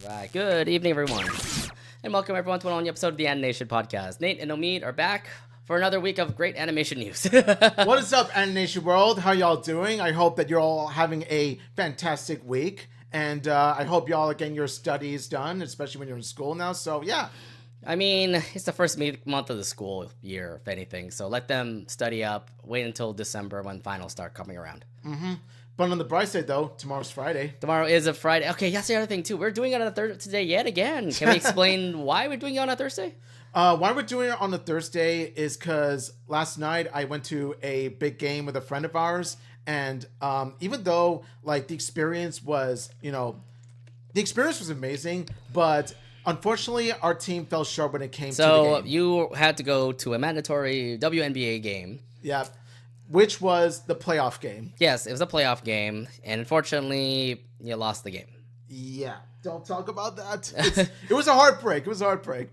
Right. Good evening, everyone. And welcome, everyone, to a new episode of the Anination Podcast. Nate and Omid are back for another week of great animation news. What is up, Anination World? How y'all doing? I hope that you're all having a fantastic week. And I hope y'all are getting your studies done, especially when you're in school now. So, yeah. I mean, it's the first month of the school year, if anything. So let them study up. Wait until December when finals start coming around. Mm-hmm. But on the bright side, though, tomorrow's Friday. Tomorrow is a Friday. Okay, that's the other thing, too. We're doing it on a Thursday yet again. Can we explain why we're doing it on a Thursday? Why we're doing it on a Thursday is because last night I went to a big game with a friend of ours. And even though, like, the experience was amazing, but unfortunately, our team fell short when it came to the game. So you had to go to a mandatory WNBA game. Yeah. Which was the playoff game. Yes, it was a playoff game, and unfortunately, you lost the game. Yeah, don't talk about that. It was a heartbreak.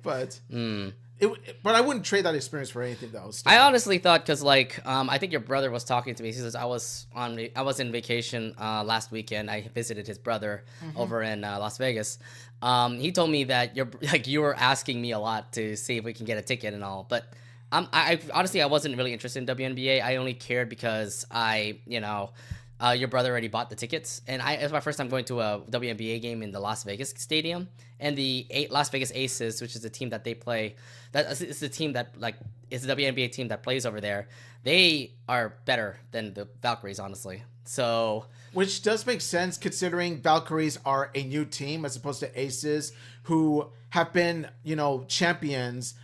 But but I wouldn't trade that experience for anything, though. Still. I honestly thought, because I think your brother was talking to me. He says I was in vacation last weekend. I visited his brother over in Las Vegas. He told me that you were asking me a lot to see if we can get a ticket and all, but. I honestly wasn't really interested in WNBA. I only cared because your brother already bought the tickets, and it was my first time going to a WNBA game in the Las Vegas stadium. And the Las Vegas Aces, which is the team that they play, that is the team that is the WNBA team that plays over there. They are better than the Valkyries, honestly. So, which does make sense considering Valkyries are a new team as opposed to Aces, who have been champions.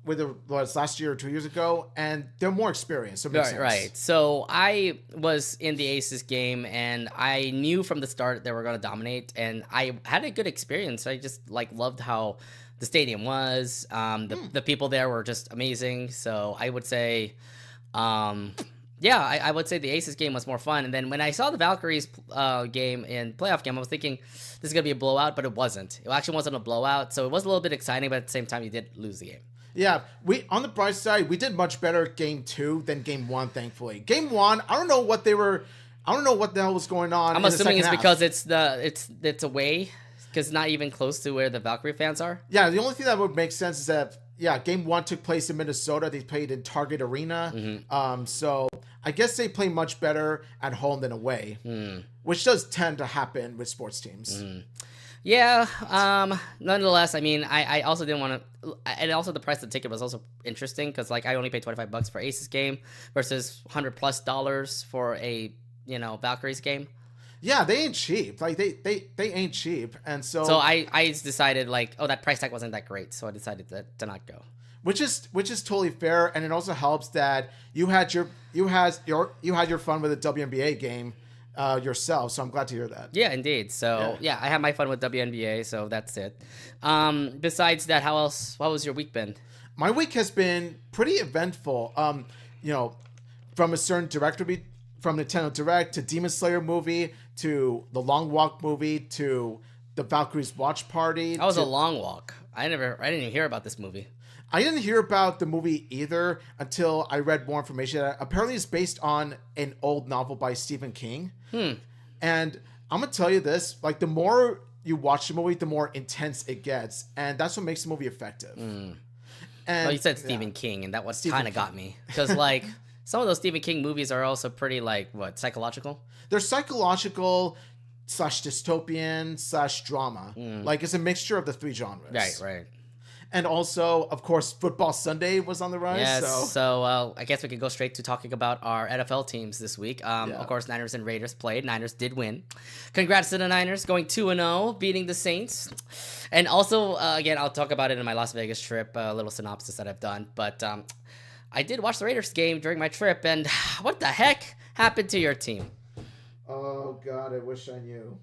Whether it was last year or 2 years ago, and they're more experienced. So it makes sense. Right. So I was in the Aces game, and I knew from the start they were going to dominate, and I had a good experience. I just loved how the stadium was. The people there were just amazing. So I would say, I would say the Aces game was more fun. And then when I saw the Valkyries game and playoff game, I was thinking this is going to be a blowout, but it wasn't. It actually wasn't a blowout, so it was a little bit exciting, but at the same time, you did lose the game. Yeah, on the bright side, we did much better game 2 than game 1, thankfully. Game 1, I don't know what the hell was going on. I'm assuming it's because it's away, because not even close to where the Valkyrie fans are. Yeah, the only thing that would make sense is that game 1 took place in Minnesota. They played in Target Arena. Mm-hmm. So I guess they play much better at home than away, which does tend to happen with sports teams. Mm. Yeah, nonetheless, I mean, I also didn't want to, and also the price of the ticket was also interesting, because I only paid $25 for Aces game versus $100+ for a Valkyries game. Yeah, they ain't cheap. They ain't cheap, and so I decided that price tag wasn't that great, so I decided to not go. Which is totally fair, and it also helps that you had your fun with the WNBA game. Yourself, so I'm glad to hear that. Yeah, indeed. So yeah, I had my fun with WNBA, so that's it. Besides that, how was your week been? My week has been pretty eventful. From a certain director, from Nintendo Direct to Demon Slayer movie to the Long Walk movie to the Valkyries Watch Party. That was a long walk. I didn't even hear about this movie. I didn't hear about the movie either until I read more information. Apparently, it's based on an old novel by Stephen King. And I'm going to tell you this, the more you watch the movie, the more intense it gets. And that's what makes the movie effective. And, well, you said Stephen King, and that was kind of got me. Because, some of those Stephen King movies are also pretty, psychological? They're psychological / dystopian / drama. It's a mixture of the three genres. Right. And also, of course, Football Sunday was on the rise. Yes, so I guess we could go straight to talking about our NFL teams this week. Of course, Niners and Raiders played. Niners did win. Congrats to the Niners, going 2-0, beating the Saints. And also, again, I'll talk about it in my Las Vegas trip, a little synopsis that I've done. But I did watch the Raiders game during my trip, and what the heck happened to your team? Oh, God, I wish I knew.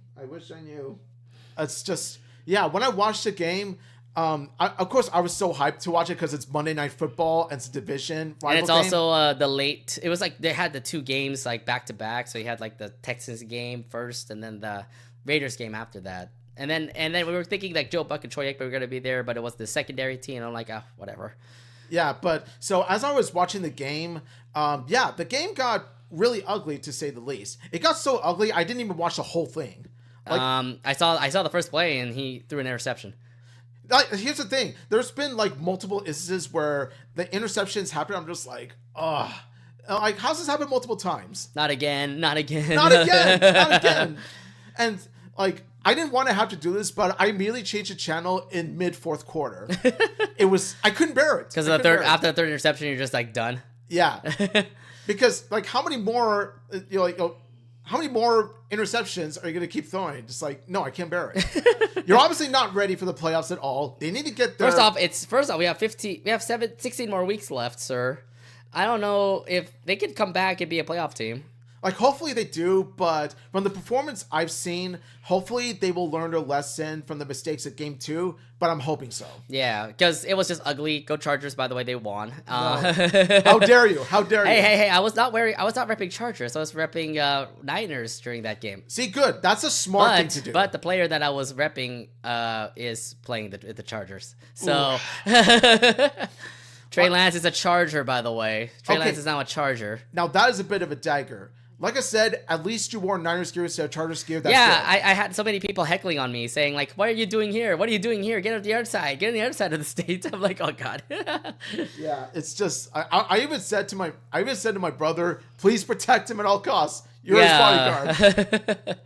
It's just, when I watched the game... of course, I was so hyped to watch it because it's Monday Night Football and it's a division rival and it's game. Also the late. It was they had the two games back to back. So you had the Texans game first, and then the Raiders game after that. And then we were thinking Joe Buck and Troy Aikman were gonna be there, but it was the secondary team. And I'm whatever. Yeah, but so as I was watching the game, the game got really ugly to say the least. It got so ugly I didn't even watch the whole thing. I saw the first play and he threw an interception. Here's the thing. There's been like multiple instances where the interceptions happen. I'm just like, ugh. Like, how's this happened multiple times? Not again. Not again. Not again. Not again. And like, I didn't want to have to do this, but I immediately changed the channel in mid fourth quarter. I couldn't bear it. Because after the third interception, you're just like done. Yeah. Because like, how many more how many more interceptions are you going to keep throwing? Just like, no, I can't bear it. You're obviously not ready for the playoffs at all. They need to get there. First off, we have 16 more weeks left, sir. I don't know if they could come back and be a playoff team. Like, hopefully they do, but from the performance I've seen, hopefully they will learn their lesson from the mistakes of Game 2, but I'm hoping so. Yeah, because it was just ugly. Go Chargers, by the way, they won. No. How dare you? How dare you? Hey, I was not repping Chargers. I was repping Niners during that game. See, good. That's a smart thing to do. But the player that I was repping is playing the Chargers. So... Trey Lance is a Charger, by the way. Trey Lance is now a Charger. Now, that is a bit of a dagger. Like I said, at least you wore Niners gear instead of Chargers gear. That's good. I had so many people heckling on me, saying like, "What are you doing here? What are you doing here? Get on the other side. Get on the other side of the state." I'm like, "Oh God." Yeah, it's just. I even said to my brother, "Please protect him at all costs. You're his bodyguard."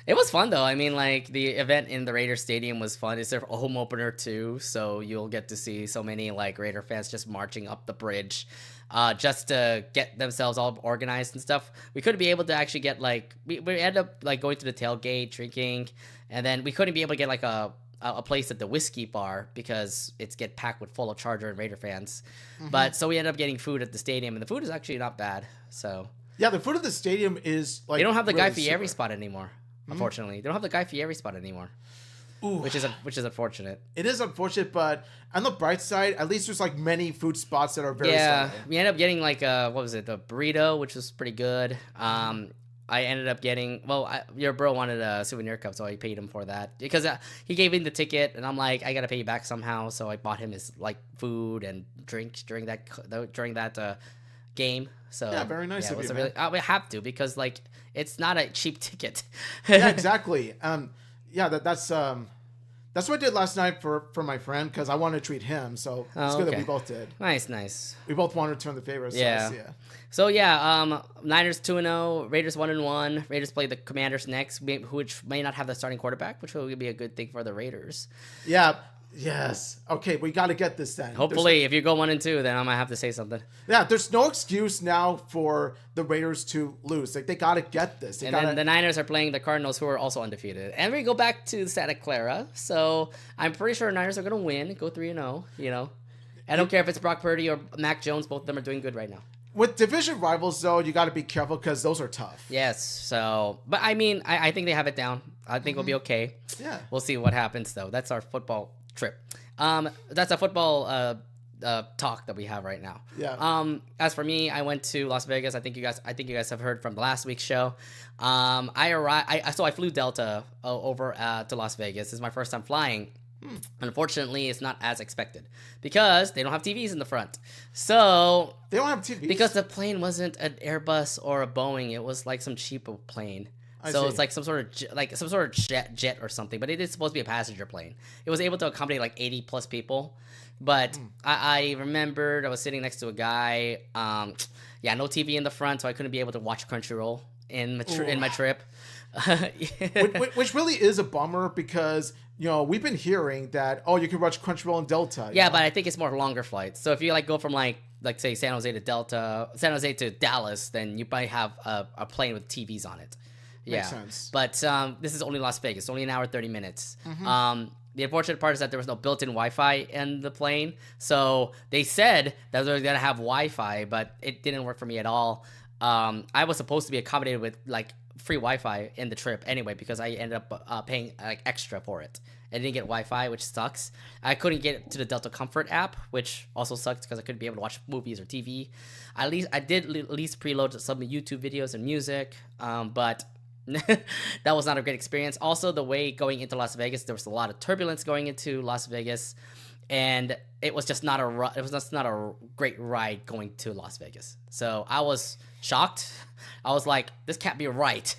It was fun though. I mean, like the event in the Raiders Stadium was fun. It's their home opener too, so you'll get to see so many like Raider fans just marching up the bridge, just to get themselves all organized and stuff. We couldn't be able to actually get like we ended up like going to the tailgate, drinking, and then we couldn't be able to get like a place at the whiskey bar because it's get packed with full of Charger and Raider fans. Mm-hmm. But so we ended up getting food at the stadium, and the food is actually not bad. So yeah, the food at the stadium is like they don't have the really Guy Fieri spot anymore. Unfortunately, they don't have the Guy Fieri spot anymore. Ooh. Which is unfortunate. It is unfortunate, but on the bright side, at least there's like many food spots that are very solid. We ended up getting like what was it, the burrito, which was pretty good. I ended up getting your bro wanted a souvenir cup, so I paid him for that because he gave me the ticket, and I'm like, I gotta pay you back somehow, so I bought him his like food and drinks during that game. So yeah, very nice of you. We have to because like it's not a cheap ticket. Yeah, exactly. That's what I did last night for my friend because I wanted to treat him. So it's good that we both did. Nice. We both wanted to turn the favor. So Niners 2-0, Raiders 1-1. Raiders play the Commanders next, which may not have the starting quarterback, which will be a good thing for the Raiders. Yeah. Yes. Okay, we got to get this then. Hopefully, if you go 1-2, then I might have to say something. Yeah, there's no excuse now for the Raiders to lose. Like, they got to get this. Then the Niners are playing the Cardinals, who are also undefeated. And we go back to Santa Clara. So I'm pretty sure the Niners are going to win, go 3-0, you know. I don't care if it's Brock Purdy or Mac Jones. Both of them are doing good right now. With division rivals, though, you got to be careful because those are tough. Yes. So, but I mean, I think they have it down. I think we'll be okay. Yeah. We'll see what happens, though. That's our football trip. That's a football talk that we have right now. Yeah. As for me, I went to Las Vegas. I think you guys have heard from the last week's show. I flew Delta over to Las Vegas. This is my first time flying. Unfortunately, it's not as expected because they don't have TVs in the front. So they don't have TVs because the plane wasn't an Airbus or a Boeing. It was like some cheap plane. So it's like some sort of jet or something, but it is supposed to be a passenger plane. It was able to accommodate like 80 plus people, but I remembered I was sitting next to a guy. No TV in the front, so I couldn't be able to watch Crunchyroll in my trip. which really is a bummer because we've been hearing that you can watch Crunchyroll in Delta. Yeah, but I think it's more longer flights. So if you like go from like say San Jose to Dallas, then you might have a plane with TVs on it. Yeah, makes sense. But this is only Las Vegas, only an hour 30 minutes. Mm-hmm. The unfortunate part is that there was no built-in Wi-Fi in the plane. So they said that they were gonna have Wi-Fi, but it didn't work for me at all. I was supposed to be accommodated with like free Wi-Fi in the trip anyway because I ended up paying like extra for it. I didn't get Wi-Fi, which sucks. I couldn't get to the Delta Comfort app, which also sucks because I couldn't be able to watch movies or TV. I did at least preload some YouTube videos and music, but that was not a great experience. Also, the way going into Las Vegas, there was a lot of turbulence going into Las Vegas, and it was just not a great ride going to Las Vegas. So I was shocked. I was like, this can't be right.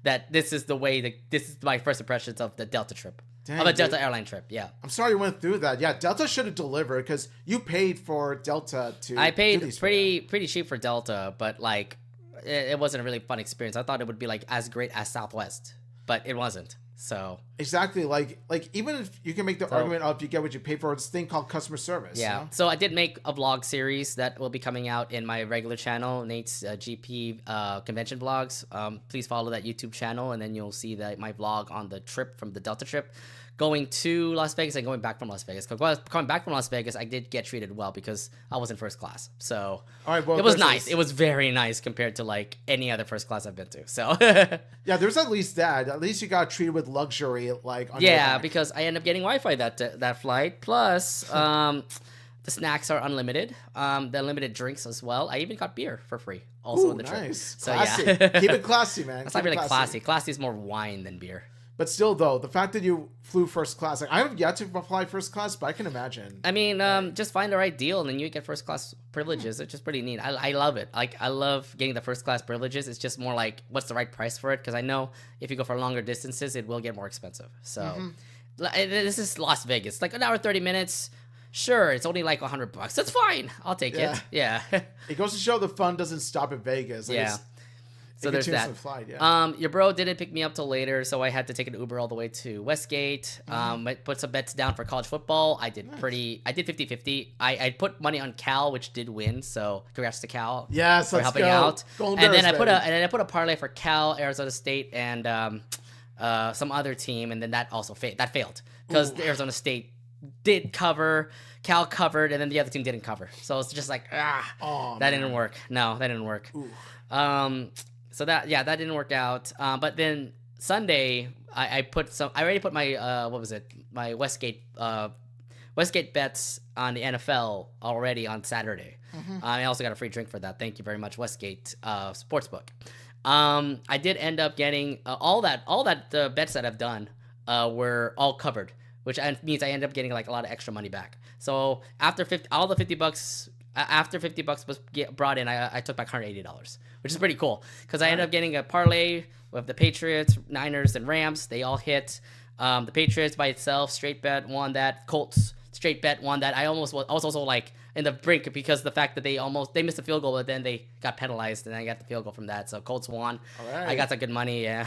that this is the way that this is my first impressions of the Delta trip. Dang, of a Delta dude. airline trip, yeah. I'm sorry you went through that. Yeah, Delta should have delivered because you paid for Delta to. I do paid these pretty cheap for Delta, but like it wasn't a really fun experience. I thought it would be like as great as Southwest, but it wasn't. So exactly, like even if you can make the argument of you get what you pay for, this thing called customer service. Yeah. You know? So I did make a vlog series that will be coming out in my regular channel, Nate's GP convention vlogs. Please follow that YouTube channel, and then you'll see that my vlog on the trip from the Delta trip, going to Las Vegas and going back from Las Vegas. Because coming back from Las Vegas, I did get treated well because I was in first class. So All right, well, it was nice. It was very nice compared to like any other first class I've been to. So yeah, there's at least that. At least you got treated with luxury, like on your yeah, back. because I ended up getting Wi-Fi that flight. Plus, the snacks are unlimited. The unlimited drinks as well. I even got beer for free also Ooh, on the trip. nice. So Classy. yeah, Keep it classy, man. That's Keep not it really classy. Classy is more wine than beer. But still, though, the fact that you flew first class, like I have yet to fly first class, but I can imagine. I mean, just find the right deal and then you get first class privileges. It's just pretty neat. I love it. Like I love getting the first class privileges. It's just more like what's the right price for it, because I know if you go for longer distances, it will get more expensive. So this is Las Vegas, like an hour 30 minutes. Sure, it's only like $100. That's fine. I'll take it. Yeah. It goes to show the fun doesn't stop at Vegas. Like Yeah. So there's that. Flight, yeah. Your bro didn't pick me up till later, so I had to take an Uber all the way to Westgate. I put some bets down for college football. I did I did 50-50. I put money on Cal, which did win, so congrats to Cal. Yes, for let's helping go. out. Golden And then Bears, I put a parlay for Cal, Arizona State, and some other team, and then that also failed because Arizona State did cover, Cal covered, and then the other team didn't cover. So it's just like that didn't work. No, that didn't work. So that didn't work out. But then Sunday, I already put my my Westgate bets on the NFL already on Saturday. I also got a free drink for that. Thank you very much, Westgate Sportsbook. I did end up getting all that bets that I've done were all covered, which means I ended up getting like a lot of extra money back. So after $50 was brought in, I took back $180, which is pretty cool because I ended up getting a parlay with the Patriots, Niners, and Rams. They all hit. The Patriots by itself, straight bet won that. Colts, straight bet won that. I was also like in the brink because the fact that they missed a field goal, but then they got penalized, and I got the field goal from that. So Colts won. All right. I got some good money. Yeah.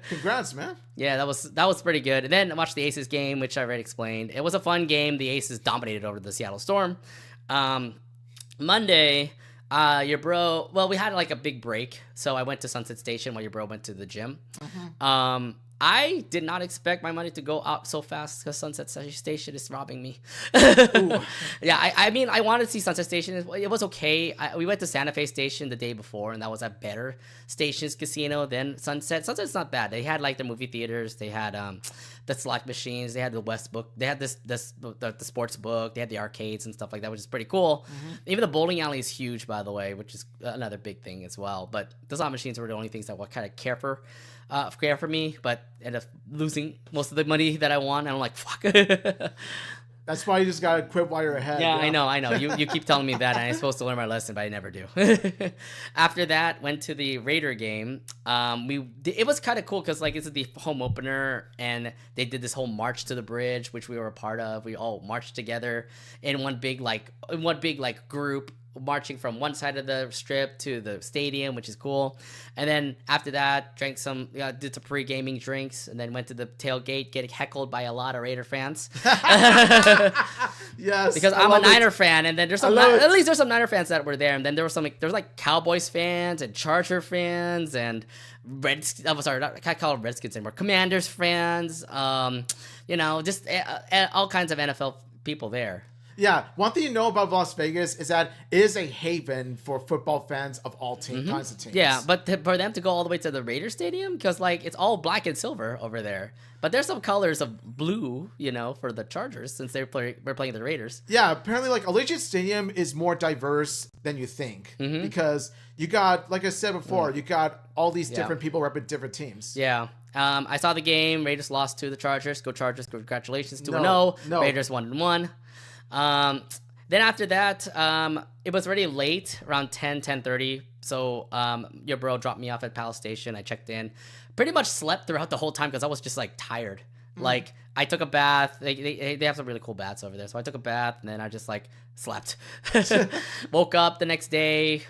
Congrats, man. Yeah, that was pretty good. And then I watched the Aces game, which I already explained. It was a fun game. The Aces dominated over the Seattle Storm. Monday, your bro. Well, we had like a big break, so I went to Sunset Station while your bro went to the gym. I did not expect my money to go up so fast because Sunset Station is robbing me. Yeah, I mean, I wanted to see Sunset Station. It was okay. We went to Santa Fe Station the day before, and that was a better Stations casino than Sunset. Sunset's not bad. They had like the movie theaters. They had the slot machines. They had the West book. They had the sports book. They had the arcades and stuff like that, which is pretty cool. Even the bowling alley is huge, by the way, which is another big thing as well. But the slot machines were the only things that were kind of care for me, but ended up losing most of the money that I won, and I'm like, fuck. That's why you just gotta quit while you're ahead. Yeah, you know? I know. You keep telling me that, and I'm supposed to learn my lesson, but I never do. After that, went to the Raider game. It was kind of cool because like this is the home opener, and they did this whole march to the bridge, which we were a part of. We all marched together in one big group, marching from one side of the strip to the stadium, which is cool. And then after that, did some pre-gaming drinks, and then went to the tailgate, getting heckled by a lot of Raider fans. Yes, because I'm a Niner fan, and then there's some at least there's some Niner fans that were there, and then there was like Cowboys fans and Charger fans and I can't call them Redskins anymore. Commanders fans, just all kinds of NFL people there. Yeah, one thing you know about Las Vegas is that it is a haven for football fans of all kinds of teams. Yeah, but for them to go all the way to the Raiders Stadium, because like it's all black and silver over there, but there's some colors of blue, for the Chargers since we're playing the Raiders. Yeah, apparently like Allegiant Stadium is more diverse than you think because you got, like I said before, you got all these different people representing different teams. Yeah. I saw the game. Raiders lost to the Chargers. Go Chargers! Congratulations, 2-0. No. Raiders 1-1. Then after that, it was already late, around 10:30. So your bro dropped me off at Palace Station. I checked in. Pretty much slept throughout the whole time because I was just like tired. Like I took a bath. They have some really cool baths over there. So I took a bath and then I just like slept. Woke up the next day.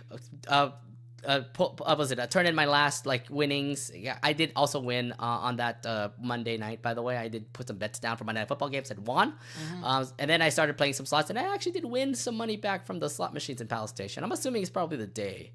Turned in my last like winnings. Yeah, I did also win on that Monday night. By the way, I did put some bets down for Monday Night Football games. Had won, and then I started playing some slots, and I actually did win some money back from the slot machines in Palace Station. I'm assuming it's probably the day.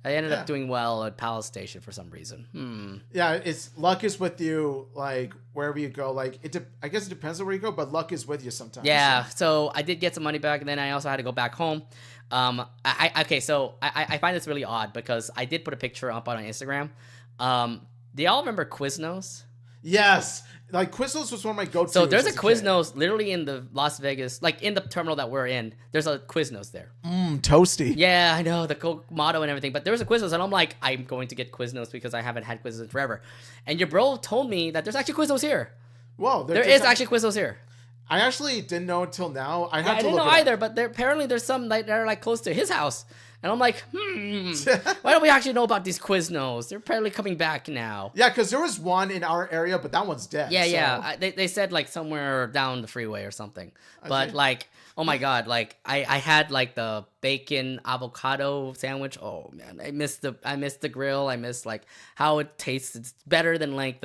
I ended up doing well at Palace Station for some reason. Yeah, it's luck is with you, like wherever you go. Like I guess it depends on where you go, but luck is with you sometimes. Yeah, so I did get some money back, and then I also had to go back home. So I find this really odd because I did put a picture up on Instagram. Do y'all remember Quiznos? Yes, like Quiznos was one of my go-tos. So there's a Quiznos literally in the Las Vegas, like in the terminal that we're in. There's a Quiznos there. Toasty. Yeah, I know the Coke motto and everything, but there was a Quiznos, and I'm like, I'm going to get Quiznos because I haven't had Quiznos in forever. And your bro told me that there's actually Quiznos here. Whoa, there is actually Quiznos here. I actually didn't know until now. I didn't know either, but apparently there's some that are like close to his house. And I'm like, why don't we actually know about these Quiznos? They're apparently coming back now. Yeah, because there was one in our area, but that one's dead. Yeah. They said like somewhere down the freeway or something. But like, oh my God, like I had like the bacon avocado sandwich. Oh man, I missed the grill. I miss like how it tastes. It's better than like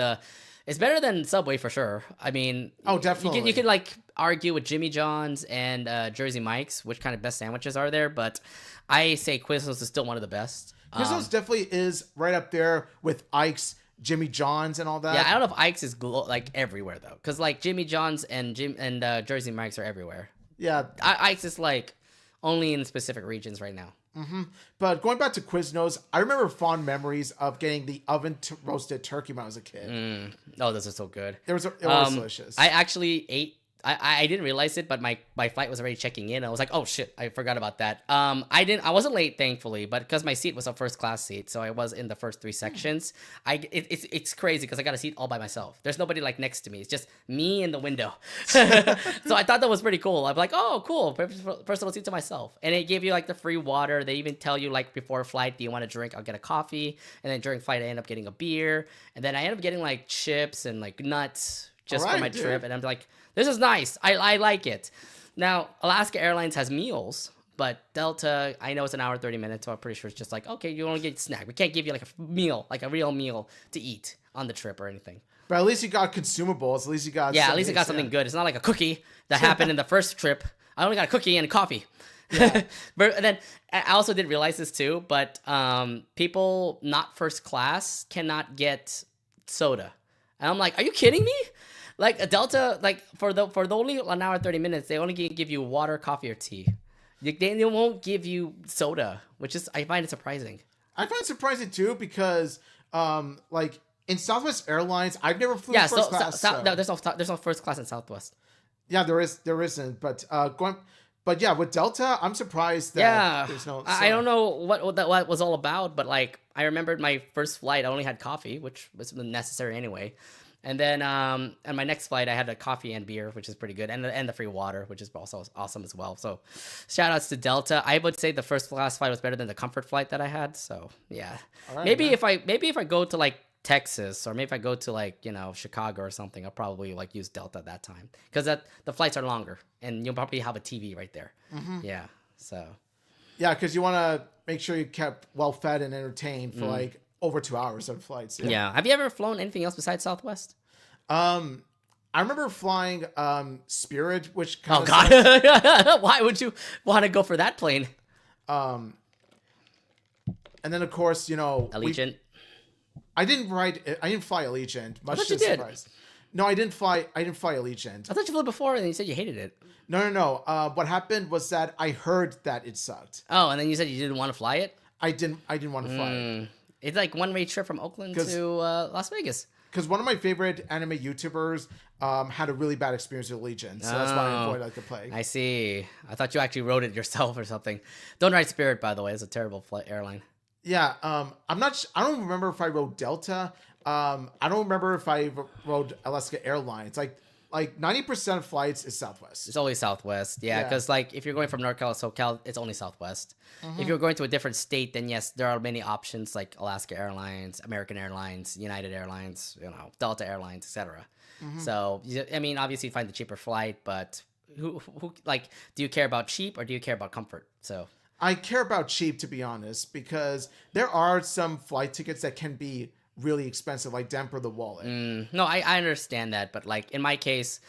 it's better than Subway for sure. I mean, definitely. You can like argue with Jimmy John's and Jersey Mike's which kind of best sandwiches are there, but I say Quiznos is still one of the best. Quiznos definitely is right up there with Ike's, Jimmy John's, and all that. Yeah, I don't know if Ike's is like everywhere though, because like Jimmy John's and Jersey Mike's are everywhere. Yeah, Ike's is like only in specific regions right now. But going back to Quiznos, I remember fond memories of getting the oven roasted turkey when I was a kid. Oh, those are so good. It was delicious. I actually ate. I didn't realize it, but my flight was already checking in. I was like, oh shit, I forgot about that. I wasn't late, thankfully, but because my seat was a first class seat, so I was in the first 3 sections. It's crazy because I got a seat all by myself. There's nobody like next to me. It's just me in the window. So I thought that was pretty cool. I'm like, oh, cool, personal seat to myself. And it gave you like the free water. They even tell you like before a flight, do you want to drink? I'll get a coffee. And then during flight, I end up getting a beer. And then I end up getting like chips and like nuts just for my trip. And I'm like, this is nice. I like it. Now, Alaska Airlines has meals, but Delta, I know it's an hour 30 minutes, so I'm pretty sure it's just like, okay, you only get a snack. We can't give you like a meal, like a real meal to eat on the trip or anything. But at least you got consumables. At least you got something good. It's not like a cookie that happened in the first trip. I only got a cookie and a coffee. Yeah. But then I also didn't realize this too, but people not first class cannot get soda. And I'm like, are you kidding me? Like a Delta, like for the only an hour 30 minutes, they only give you water, coffee, or tea. They won't give you soda, which is I find it surprising. I find it surprising too because, like in Southwest Airlines, I've never flew first class. No, there's no first class in Southwest. Yeah, there isn't. But with Delta, I'm surprised that there's no. I don't know what that was all about, but like I remembered my first flight, I only had coffee, which was necessary anyway. And then on my next flight, I had a coffee and beer, which is pretty good, and the free water, which is also awesome as well. So shout outs to Delta. I would say the first class flight was better than the comfort flight that I had. So yeah, right, maybe if I go to like Texas or maybe if I go to like Chicago or something, I'll probably like use Delta at that time because the flights are longer and you'll probably have a TV right there. Yeah, so yeah, because you want to make sure you kept well fed and entertained for like over 2 hours of flights. Yeah. Have you ever flown anything else besides Southwest? I remember flying Spirit, which kind of God. Why would you want to go for that plane? And then of course, Allegiant. I didn't fly Allegiant. I thought you did. No, I didn't fly Allegiant. I thought you flew before and you said you hated it. No. What happened was that I heard that it sucked. Oh, and then you said you didn't want to fly it? I didn't want to fly it. It's like one-way trip from Oakland to Las Vegas. Because one of my favorite anime YouTubers had a really bad experience with Allegiant, so that's why I avoided the plague. I see. I thought you actually wrote it yourself or something. Don't ride Spirit, by the way. It's a terrible airline. Yeah, I'm not. I don't remember if I rode Delta. I don't remember if I rode Alaska Airlines. Like like 90% of flights is Southwest. It's always Southwest. Yeah, Yeah. because like if you're going from NorCal to SoCal, it's only Southwest. If you're going to a different state, then yes, there are many options like Alaska Airlines, American Airlines, United Airlines, Delta Airlines, etc. So I mean, obviously, you find the cheaper flight, but who like, do you care about cheap or do you care about comfort? So I care about cheap, to be honest, because there are some flight tickets that can be really expensive, like damper the wallet. no, I understand that, but like in my case,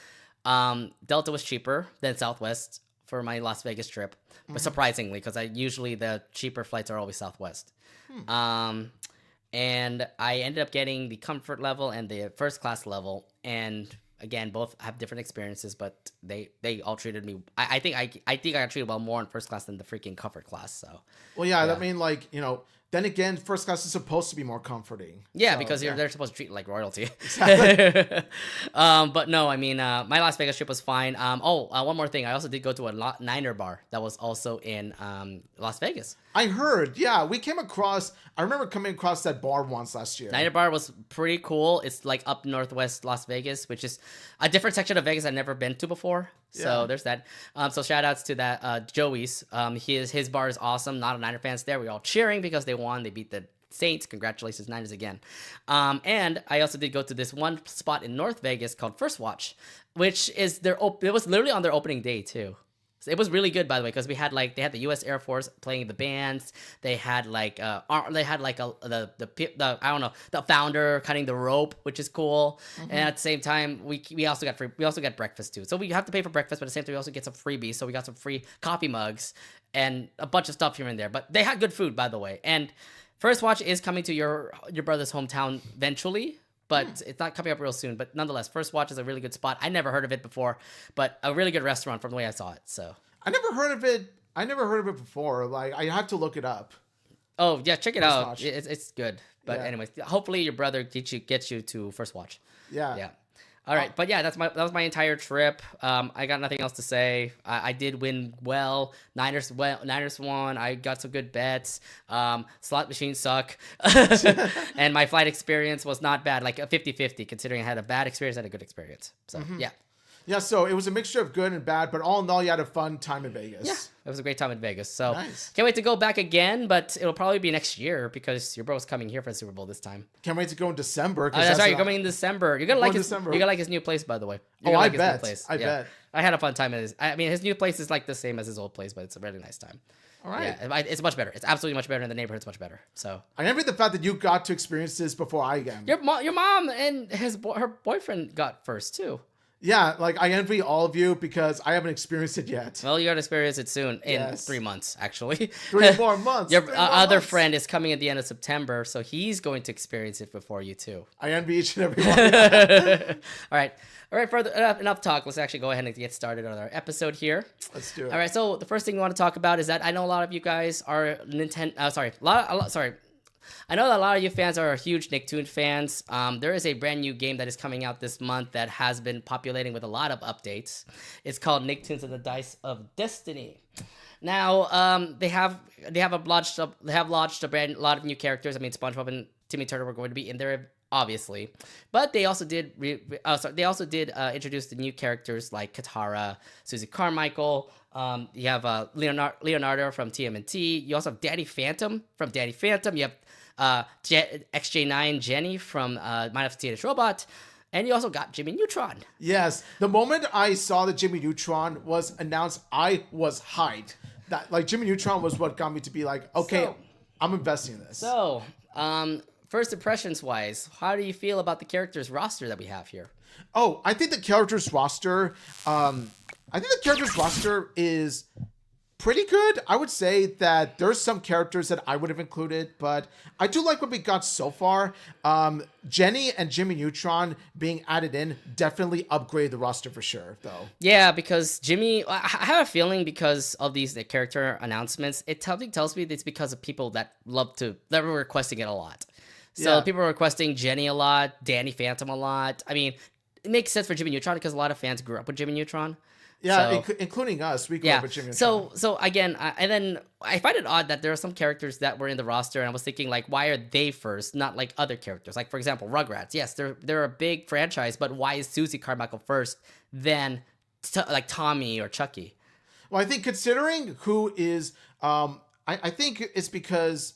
Delta was cheaper than Southwest for my Las Vegas trip, but surprisingly, because I usually the cheaper flights are always Southwest. And I ended up getting the comfort level and the first class level, and again, both have different experiences, but they all treated me. I think I got treated well more in first class than the freaking comfort class. So Well, yeah, I mean, like, then again, first class is supposed to be more comforting. yeah, So, because yeah. they're supposed to treat you like royalty. Exactly. But no, I mean, my Las Vegas trip was fine. One more thing, I also did go to a Niner bar that was also in Las Vegas. I heard, yeah, I remember coming across that bar once last year. Niner bar was pretty cool. It's like up northwest Las Vegas, which is a different section of Vegas I've never been to before. So Yeah. there's that. So shout outs to that Joey's. His bar is awesome. Not a Niner fans there. We all cheering because they won. They beat the Saints. Congratulations, Niners again. And I also did go to this one spot in North Vegas called First Watch, which is it was literally on their opening day too. So it was really good, by the way, because they had the U.S. Air Force playing the bands. They had the I don't know, the founder cutting the rope, which is cool. And at the same time, we also got breakfast too. So we have to pay for breakfast, but at the same time we also get some freebies. So we got some free coffee mugs and a bunch of stuff here and there. But they had good food, by the way. And First Watch is coming to your brother's hometown eventually. But it's not coming up real soon. But nonetheless, First Watch is a really good spot. I never heard of it before, but a really good restaurant from the way I saw it. So I never heard of it before. Like, I have to look it up. oh yeah, check it First out. Watch. It's good. But Yeah. anyways, hopefully your brother gets you to First Watch. Yeah. Yeah. All right, but yeah, that was my entire trip. I got nothing else to say. I did win well. Niners won. I got some good bets. Slot machines suck. And my flight experience was not bad, like a 50-50, considering I had a bad experience and a good experience. So yeah. Yeah, so it was a mixture of good and bad, but all in all, you had a fun time in Vegas. Yeah, it was a great time in Vegas. So Nice. can't wait to go back again, but it'll probably be next year because your bro's coming here for the Super Bowl this time. Can't wait to go in December. That's right. You're coming in December. You're gonna like his. December. You're gonna like his new place, by the way. You're Oh, gonna I like his new bet. place. I bet. I had a fun time at his. I mean, his new place is like the same as his old place, but it's a really nice time. All right. Yeah, it's much better. It's absolutely much better, and the neighborhood's much better. So I envy the fact that you got to experience this before I am. your mom and her boyfriend got first too. Yeah, like I envy all of you because I haven't experienced it yet. Well, you got to experience it soon in Yes. 3 months, actually. 3 more months. Your 3 more other months. friend is coming at the end of September, so he's going to experience it before you too. I envy each and every one of you. All right. Further enough talk. Let's actually go ahead and get started on our episode here. Let's do it. All right. So the first thing we want to talk about is that I know a lot of you guys are I know that a lot of you fans are huge Nicktoons fans. There is a brand new game that is coming out this month that has been populating with a lot of updates. It's called Nicktoons and the Dice of Destiny. Now, they have launched a lot of new characters. I mean, SpongeBob and Timmy Turtle were going to be in there, obviously, but they also did introduce the new characters like Katara, Susie Carmichael. You have Leonardo from TMNT. You also have Danny Phantom from Danny Phantom. You have XJ9 Jenny from Mind of Teenage Robot. And you also got Jimmy Neutron. Yes. The moment I saw that Jimmy Neutron was announced, I was hyped. That like Jimmy Neutron was what got me to be like, okay, I'm investing in this. So, first impressions wise, how do you feel about the characters roster that we have here? Oh, I think the characters roster is pretty good. I would say that there's some characters that I would have included, but I do like what we got so far. Jenny and Jimmy Neutron being added in definitely upgrade the roster for sure, though. Yeah, because Jimmy, I have a feeling because of the character announcements, it tells me it's because of people that were requesting it a lot. So Yeah. people were requesting Jenny a lot, Danny Phantom a lot. I mean, it makes sense for Jimmy Neutron because a lot of fans grew up with Jimmy Neutron. Yeah, So, including us. We grew yeah. up with Jimmy Neutron. So again, and then I find it odd that there are some characters that were in the roster, and I was thinking like, why are they first, not like other characters? Like for example, Rugrats. Yes, they're a big franchise, but why is Susie Carmichael first, then like Tommy or Chucky? Well, I think considering who is, I think it's because,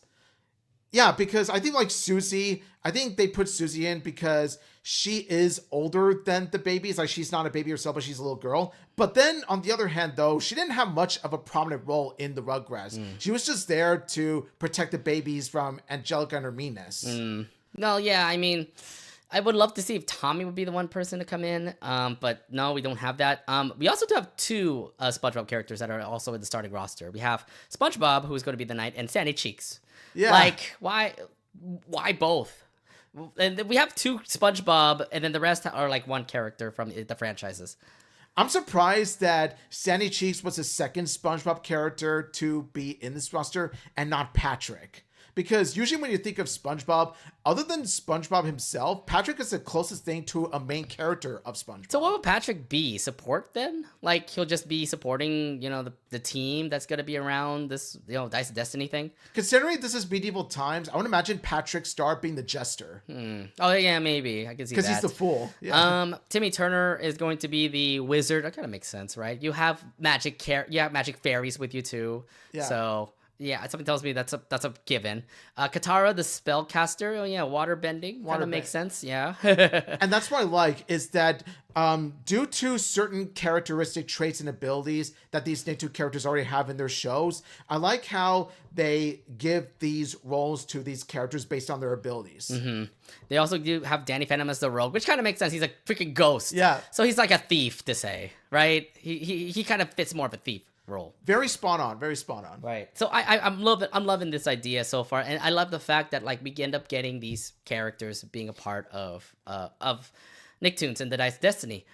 yeah, because I think like Susie, I think they put Susie in because she is older than the babies. Like she's not a baby herself, but she's a little girl. But then on the other hand, though, she didn't have much of a prominent role in the Rugrats. She was just there to protect the babies from Angelica and her meanness. No, yeah, I mean, I would love to see if Tommy would be the one person to come in, but no, we don't have that. We also do have two SpongeBob characters that are also in the starting roster. We have SpongeBob, who is going to be the knight, and Sandy Cheeks. Yeah. Like, why both? And then we have two SpongeBob, and then the rest are like one character from the franchises. I'm surprised that Sandy Cheeks was the second SpongeBob character to be in this roster and not Patrick. Because usually when you think of SpongeBob, other than SpongeBob himself, Patrick is the closest thing to a main character of SpongeBob. So what would Patrick be? Support then? Like he'll just be supporting, the team that's gonna be around this, Dice Destiny thing? Considering this is medieval times, I would imagine Patrick Star being the jester. Oh yeah, maybe. I can see that. Because he's the fool. Yeah. Timmy Turner is going to be the wizard. That kind of makes sense, right? You have magic fairies with you too. Yeah. So yeah, something tells me that's a given. Katara, the spellcaster. Oh yeah, water bending. Kind of makes sense. Yeah. And that's what I like is that due to certain characteristic traits and abilities that these Nicktoons characters already have in their shows, I like how they give these roles to these characters based on their abilities. They also do have Danny Phantom as the rogue, which kind of makes sense. He's a freaking ghost. Yeah. So he's like a thief to say, right? He kind of fits more of a thief role. Very spot on. Right. So I'm loving this idea so far, and I love the fact that like we end up getting these characters being a part of Nicktoons and the Dice Destiny.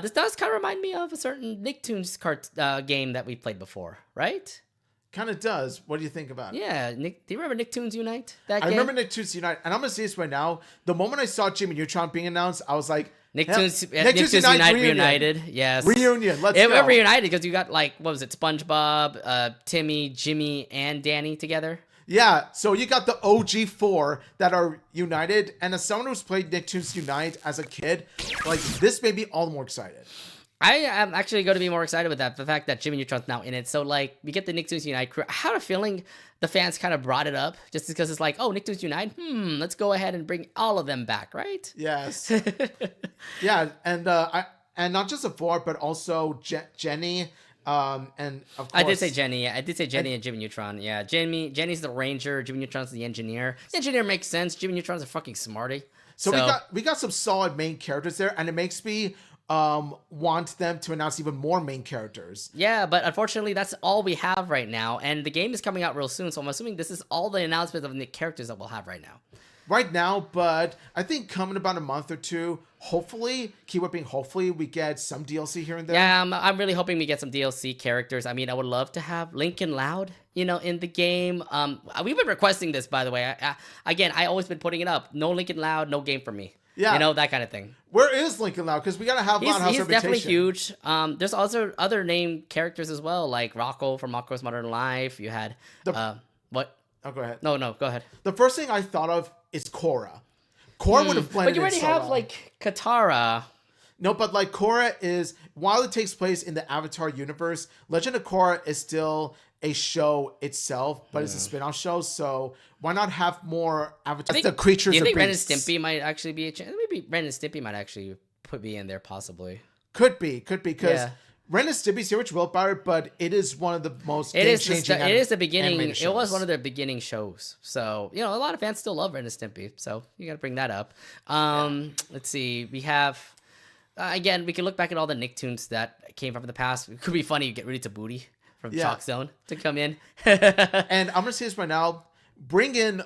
This does kind of remind me of a certain Nicktoons game that we played before, right? Kind of does. What do you think about it? Yeah. Do you remember Nicktoons Unite? I remember Nicktoons Unite, and I'm gonna say this right now. The moment I saw Jimmy Neutron being announced, I was like, Nicktoons Unite reunited. Yes. Reunion. Let's go. It reunited because you got like, what was it? SpongeBob, Timmy, Jimmy, and Danny together. Yeah. So you got the OG 4 that are united. And as someone who's played Nicktoons Unite as a kid, like this made me all the more excited. I am actually going to be more excited with that. The fact that Jimmy Neutron's now in it. So like we get the Nicktoons Unite crew. I had a feeling the fans kind of brought it up just because it's like, oh, Nicktoons Unite. Let's go ahead and bring all of them back, right? Yes. Yeah, and not just the 4, but also Jenny. And of course, I did say Jenny. Yeah, I did say Jenny and Jimmy Neutron. Yeah, Jenny's the ranger. Jimmy Neutron's the engineer. The engineer makes sense. Jimmy Neutron's a fucking smarty. So we got some solid main characters there, and it makes me want them to announce even more main characters. Yeah, but unfortunately, that's all we have right now, and the game is coming out real soon, so I'm assuming this is all the announcements of the characters that we'll have right now. Right now, but I think coming about a month or two, hopefully, keyword being hopefully, we get some DLC here and there. Yeah, I'm really hoping we get some DLC characters. I mean, I would love to have Lincoln Loud, in the game. We've been requesting this, by the way. I always been putting it up. No Lincoln Loud, no game for me. Yeah. That kind of thing. Where is Lincoln Loud? Because we got to have Loud House He's Reputation. definitely huge. There's also other named characters as well, like Rocco from Rocco's Modern Life. You had, what? Oh, go ahead. No, go ahead. The first thing I thought of is Korra. Korra would have blended But you already have, like, Katara. No, but, like, Korra is, while it takes place in the Avatar universe, Legend of Korra is still a show itself, but it's a spin-off show, so why not have more Avatar? The creatures. Do you think Ren and beasts. Stimpy might actually be a chance? Maybe Ren and Stimpy might actually be in there, possibly. Could be, because Ren and Stimpy's here with Willpower, but it is one of the most game-changing It is the beginning. animated It was shows. one of their beginning shows. So, a lot of fans still love Ren and Stimpy. So, you got to bring that up. Let's see. We have, again, we can look back at all the Nicktoons that came from the past. It could be funny to get rid of Booty from Chalk Zone to come in. And I'm going to say this right now. Bring in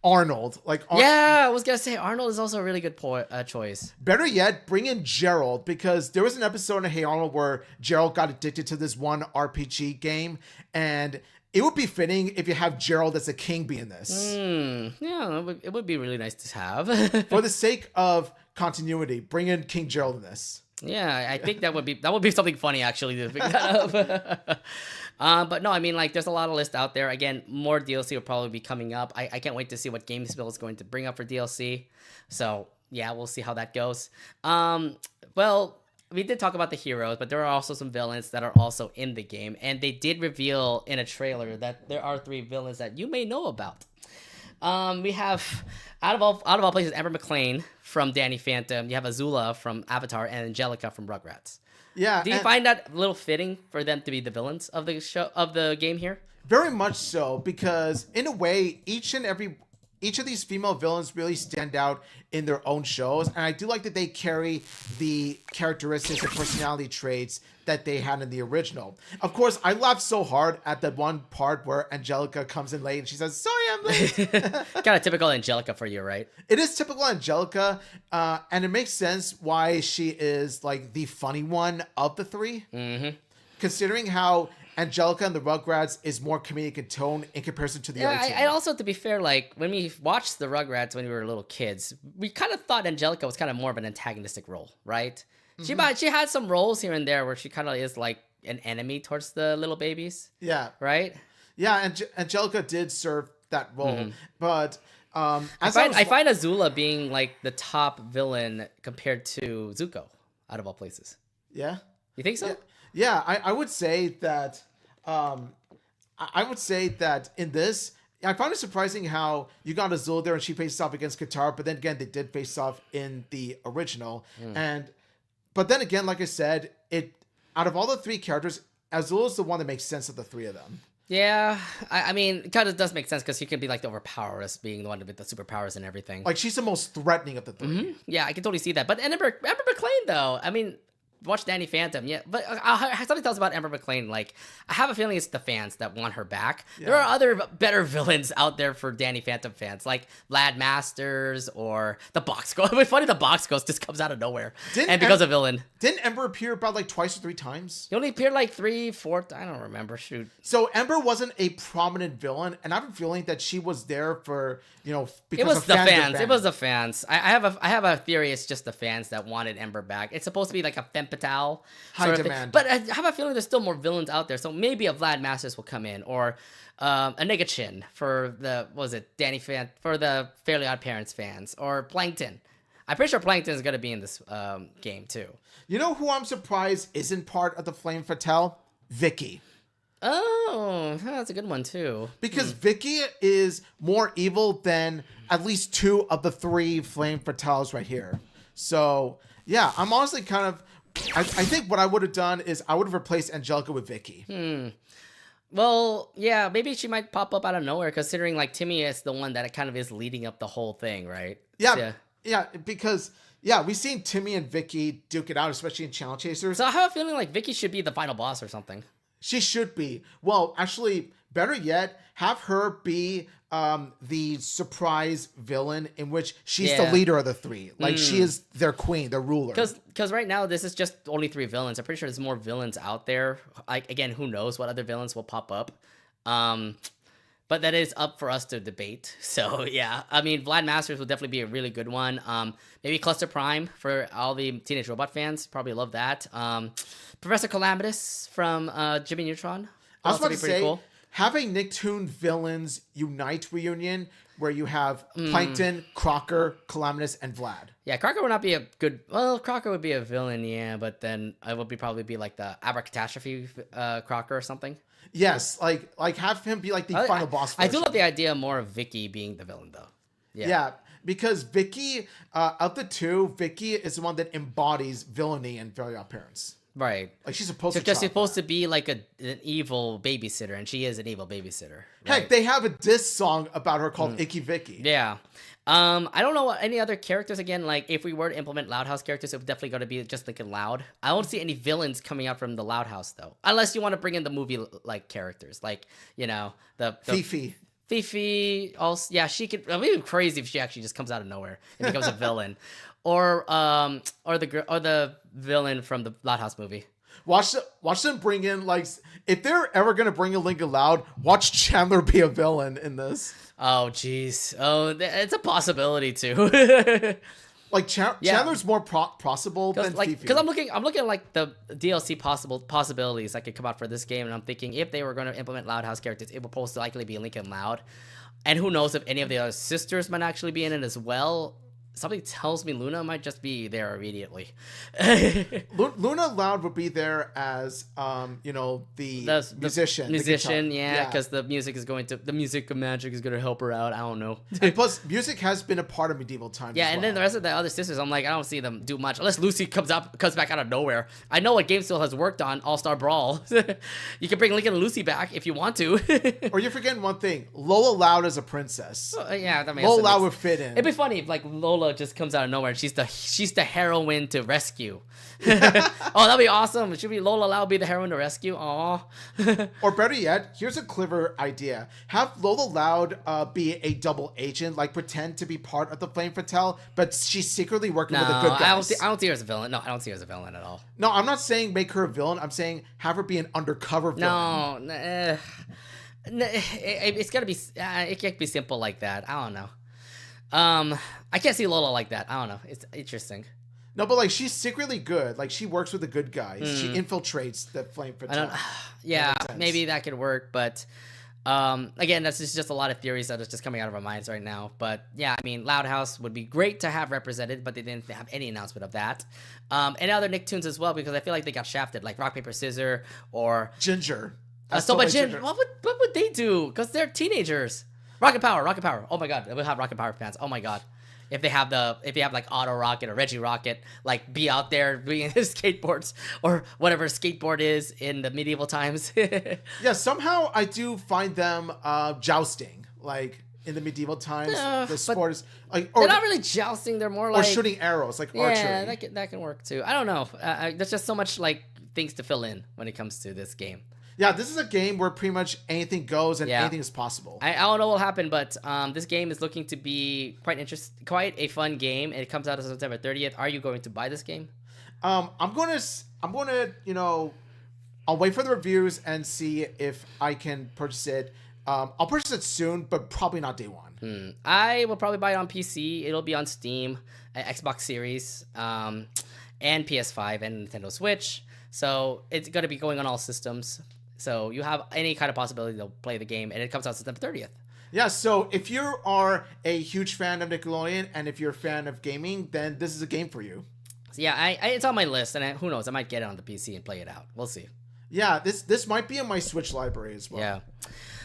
Arnold. I was going to say Arnold is also a really good choice. Better yet, bring in Gerald, because there was an episode in Hey Arnold where Gerald got addicted to this one RPG game, and it would be fitting if you have Gerald as a king be in this. Yeah, it would be really nice to have. For the sake of continuity, bring in King Gerald in this. Yeah, I think that would be something funny actually to pick that up. But no, I mean like there's a lot of lists out there. Again, more DLC will probably be coming up. I can't wait to see what GameSpill is going to bring up for DLC. So yeah, we'll see how that goes. Well, we did talk about the heroes, but there are also some villains that are also in the game, and they did reveal in a trailer that there are 3 villains that you may know about. We have out of all places, Amber McLean from Danny Phantom. You have Azula from Avatar and Angelica from Rugrats. Yeah. Do you find that a little fitting for them to be the villains of the game here? Very much so, because in a way, each of these female villains really stand out in their own shows, and I do like that they carry the characteristics and personality traits that they had in the original. Of course, I laughed so hard at that one part where Angelica comes in late and she says, "Sorry, I'm late." Kind of typical Angelica for you, right? It is typical Angelica, and it makes sense why she is like the funny one of the 3. Mm-hmm. Considering how Angelica and the Rugrats is more comedic in tone in comparison to the other two. And also, to be fair, like when we watched the Rugrats when we were little kids, we kind of thought Angelica was kind of more of an antagonistic role, right? Mm-hmm. She had some roles here and there where she kind of is like an enemy towards the little babies. Yeah. Right? Yeah, and Angelica did serve that role. But I find Azula being like the top villain compared to Zuko, out of all places. Yeah? You think so? Yeah, I would say that in this, I found it surprising how you got Azula there and she faced off against Katara, but then again they did face off in the original. But then again, like I said, out of all the 3 characters, Azula is the one that makes sense of the 3 of them. Yeah, I mean, it kind of does make sense because she can be like the overpowerous, being the one with the superpowers and everything. Like she's the most threatening of the 3. Mm-hmm. Yeah, I can totally see that. But Amber McLean, though, I mean, watch Danny Phantom, yeah. But something tells about Amber McLean. Like, I have a feeling it's the fans that want her back. Yeah. There are other better villains out there for Danny Phantom fans, like Vlad Masters or the Box Ghost. It's funny, the Box Ghost just comes out of nowhere and becomes a villain. Didn't Ember appear about like twice or 3 times? He only appeared like 3, 4. I don't remember. Shoot. So Ember wasn't a prominent villain, and I have a feeling that she was there for because it was the fans. It was the fans. I have a theory. It's just the fans that wanted Ember back. It's supposed to be like a femme fatale. High demand. But I have a feeling there's still more villains out there. So maybe a Vlad Masters will come in, or a Negachin for the for the Fairly Odd Parents fans, or Plankton. I'm pretty sure Plankton is going to be in this game too. You know who I'm surprised isn't part of the Flame Fatale? Vicky. Oh, that's a good one too. Because Vicky is more evil than at least 2 of the 3 Flame Fatales right here. So yeah, I'm honestly kind of. I think what I would have done is I would have replaced Angelica with Vicky. Well, yeah, maybe she might pop up out of nowhere, considering like Timmy is the one that kind of is leading up the whole thing, right? Yeah, because we've seen Timmy and Vicky duke it out, especially in Channel Chasers. So I have a feeling like Vicky should be the final boss or something. She should be. Well, actually, better yet, have her be the surprise villain in which she's the leader of the 3. Like she is their queen, their ruler. Because right now this is just only 3 villains. I'm pretty sure there's more villains out there. Like, again, who knows what other villains will pop up. But that is up for us to debate. So yeah, I mean, Vlad Masters will definitely be a really good one. Maybe Cluster Prime for all the Teenage Robot fans. Probably love that. Professor Calamitous from Jimmy Neutron. I was about to say, cool. Having Nicktoon villains unite reunion where you have Plankton, Crocker, Calamitous, and Vlad. Yeah, Crocker would not be a good. Well, Crocker would be a villain, yeah, but then it would probably be like the Abracatastrophe Crocker or something. Yes, like have him be like the final boss. I do love the idea more of Vicky being the villain, though. Yeah, because Vicky, of the 2, Vicky is the one that embodies villainy and Fairly Odd Parents. Right. Like she's supposed to. Just supposed to be like an evil babysitter, and she is an evil babysitter. Right? Heck, they have a diss song about her called Icky Vicky. Yeah. I don't know what any other characters. Again, like if we were to implement Loud House characters, it would definitely going to be just like a Loud. I don't see any villains coming out from the Loud House though, unless you want to bring in the movie like characters, like the Fifi. Also, yeah, she could. It'd be crazy if she actually just comes out of nowhere and becomes a villain, or the villain from the Loud House movie. Watch them bring in, like, if they're ever gonna bring in Lincoln Loud, watch Chandler be a villain in this. Oh jeez. Oh, it's a possibility too. Like Chandler's more possible than Fifi. Because I'm looking at like the DLC possibilities that could come out for this game, and I'm thinking if they were going to implement Loud House characters, it would most likely be Link and Loud, and who knows if any of the other sisters might actually be in it as well. Something tells me Luna might just be there immediately. Luna Loud would be there as, the musician. Musician, yeah, because the music of magic is going to help her out. I don't know. And plus, music has been a part of medieval times. Yeah, and then the rest of the other sisters, I'm like, I don't see them do much unless Lucy comes back out of nowhere. I know what Game still has worked on, All-Star Brawl. You can bring Link and Lucy back if you want to. Or you're forgetting one thing: Lola Loud as a princess. Yeah, that makes Lola Loud would fit in. It'd be funny if like Lola just comes out of nowhere and she's the heroine to rescue. Oh, that'd be awesome. Should be Lola Loud be the heroine to rescue? Aw. Or better yet, here's a clever idea: have Lola Loud be a double agent, like pretend to be part of the Flame Fatale, but she's secretly working with the good guys. I don't see her as a villain. No, I don't see her as a villain at all. No, I'm not saying make her a villain. I'm saying have her be an undercover villain. No, it's gotta be. It can't be simple like that. I don't know. I can't see Lola like that. I don't know. It's interesting. No, but like she's secretly good. Like she works with the good guys. She infiltrates the Flame Fatale. Yeah, maybe that could work, but again, that's just a lot of theories that are just coming out of our minds right now. But yeah, I mean, Loud House would be great to have represented, but they didn't have any announcement of that. And other Nicktoons as well, because I feel like they got shafted, like Rock Paper Scissors or Ginger. Ginger. What would they do? Because they're teenagers. Rocket Power. Oh my god, we'll have Rocket Power fans. Oh my god. If they have like Auto Rocket or Reggie Rocket, like be out there doing his skateboards or whatever skateboard is in the medieval times. Yeah, somehow I do find them jousting, like in the medieval times. The sport is like they're not really jousting. They're more like shooting arrows, like archery. Yeah, that can work too. I don't know. There's just so much like things to fill in when it comes to this game. Yeah, this is a game where pretty much anything goes and anything is possible. I don't know what will happen, but this game is looking to be quite a fun game, and it comes out on September 30th. Are you going to buy this game? I'm gonna, I'll wait for the reviews and see if I can purchase it. I'll purchase it soon, but probably not day one. I will probably buy it on PC. It'll be on Steam, Xbox Series, and PS5 and Nintendo Switch. So it's going to be going on all systems. So you have any kind of possibility to play the game, and it comes out September 30th. Yeah, so if you are a huge fan of Nickelodeon, and if you're a fan of gaming, then this is a game for you. So yeah, it's on my list, and who knows, I might get it on the PC and play it out. We'll see. Yeah, this might be in my Switch library as well. Yeah.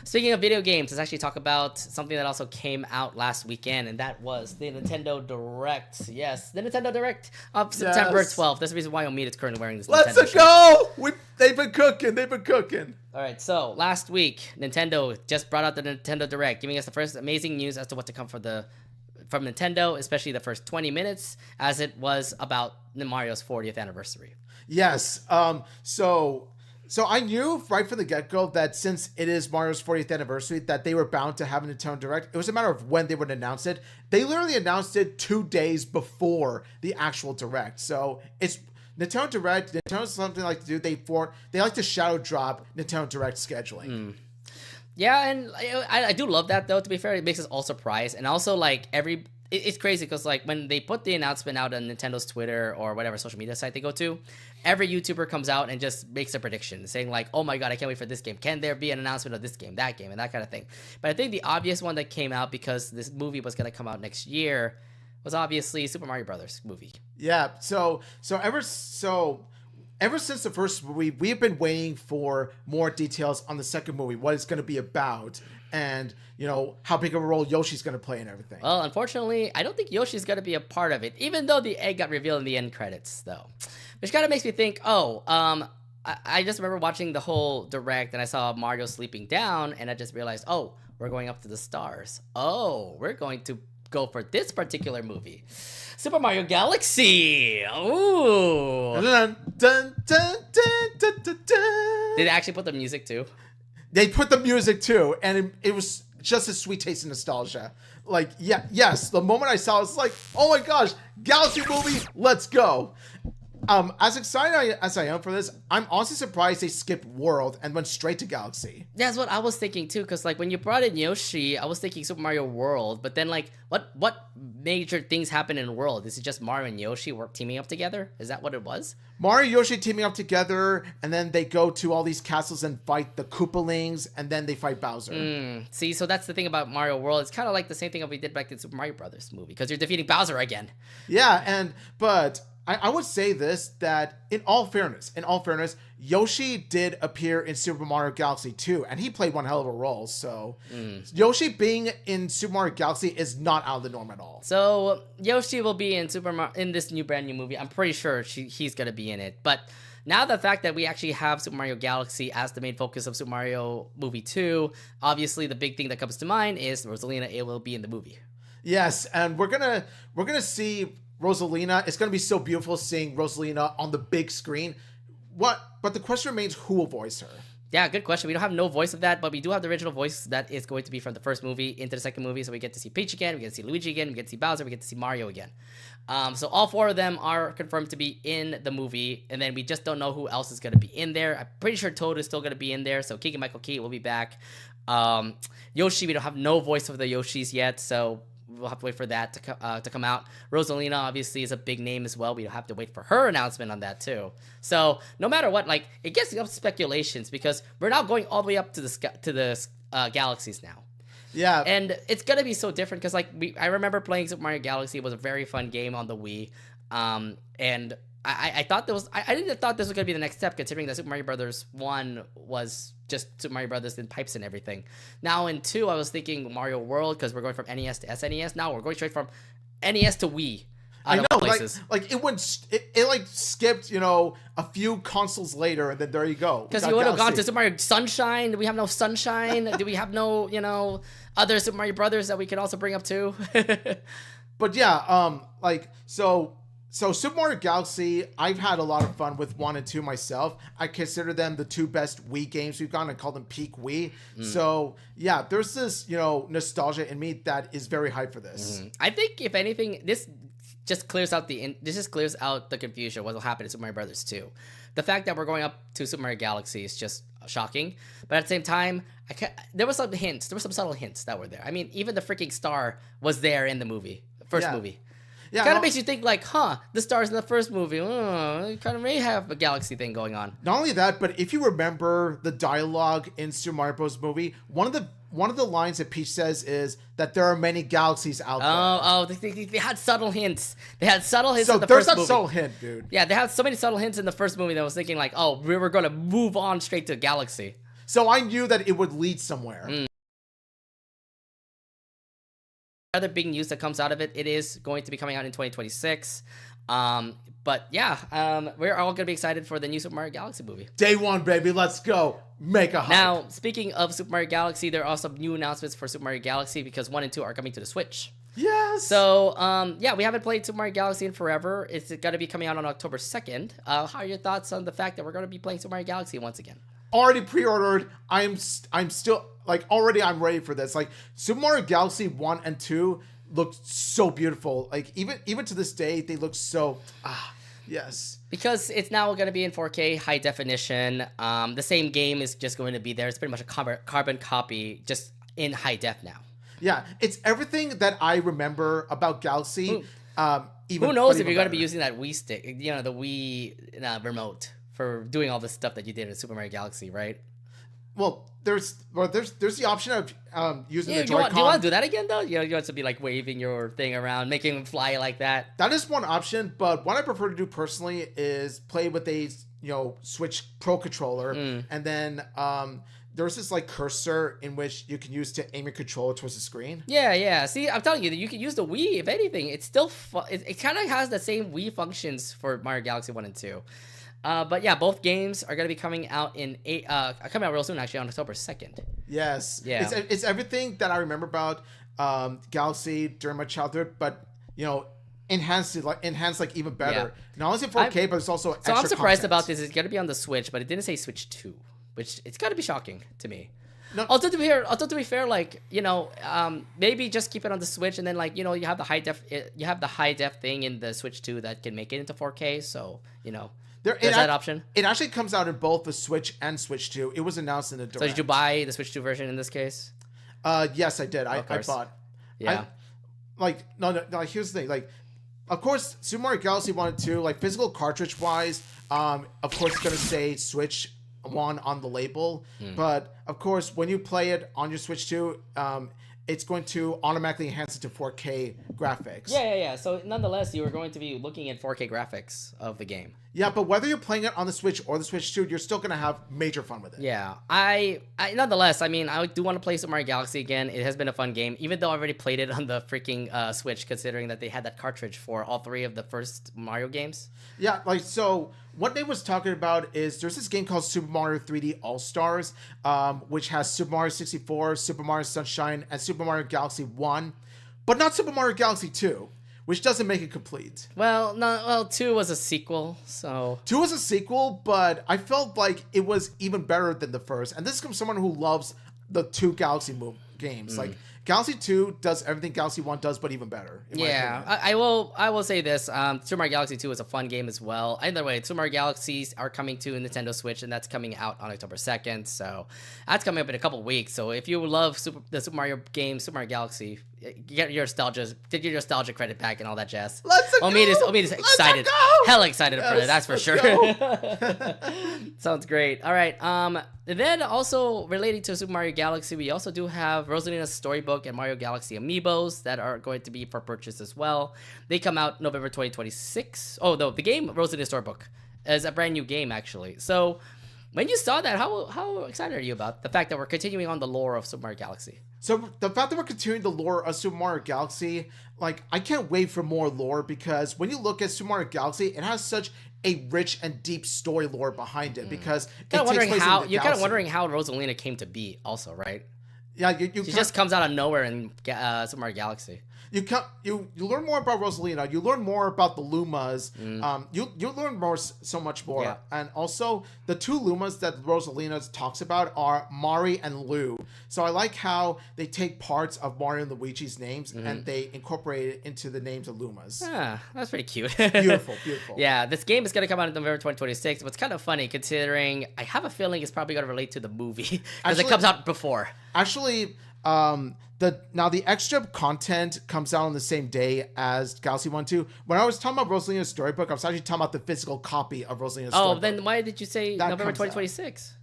Speaking of video games, let's actually talk about something that also came out last weekend, and that was the Nintendo Direct. Yes, the Nintendo Direct of September 12th. That's the reason why Omid is currently wearing this Let's Nintendo go! They've been cooking. All right, so last week, Nintendo just brought out the Nintendo Direct, giving us the first amazing news as to what to come from Nintendo, especially the first 20 minutes, as it was about Mario's 40th anniversary. Yes, So I knew right from the get-go that since it is Mario's 40th anniversary, that they were bound to have a Nintendo Direct. It was a matter of when they would announce it. They literally announced it 2 days before the actual Direct. So it's Nintendo Direct. Nintendo's something they like to do. They like to shadow drop Nintendo Direct scheduling. Yeah, and I do love that, though, to be fair. It makes us all surprised. And also, like, it's crazy because, like, when they put the announcement out on Nintendo's Twitter or whatever social media site they go to, every YouTuber comes out and just makes a prediction saying, like, oh my god, I can't wait for this game. Can there be an announcement of this game, that game, and that kind of thing? But I think the obvious one that came out because this movie was going to come out next year was obviously Super Mario Brothers movie. Yeah, so ever since the first movie, we've been waiting for more details on the second movie, what it's going to be about, and, how big of a role Yoshi's going to play and everything. Well, unfortunately, I don't think Yoshi's going to be a part of it, even though the egg got revealed in the end credits, though. Which kind of makes me think, I just remember watching the whole Direct, and I saw Mario sleeping down, and I just realized, we're going up to the stars. We're going to go for this particular movie. Super Mario Galaxy! Ooh! Dun, dun, dun, dun, dun, dun, dun. Did they actually put the music, too? They put the music too, and it was just a sweet taste of nostalgia. Like, yes, the moment I saw it, it's like, oh my gosh, Galaxy movie, let's go. As excited as I am for this, I'm honestly surprised they skipped World and went straight to Galaxy. That's what I was thinking too, because like when you brought in Yoshi, I was thinking Super Mario World, but then like what major things happen in World? Is it just Mario and Yoshi work teaming up together? Is that what it was? Mario and Yoshi teaming up together, and then they go to all these castles and fight the Koopalings, and then they fight Bowser. See, so that's the thing about Mario World. It's kind of like the same thing that we did back in Super Mario Brothers movie, because you're defeating Bowser again. Yeah, but I would say this, that in all fairness, Yoshi did appear in Super Mario Galaxy 2, and he played one hell of a role. So Yoshi being in Super Mario Galaxy is not out of the norm at all. So Yoshi will be in in this brand new movie. I'm pretty sure he's gonna be in it. But now the fact that we actually have Super Mario Galaxy as the main focus of Super Mario Movie 2, obviously the big thing that comes to mind is Rosalina. It will be in the movie. Yes, and we're gonna see Rosalina. It's gonna be so beautiful seeing Rosalina on the big screen. But the question remains, who will voice her? Yeah, good question. We don't have no voice of that, but we do have the original voice that is going to be from the first movie into the second movie. So we get to see Peach again, we get to see Luigi again, we get to see Bowser, we get to see Mario again. So all four of them are confirmed to be in the movie, and then we just don't know who else is going to be in there. I'm pretty sure Toad is still going to be in there, so Keegan-Michael Key will be back. Yoshi, we don't have no voice of the Yoshis yet, so we'll have to wait for that to come out. Rosalina obviously is a big name as well. We'll have to wait for her announcement on that too. So no matter what, like, it gets up speculations because we're now going all the way up to the galaxies now. Yeah, and it's gonna be so different because like I remember playing Super Mario Galaxy. It was a very fun game on the Wii, and I thought I didn't thought this was gonna be the next step, considering that Super Mario Brothers 1 was just Super Mario Brothers in pipes and everything. Now in 2, I was thinking Mario World because we're going from NES to SNES. Now we're going straight from NES to Wii. I know, like it went, it like skipped, a few consoles later, and then there you go. Because you would have gone to Super Mario Sunshine. Do we have no Sunshine? Do we have no, other Super Mario Brothers that we could also bring up too? But yeah, So Super Mario Galaxy, I've had a lot of fun with 1 and 2 myself. I consider them the 2 best Wii games we've gotten. I call them peak Wii. So yeah, there's this, nostalgia in me that is very hyped for this. I think if anything, this just clears out the confusion of what will happen in Super Mario Brothers 2. The fact that we're going up to Super Mario Galaxy is just shocking. But at the same time, there were some hints. There were some subtle hints that were there. I mean, even the freaking star was there in the movie, first movie. Yeah, kind of makes you think like, the stars in the first movie, it kind of may have a galaxy thing going on. Not only that, but if you remember the dialogue in Super Mario Bros. Movie, one of the lines that Peach says is that there are many galaxies out there. They had subtle hints. They had subtle hints in the first movie. There's that subtle hint, dude. Yeah, they had so many subtle hints in the first movie that I was thinking like, we were going to move on straight to galaxy. So I knew that it would lead somewhere. Other big news that comes out of it is going to be coming out in 2026. But yeah, we're all going to be excited for the new Super Mario Galaxy movie. Day one, baby. Let's go. Make a hype. Now, speaking of Super Mario Galaxy, there are some new announcements for Super Mario Galaxy because 1 and 2 are coming to the Switch. Yes. So, we haven't played Super Mario Galaxy in forever. It's going to be coming out on October 2nd. How are your thoughts on the fact that we're going to be playing Super Mario Galaxy once again? Already pre-ordered. I'm still already I'm ready for this. Like Super Mario Galaxy 1 and 2 looked so beautiful. Like even to this day they look so yes. Because it's now going to be in 4K high definition. The same game is just going to be there. It's pretty much a carbon copy just in high def now. Yeah, it's everything that I remember about Galaxy. Who knows if you're going to be using that Wii stick, the Wii remote for doing all this stuff that you did in Super Mario Galaxy, right? Well, there's the option of using the Do Joy-Con. you want to do that again, though? You want to be like waving your thing around, making it fly like that? That is one option, but what I prefer to do personally is play with a Switch Pro controller, and then there's this like cursor in which you can use to aim your controller towards the screen. Yeah. See, I'm telling you that you can use the Wii. If anything, it's still it kind of has the same Wii functions for Mario Galaxy 1 and 2. But yeah, both games are going to be coming out coming out real soon, actually, on October 2nd. Yes. Yeah. It's everything that I remember about Galaxy during my childhood, but enhanced even better. Yeah. Not only 4K, but it's also extra I'm surprised content. about this. It's going to be on the Switch, but it didn't say Switch 2, which it's got to be shocking to me. No. Also to be fair, like, you know, maybe just keep it on the Switch, and then, like, you know, you have the high def thing in the Switch 2 that can make it into 4K. So, you know, there's that option. It actually comes out in both the Switch and Switch 2. It was announced in the Direct. So did you buy the Switch 2 version in this case? Yes, I did. I bought. Yeah. No. Here's the thing. Like, of course, Super Mario Galaxy 1 and 2, like, physical cartridge wise, of course, it's gonna say Switch 1 on the label, but of course, when you play it on your Switch 2, it's going to automatically enhance it to 4K graphics. Yeah. So nonetheless, you are going to be looking at 4K graphics of the game. Yeah, but whether you're playing it on the Switch or the Switch 2, you're still going to have major fun with it. Yeah, I nonetheless, I mean, I do want to play Super Mario Galaxy again. It has been a fun game, even though I already played it on the freaking Switch, considering that they had that cartridge for all 3 of the first Mario games. Yeah, like, so what they was talking about is there's this game called Super Mario 3D All-Stars, which has Super Mario 64, Super Mario Sunshine, and Super Mario Galaxy 1, but not Super Mario Galaxy 2. Which doesn't make it complete. Well, 2 was a sequel, so... 2 was a sequel, but I felt like it was even better than the first. And this is from someone who loves the 2 Galaxy games. Like, Galaxy 2 does everything Galaxy 1 does, but even better. Yeah, I will say this. Super Mario Galaxy 2 is a fun game as well. Either way, Super Mario Galaxies are coming to Nintendo Switch, and that's coming out on October 2nd. So that's coming up in a couple weeks. So if you love the Super Mario game, Super Mario Galaxy, get your nostalgia credit back and all that jazz. Let's go! Omid is excited. Hella excited for it, that's for sure. Sounds great. All right. And then also relating to Super Mario Galaxy, we also do have Rosalina's Storybook and Mario Galaxy Amiibos that are going to be for purchase as well. They come out November 2026. Oh, no, the game Rosalina's Storybook is a brand new game, actually. So when you saw that, how excited are you about the fact that we're continuing on the lore of Super Mario Galaxy? So the fact that we're continuing the lore of Super Mario Galaxy, like, I can't wait for more lore, because when you look at Super Mario Galaxy, it has such a rich and deep story lore behind it, because you're kind of wondering how Rosalina came to be also, right? Yeah, she just comes out of nowhere in Super Mario Galaxy. You learn more about Rosalina. You learn more about the Lumas. You learn so much more. Yeah. And also, the 2 Lumas that Rosalina talks about are Mari and Lou. So I like how they take parts of Mario and Luigi's names and they incorporate it into the names of Lumas. Yeah, that's pretty cute. Beautiful. Yeah, this game is going to come out in November 2026. What's kind of funny, considering I have a feeling it's probably going to relate to the movie because it comes out before. Actually, the extra content comes out on the same day as Galaxy 1 2. When I was talking about Rosalina's Storybook, I was actually talking about the physical copy of Rosalina's Storybook. Oh, then why did you say that November 2026?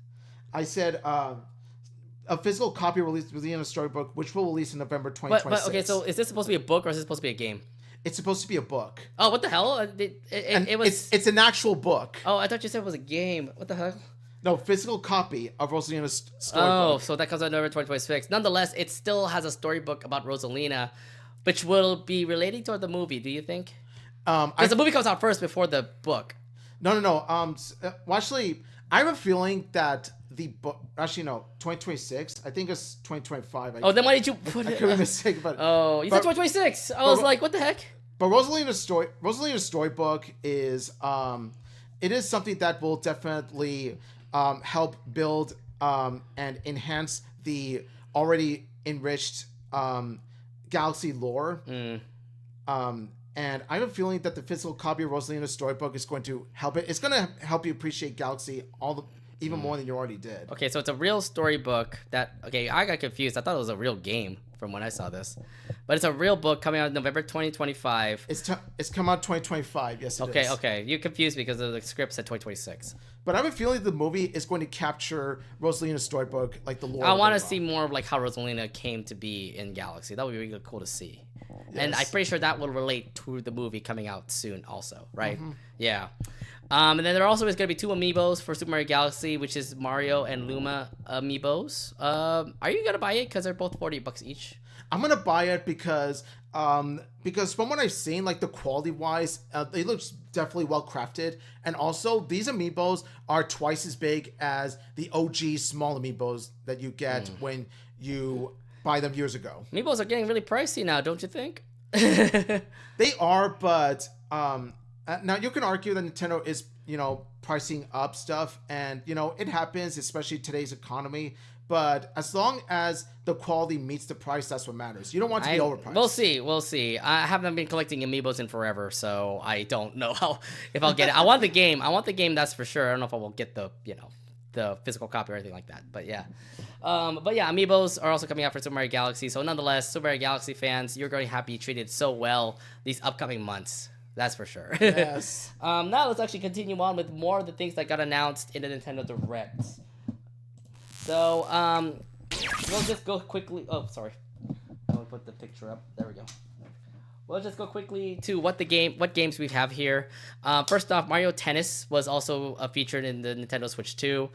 I said a physical copy released Rosalina's Storybook, which will release in November 2026. But okay, so is this supposed to be a book or is this supposed to be a game? It's supposed to be a book. Oh, what the hell? It was. It's an actual book. Oh, I thought you said it was a game. What the hell? No, physical copy of Rosalina's Storybook. Oh, so that comes out November 2026. Nonetheless, it still has a storybook about Rosalina, which will be relating to the movie. Do you think? Because the movie comes out first before the book. No. Well, actually, I have a feeling that the book. Actually, no, 2026. I think it's 2025. Then why did you put it? I could be mistaken, but you said 2026. I was like, what the heck? But Rosalina's Storybook is it is something that will definitely help build and enhance the already enriched Galaxy lore. And I have a feeling that the physical copy of Rosalina's Storybook is going to help it. It's going to help you appreciate Galaxy even more than you already did. Okay, so it's a real storybook I got confused. I thought it was a real game from when I saw this. But it's a real book coming out in November 2025. It's come out 2025, yes it is. Okay. You confused because of the script said 2026. But I have a feeling the movie is going to capture Rosalina's Storybook, like the lore. I want to see more of like how Rosalina came to be in Galaxy. That would be really cool to see. Yes. And I'm pretty sure that will relate to the movie coming out soon also, right? Yeah. And then there also is going to be 2 amiibos for Super Mario Galaxy, which is Mario and Luma amiibos. Are you going to buy it? Because they're both $40 each. I'm going to buy it because from what I've seen, like the quality-wise, it looks definitely well-crafted. And also, these amiibos are twice as big as the OG small amiibos that you get when you buy them years ago. Amiibos are getting really pricey now, don't you think? They are, but now you can argue that Nintendo is, pricing up stuff, and it happens, especially today's economy. but as long as the quality meets the price, that's what matters. You don't want to be overpriced. We'll see. I haven't been collecting amiibos in forever, so I don't know if I'll get it. I want the game. That's for sure. I don't know if I will get the physical copy or anything like that. But yeah. Amiibos are also coming out for Super Mario Galaxy. So nonetheless, Super Mario Galaxy fans, you're going to be treated so well these upcoming months. That's for sure. Yes. Now let's actually continue on with more of the things that got announced in the Nintendo Direct. So, we'll just go quickly. Oh, sorry. I'll put the picture up. There we go. We'll just go quickly to what games we have here. First off, Mario Tennis was also featured in the Nintendo Switch 2.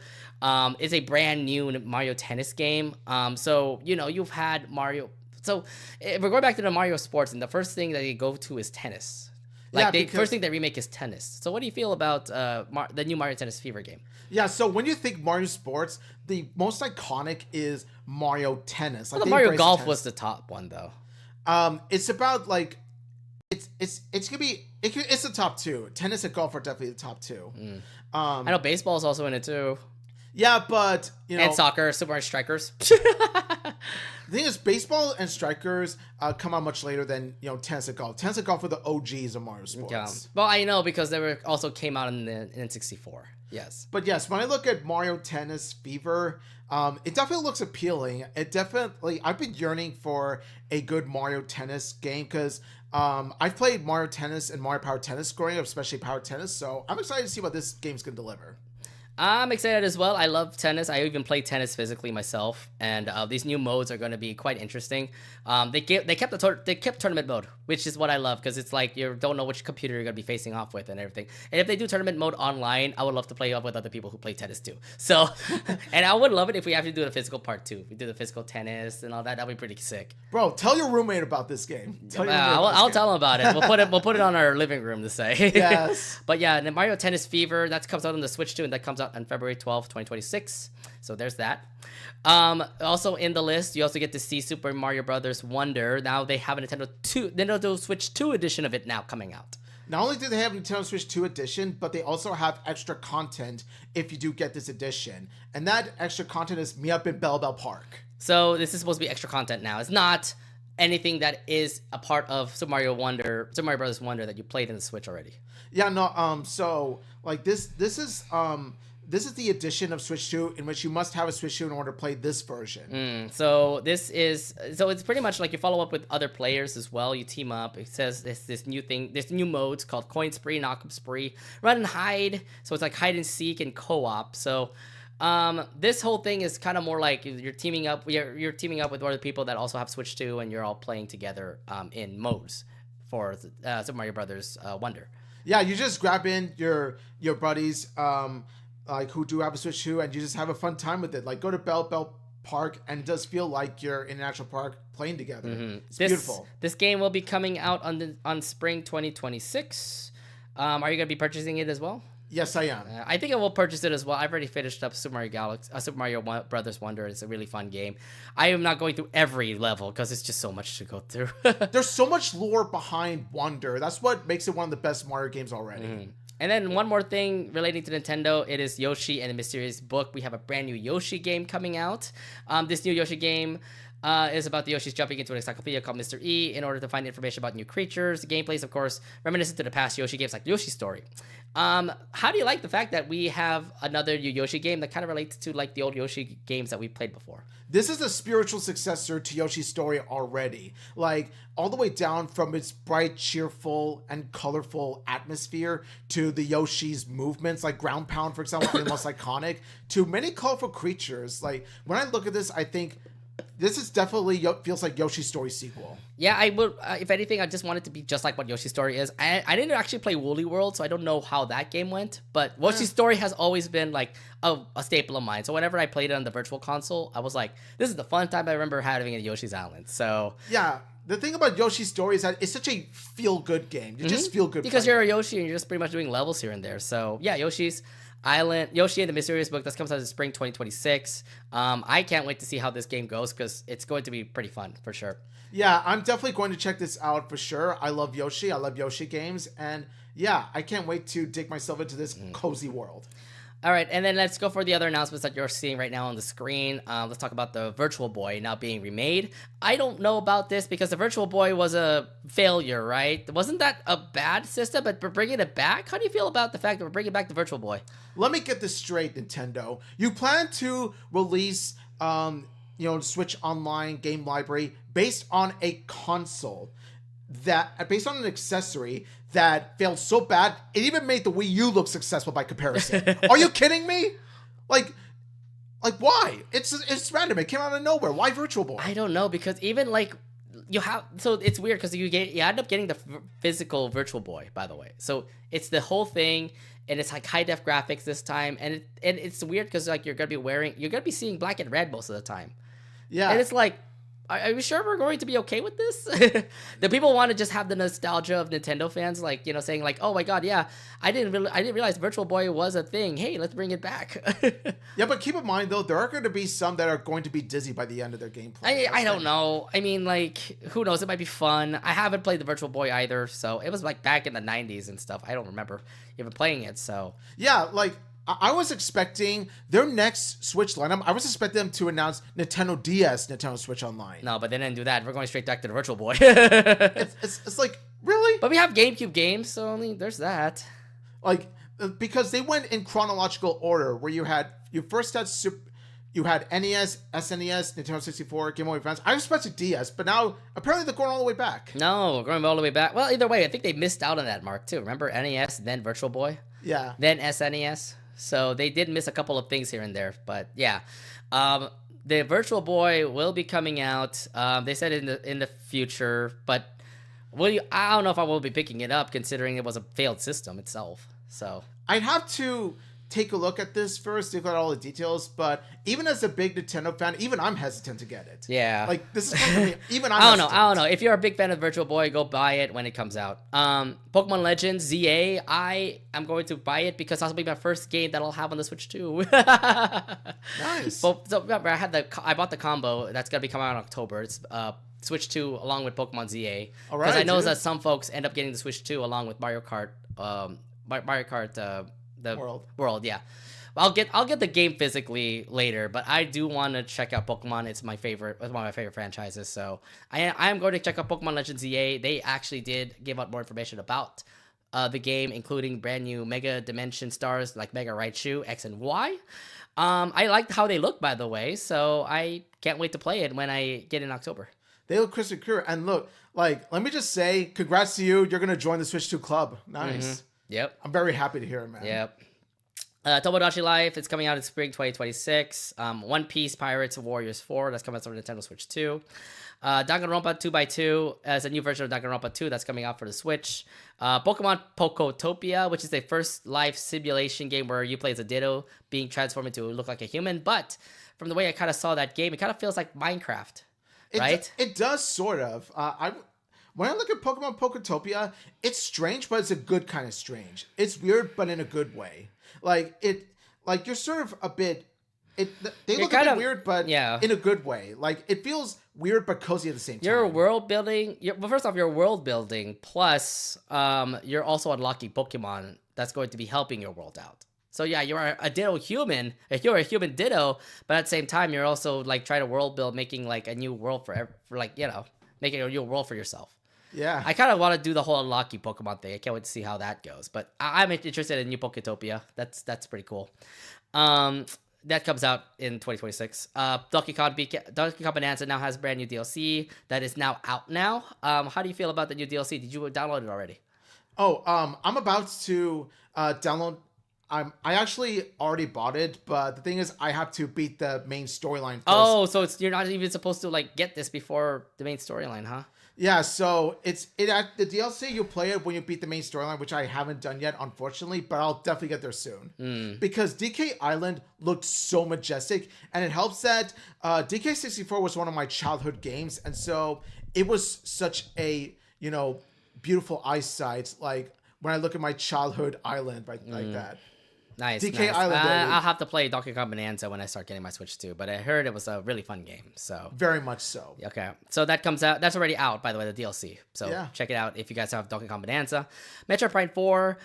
It's a brand new Mario Tennis game. So, you've had Mario. So, if we're going back to the Mario Sports, and the first thing that you go to is tennis. First thing they remake is tennis. So what do you feel about the new Mario Tennis Fever game? Yeah, so when you think Mario Sports, the most iconic is Mario Tennis. Well, the Mario Golf was the top one, though. It's about it's the top two. Tennis and golf are definitely the top two. I know baseball is also in it too. Yeah, but and soccer, Super Mario Strikers. The thing is, baseball and strikers come out much later than tennis and golf. Tennis and golf are the OGs of Mario Sports. Yeah. Well, I know because they also came out in the N64. Yes. But yes, when I look at Mario Tennis Fever, it definitely looks appealing. I've been yearning for a good Mario Tennis game because I've played Mario Tennis and Mario Power Tennis growing up, especially Power Tennis. So I'm excited to see what this game's going to deliver. I'm excited as well. I love tennis. I even play tennis physically myself, and these new modes are going to be quite interesting. They kept tournament mode, which is what I love because it's like you don't know which computer you're going to be facing off with and everything. And if they do tournament mode online, I would love to play up with other people who play tennis too. So, and I would love it if we have to do the physical part too. We do the physical tennis and all that. That'd be pretty sick. Bro, tell your roommate about this game. I'll tell him about it. We'll put it on our living room to say. Yes. But yeah, the Mario Tennis Fever that comes out on the Switch too, and that comes out on February 12th, 2026. So there's that. Also in the list, you also get to see Super Mario Brothers Wonder. Now they have a Nintendo Switch 2 edition of it now coming out. Not only do they have Nintendo Switch 2 edition, but they also have extra content if you do get this edition. And that extra content is Me Up in Bell Bell Park. So this is supposed to be extra content now. It's not anything that is a part of Super Mario Brothers Wonder that you played in the Switch already. Yeah, no, so like this is the edition of Switch 2 in which you must have a Switch 2 in order to play this version. So it's pretty much like you follow up with other players as well. You team up. It says this new modes called Coin Spree, Knock 'em Spree, Run and Hide. So it's like hide and seek and co-op. So this whole thing is kind of more like you're teaming up with other people that also have Switch 2 and you're all playing together in modes for Super Mario Brothers Wonder. Yeah, you just grab in your buddies who do have a Switch 2 and you just have a fun time with it. Like go to Bell Park and it does feel like you're in an actual park playing together. It's beautiful. This game will be coming out on spring 2026. Are you going to be purchasing it as well? Yes, I am. I think I will purchase it as well. I've already finished up Super Mario Brothers Wonder. It's a really fun game. I am not going through every level because it's just so much to go through. There's so much lore behind Wonder. That's what makes it one of the best Mario games already. And then one more thing relating to Nintendo, it is Yoshi and the Mysterious Book. We have a brand new Yoshi game coming out. This new Yoshi game is about the Yoshis jumping into an encyclopedia called Mr. E in order to find information about new creatures. The gameplay is, of course, reminiscent to the past Yoshi games like Yoshi's Story. How do you like the fact that we have another new Yoshi game that kind of relates to like the old Yoshi games that we played before? This is a spiritual successor to Yoshi's Story already. Like, all the way down from its bright, cheerful, and colorful atmosphere to the Yoshi's movements, like Ground Pound, for example, being the most iconic, to many colorful creatures. Like, when I look at this, I think this is definitely feels like Yoshi's Story sequel. Yeah, I would. If anything, I just want it to be just like what Yoshi's Story is. I didn't actually play Woolly World, so I don't know how that game went. But Yoshi's Story has always been like a staple of mine. So whenever I played it on the Virtual Console, I was like, this is the fun time I remember having at Yoshi's Island. So yeah. The thing about Yoshi's Story is that it's such a feel-good game. You just feel good. Because you're a Yoshi and you're just pretty much doing levels here and there. So yeah, Yoshi's Island, Yoshi and the Mysterious Book, that comes out in spring 2026. I can't wait to see how this game goes because it's going to be pretty fun for sure. Yeah, I'm definitely going to check this out for sure. I love Yoshi. I love Yoshi games. And yeah, I can't wait to dig myself into this cozy world. All right, and then let's go for the other announcements that you're seeing right now on the screen. Let's talk about the Virtual Boy now being remade. I don't know about this because the Virtual Boy was a failure, right? Wasn't that a bad system? But we're bringing it back. How do you feel about the fact that we're bringing back the Virtual Boy? Let me get this straight, Nintendo. You plan to release, Switch Online game library based on a console based on an accessory that failed so bad it even made the Wii U look successful by comparison. Are you kidding me? Like why? It's random. It came out of nowhere. Why Virtual Boy? I don't know because even like you have so it's weird because you end up getting the physical Virtual Boy, by the way. So it's the whole thing. And it's like high def graphics this time, and it's weird because like you're gonna be seeing black and red most of the time. Yeah, and it's like, are we sure we're going to be okay with this? The people want to just have the nostalgia of Nintendo fans, like saying like, oh my god, yeah, I didn't realize Virtual Boy was a thing. Hey, let's bring it back. Yeah, but keep in mind though, there are going to be some that are going to be dizzy by the end of their gameplay. I don't know. I mean, like, who knows? It might be fun. I haven't played the Virtual Boy either, so it was like back in the '90s and stuff. I don't remember even playing it. So yeah, like. I was expecting their next Switch lineup. I was expecting them to announce Nintendo DS, Nintendo Switch Online. No, but they didn't do that. We're going straight back to the Virtual Boy. it's like, really? But we have GameCube games, so I mean, there's that. Like, because they went in chronological order, where you first had NES, SNES, Nintendo 64, Game Boy Advance. I expected DS, but now apparently they're going all the way back. No, going all the way back. Well, either way, I think they missed out on that mark too. Remember NES, then Virtual Boy? Yeah. Then SNES. So they did miss a couple of things here and there, but yeah, the Virtual Boy will be coming out. They said in the future, but I don't know if I will be picking it up considering it was a failed system itself. So I'd have to take a look at this first, look at all the details. But even as a big Nintendo fan, even I'm hesitant to get it. Yeah, like this is something even I don't know. If you're a big fan of Virtual Boy, go buy it when it comes out. Pokemon Legends ZA, I am going to buy it because that'll be my first game that I'll have on the Switch too. Nice. So remember, I bought the combo that's gonna be coming out in October. It's Switch 2 along with Pokemon ZA. All right. Because I know that some folks end up getting the Switch 2 along with Mario Kart. The world, yeah. I'll get the game physically later, but I do want to check out Pokemon. It's one of my favorite franchises, so I am going to check out Pokemon Legends EA. They actually did give out more information about the game, including brand new Mega Dimension stars like Mega Raichu X and Y. I liked how they look, by the way, so I can't wait to play it when I get in October. They look crystal clear, and look, like, let me just say, congrats to you. You're gonna join the Switch 2 club. Nice. Mm-hmm. Yep. I'm very happy to hear it, man. Yep. Tomodachi Life, it's coming out in spring 2026. One Piece Pirates Warriors 4, that's coming out on Nintendo Switch 2. Danganronpa 2x2 as a new version of Danganronpa 2 that's coming out for the Switch. Pokemon Pokotopia, which is the first life simulation game where you play as a Ditto being transformed into look like a human. But from the way I kind of saw that game, it kind of feels like Minecraft, right? It does sort of. When I look at Pokemon Pokotopia, it's strange, but it's a good kind of strange. It's weird, but in a good way. You're sort of a bit. They look a bit weird, but in a good way. Like, it feels weird but cozy at the same time. You're world building. First off, you're world building. Plus, you're also unlocking Pokemon that's going to be helping your world out. So yeah, you're a Ditto human. You're a human Ditto, but at the same time, you're also like trying to world build, making like a new world making a new world for yourself. Yeah. I kind of want to do the whole unlocking Pokemon thing. I can't wait to see how that goes. But I'm interested in new Poketopia. That's pretty cool. That comes out in 2026. Donkey Kong Bonanza now has brand new DLC that is now out now. How do you feel about the new DLC? Did you download it already? Oh, I'm about to download. I actually already bought it, but the thing is, I have to beat the main storyline first. Oh, so you're not even supposed to like get this before the main storyline, huh? Yeah, so the DLC you play it when you beat the main storyline, which I haven't done yet, unfortunately, but I'll definitely get there soon. Because DK Island looked so majestic, and it helps that DK64 was one of my childhood games, and so it was such a beautiful eyesight. Like when I look at my childhood island, right, like that. Nice. DK nice. Island. I'll have to play Donkey Kong Bonanza when I start getting my Switch too. But I heard it was a really fun game. So very much so. okay, so that comes out. That's already out, by the way, the DLC. So Yeah. check it out if you guys have Donkey Kong Bonanza. Metroid Prime 4.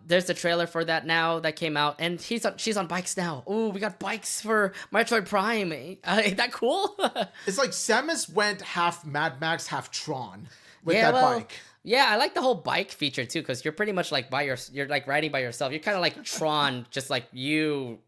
There's the trailer for that now that came out, and she's on bikes now. Ooh, we got bikes for Metroid Prime. Ain't that cool? It's like Samus went half Mad Max, half Tron with Yeah, that well, bike. Yeah, I like the whole bike feature too, because you're pretty much like you're like riding by yourself. You're kind of like Tron, just like you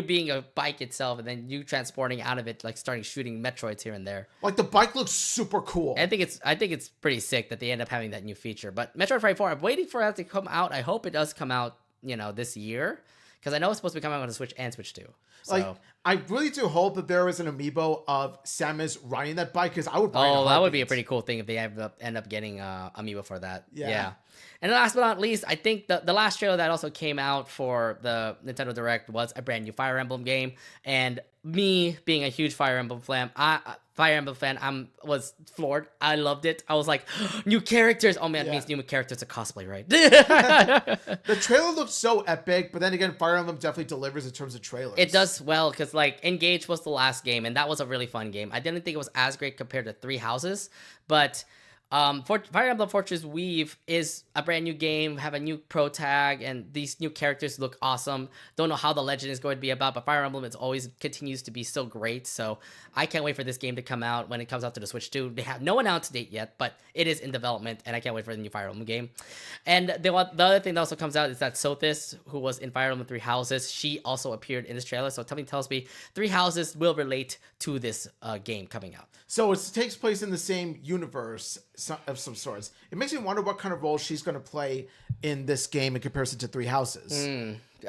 being a bike itself, and then you transporting out of it, like starting shooting Metroids here and there. Like the bike looks super cool. I think it's pretty sick that they end up having that new feature. But Metroid Prime 4, I'm waiting for it to come out. I hope it does come out, this year, because I know it's supposed to be coming out on the Switch and Switch 2. So. Like, I really do hope that there is an amiibo of Samus riding that bike, because I would buy it. Oh, that would be a pretty cool thing if they end up getting amiibo for that. Yeah. And last but not least, I think the last trailer that also came out for the Nintendo Direct was a brand new Fire Emblem game. And me being a huge Fire Emblem fan, I was floored. I loved it. I was like, new characters. Oh man, it means new characters to cosplay, right? The trailer looks so epic, but then again, Fire Emblem definitely delivers in terms of trailers. It does well, because like Engage was the last game, and that was a really fun game. I didn't think it was as great compared to Three Houses, but Fire Emblem Fortress Weave is a brand new game, have a new pro tag, and these new characters look awesome. Don't know how the legend is going to be about, but Fire Emblem always continues to be so great. So I can't wait for this game to come out when it comes out to the Switch 2. They have no announced date yet, but it is in development, and I can't wait for the new Fire Emblem game. And the other thing that also comes out is that Sothis, who was in Fire Emblem Three Houses, she also appeared in this trailer. So something tells me Three Houses will relate to this game coming out. So it takes place in the same universe of some sorts. It makes me wonder what kind of role she's going to play in this game in comparison to Three Houses.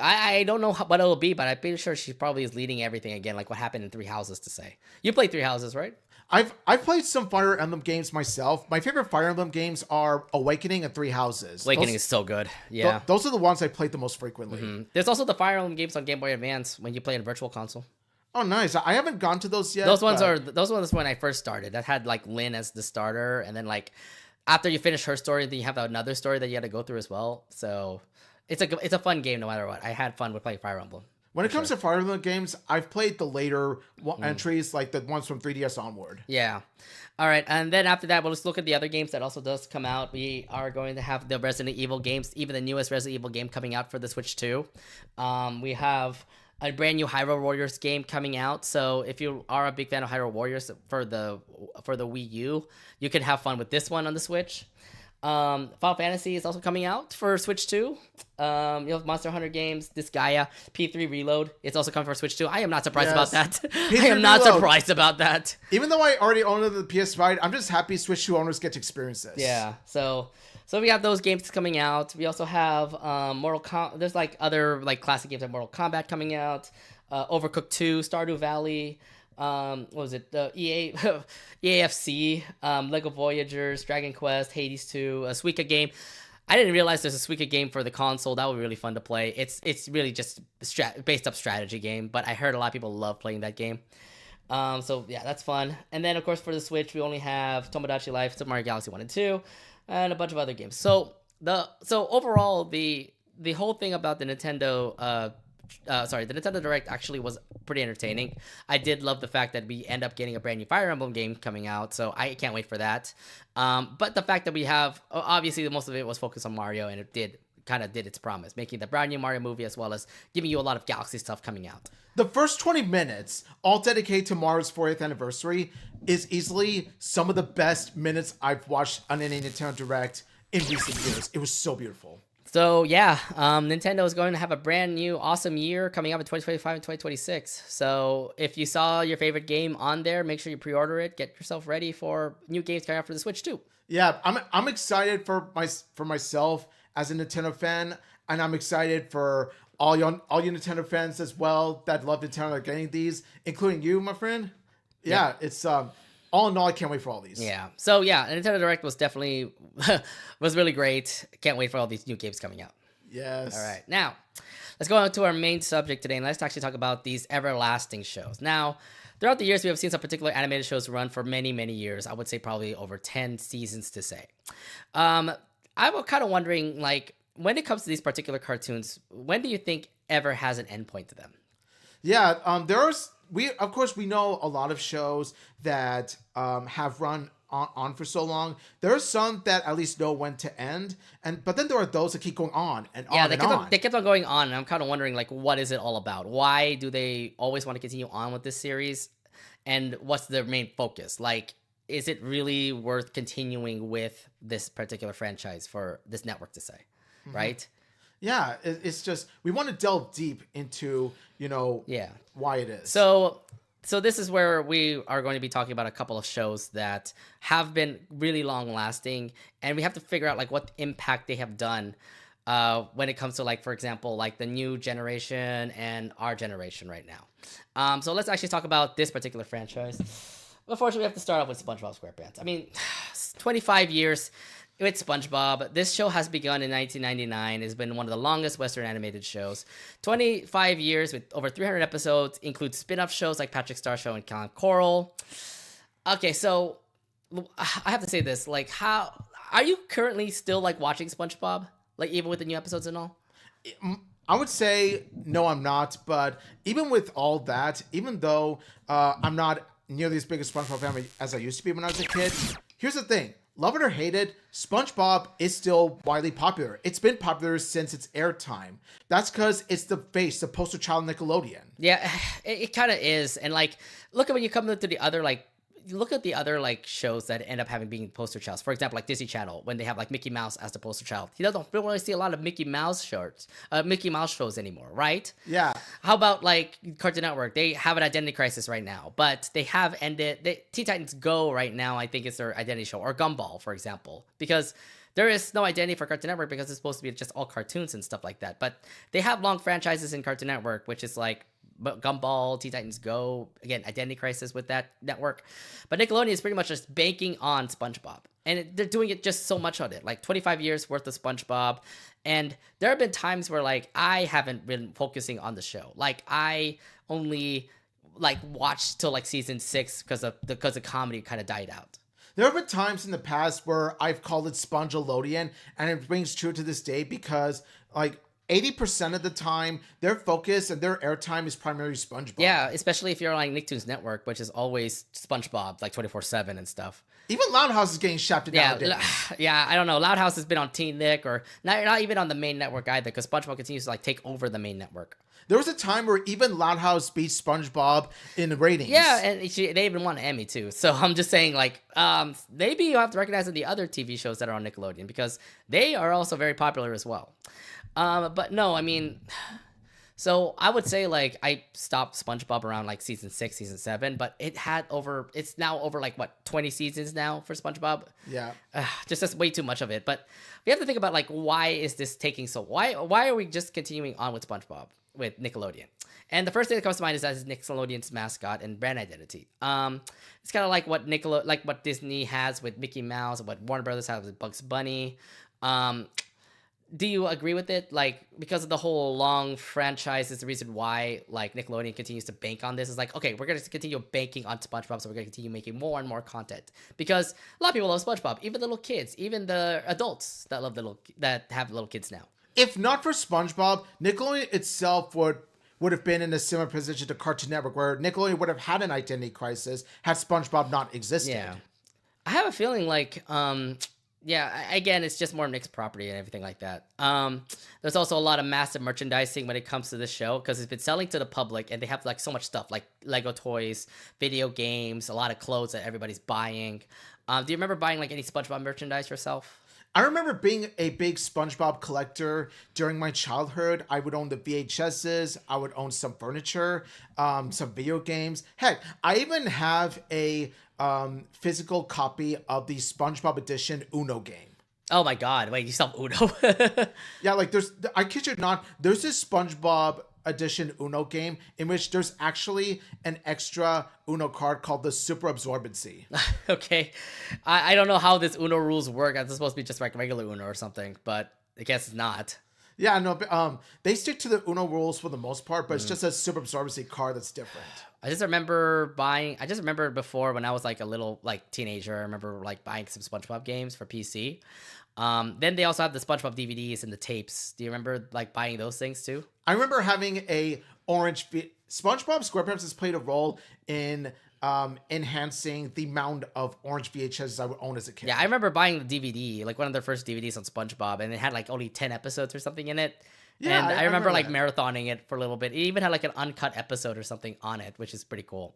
I don't know what it'll be, but I'm pretty sure she probably is leading everything again, like what happened in Three Houses to say. You played Three Houses, right? I've played some Fire Emblem games myself. My favorite Fire Emblem games are Awakening and Three Houses. Awakening is so good. Yeah. Those are the ones I played the most frequently. Mm-hmm. There's also the Fire Emblem games on Game Boy Advance when you play in a virtual console. Oh, nice. I haven't gone to those yet. Those ones when I first started. That had like Lynn as the starter, and then like after you finish her story, then you have another story that you had to go through as well. So it's a fun game no matter what. I had fun with playing Fire Emblem. When it comes to Fire Emblem games, I've played the later entries, like the ones from 3DS onward. Yeah. All right, and then after that, we'll just look at the other games that also does come out. We are going to have the Resident Evil games, even the newest Resident Evil game coming out for the Switch 2. We have a brand new Hyrule Warriors game coming out. So if you are a big fan of Hyrule Warriors for the Wii U, you can have fun with this one on the Switch. Final Fantasy is also coming out for Switch 2. You have Monster Hunter games, Disgaea, P3 Reload. It's also coming for Switch 2. I am not surprised about that. I am not surprised about that. Even though I already own the PS5, I'm just happy Switch 2 owners get to experience this. Yeah, so we have those games coming out. We also have there's like other like classic games like Mortal Kombat coming out, Overcooked 2, Stardew Valley, what was it? The EAFC, Lego Voyagers, Dragon Quest, Hades 2, a Suika game. I didn't realize there's a Suika game for the console. That would be really fun to play. It's really just based up strategy game, but I heard a lot of people love playing that game. So yeah, that's fun. And then of course for the Switch, we only have Tomodachi Life, Super Mario Galaxy 1 and 2, and a bunch of other games. So overall, the whole thing about the Nintendo Direct actually was pretty entertaining. I did love the fact that we end up getting a brand new Fire Emblem game coming out, so I can't wait for that. But the fact that we have, obviously most of it was focused on Mario, and it did its promise, making the brand new Mario movie as well as giving you a lot of Galaxy stuff coming out. The first 20 minutes, all dedicated to Mario's 40th anniversary, is easily some of the best minutes I've watched on any Nintendo Direct in recent years. It was so beautiful. So yeah, Nintendo is going to have a brand new awesome year coming up in 2025 and 2026. So if you saw your favorite game on there, make sure you pre-order it. Get yourself ready for new games coming out for the Switch too. Yeah, I'm excited for myself as a Nintendo fan, and I'm excited for all you Nintendo fans as well that love Nintendo are getting these, including you, my friend. Yeah. It's all in all, I can't wait for all these. Yeah. So yeah, Nintendo Direct was definitely was really great. Can't wait for all these new games coming out. Yes. All right. Now, let's go on to our main subject today, and let's actually talk about these everlasting shows. Now, throughout the years, we have seen some particular animated shows run for many, many years. I would say probably over 10 seasons to say. I was kind of wondering, like, when it comes to these particular cartoons, when do you think ever has an endpoint to them? Yeah, of course we know a lot of shows that have run on for so long. There are some that at least know when to end, but then there are those that keep going on and on and on. They kept on going on, and I'm kind of wondering, like, what is it all about? Why do they always want to continue on with this series, and what's their main focus? Like, is it really worth continuing with this particular franchise for this network to say, right? Yeah, it's just we want to delve deep into why it is. So this is where we are going to be talking about a couple of shows that have been really long lasting, and we have to figure out like what impact they have done when it comes to, like, for example, like the new generation and our generation right now. So let's actually talk about this particular franchise. Unfortunately, we have to start off with SpongeBob SquarePants. I mean, 25 years with SpongeBob. This show has begun in 1999. It's been one of the longest Western animated shows. 25 years with over 300 episodes, includes spin-off shows like Patrick Star Show and Count Coral. Okay, so I have to say this. Like, how are you currently still like watching SpongeBob? Like, even with the new episodes and all? I would say no, I'm not. But even with all that, even though I'm not nearly as big a SpongeBob fan as I used to be when I was a kid, here's the thing. Love it or hate it, SpongeBob is still widely popular. It's been popular since its airtime. That's because it's the poster child of Nickelodeon. Yeah, it kind of is. And like, look at when you come into the other look at the other like shows that end up having being poster childs. For example, like Disney Channel, when they have like Mickey Mouse as the poster child. You don't really see a lot of Mickey Mouse shows anymore, right? Yeah. How about like Cartoon Network? They have an identity crisis right now, but they have ended. Teen Titans Go right now, I think, is their identity show, or Gumball, for example, because there is no identity for Cartoon Network because it's supposed to be just all cartoons and stuff like that. But they have long franchises in Cartoon Network, which is like Gumball, Teen Titans Go, again, identity crisis with that network. But Nickelodeon is pretty much just banking on SpongeBob. And they're doing it just so much on it. Like 25 years worth of SpongeBob. And there have been times where like I haven't been focusing on the show. Like I only like watched till like season 6 because the comedy kind of died out. There have been times in the past where I've called it Spongelodian, and it rings true to this day because like 80% of the time, their focus and their airtime is primarily SpongeBob. Yeah, especially if you're on like Nicktoons Network, which is always SpongeBob, like 24/7 and stuff. Even Loud House is getting shafted nowadays. Yeah, I don't know. Loud House has been on Teen Nick, or not even on the main network either, because SpongeBob continues to like take over the main network. There was a time where even Loud House beat SpongeBob in the ratings. Yeah, and they even won an Emmy too. So I'm just saying, like, maybe you have to recognize the other TV shows that are on Nickelodeon because they are also very popular as well. But no, I mean, so I would say like I stopped SpongeBob around like season 6, season 7, but it's now over like what, 20 seasons now for SpongeBob. Yeah. That's way too much of it. But we have to think about like, why is this taking why are we just continuing on with SpongeBob with Nickelodeon? And the first thing that comes to mind is that it's Nickelodeon's mascot and brand identity. It's kind of like what Disney has with Mickey Mouse, and what Warner Brothers has with Bugs Bunny. Do you agree with it? Like, because of the whole long franchise is the reason why like Nickelodeon continues to bank on this. It's like, okay, we're going to continue banking on SpongeBob, so we're going to continue making more and more content. Because a lot of people love SpongeBob, even the little kids, even the adults that have little kids now. If not for SpongeBob, Nickelodeon itself would have been in a similar position to Cartoon Network, where Nickelodeon would have had an identity crisis had SpongeBob not existed. Yeah. I have a feeling like, yeah, again, it's just more Nick's property and everything like that. There's also a lot of massive merchandising when it comes to this show because it's been selling to the public, and they have like so much stuff like Lego toys, video games, a lot of clothes that everybody's buying. Do you remember buying like any SpongeBob merchandise yourself? I remember being a big SpongeBob collector during my childhood. I would own the VHSs. I would own some furniture, some video games. Heck, I even have a physical copy of the SpongeBob edition Uno game. Oh my God! Wait, you still have Uno? Yeah, like I kid you not, there's this SpongeBob edition Uno game in which there's actually an extra Uno card called the Super Absorbency. Okay, I don't know how this Uno rules work. It's supposed to be just like regular Uno or something, but I guess it's not. Yeah, no, they stick to the Uno rules for the most part, but it's just a Super Absorbency card that's different. I just remember before when I was like a little like teenager, I remember like buying some SpongeBob games for PC. Then they also have the SpongeBob DVDs and the tapes. Do you remember like buying those things too? I remember having a SpongeBob SquarePants has played a role in enhancing the amount of orange VHS I would own as a kid. Yeah, I remember buying the DVD, like one of their first DVDs on SpongeBob, and it had like only 10 episodes or something in it. Yeah, and I remember like marathoning it for a little bit. It even had like an uncut episode or something on it, which is pretty cool.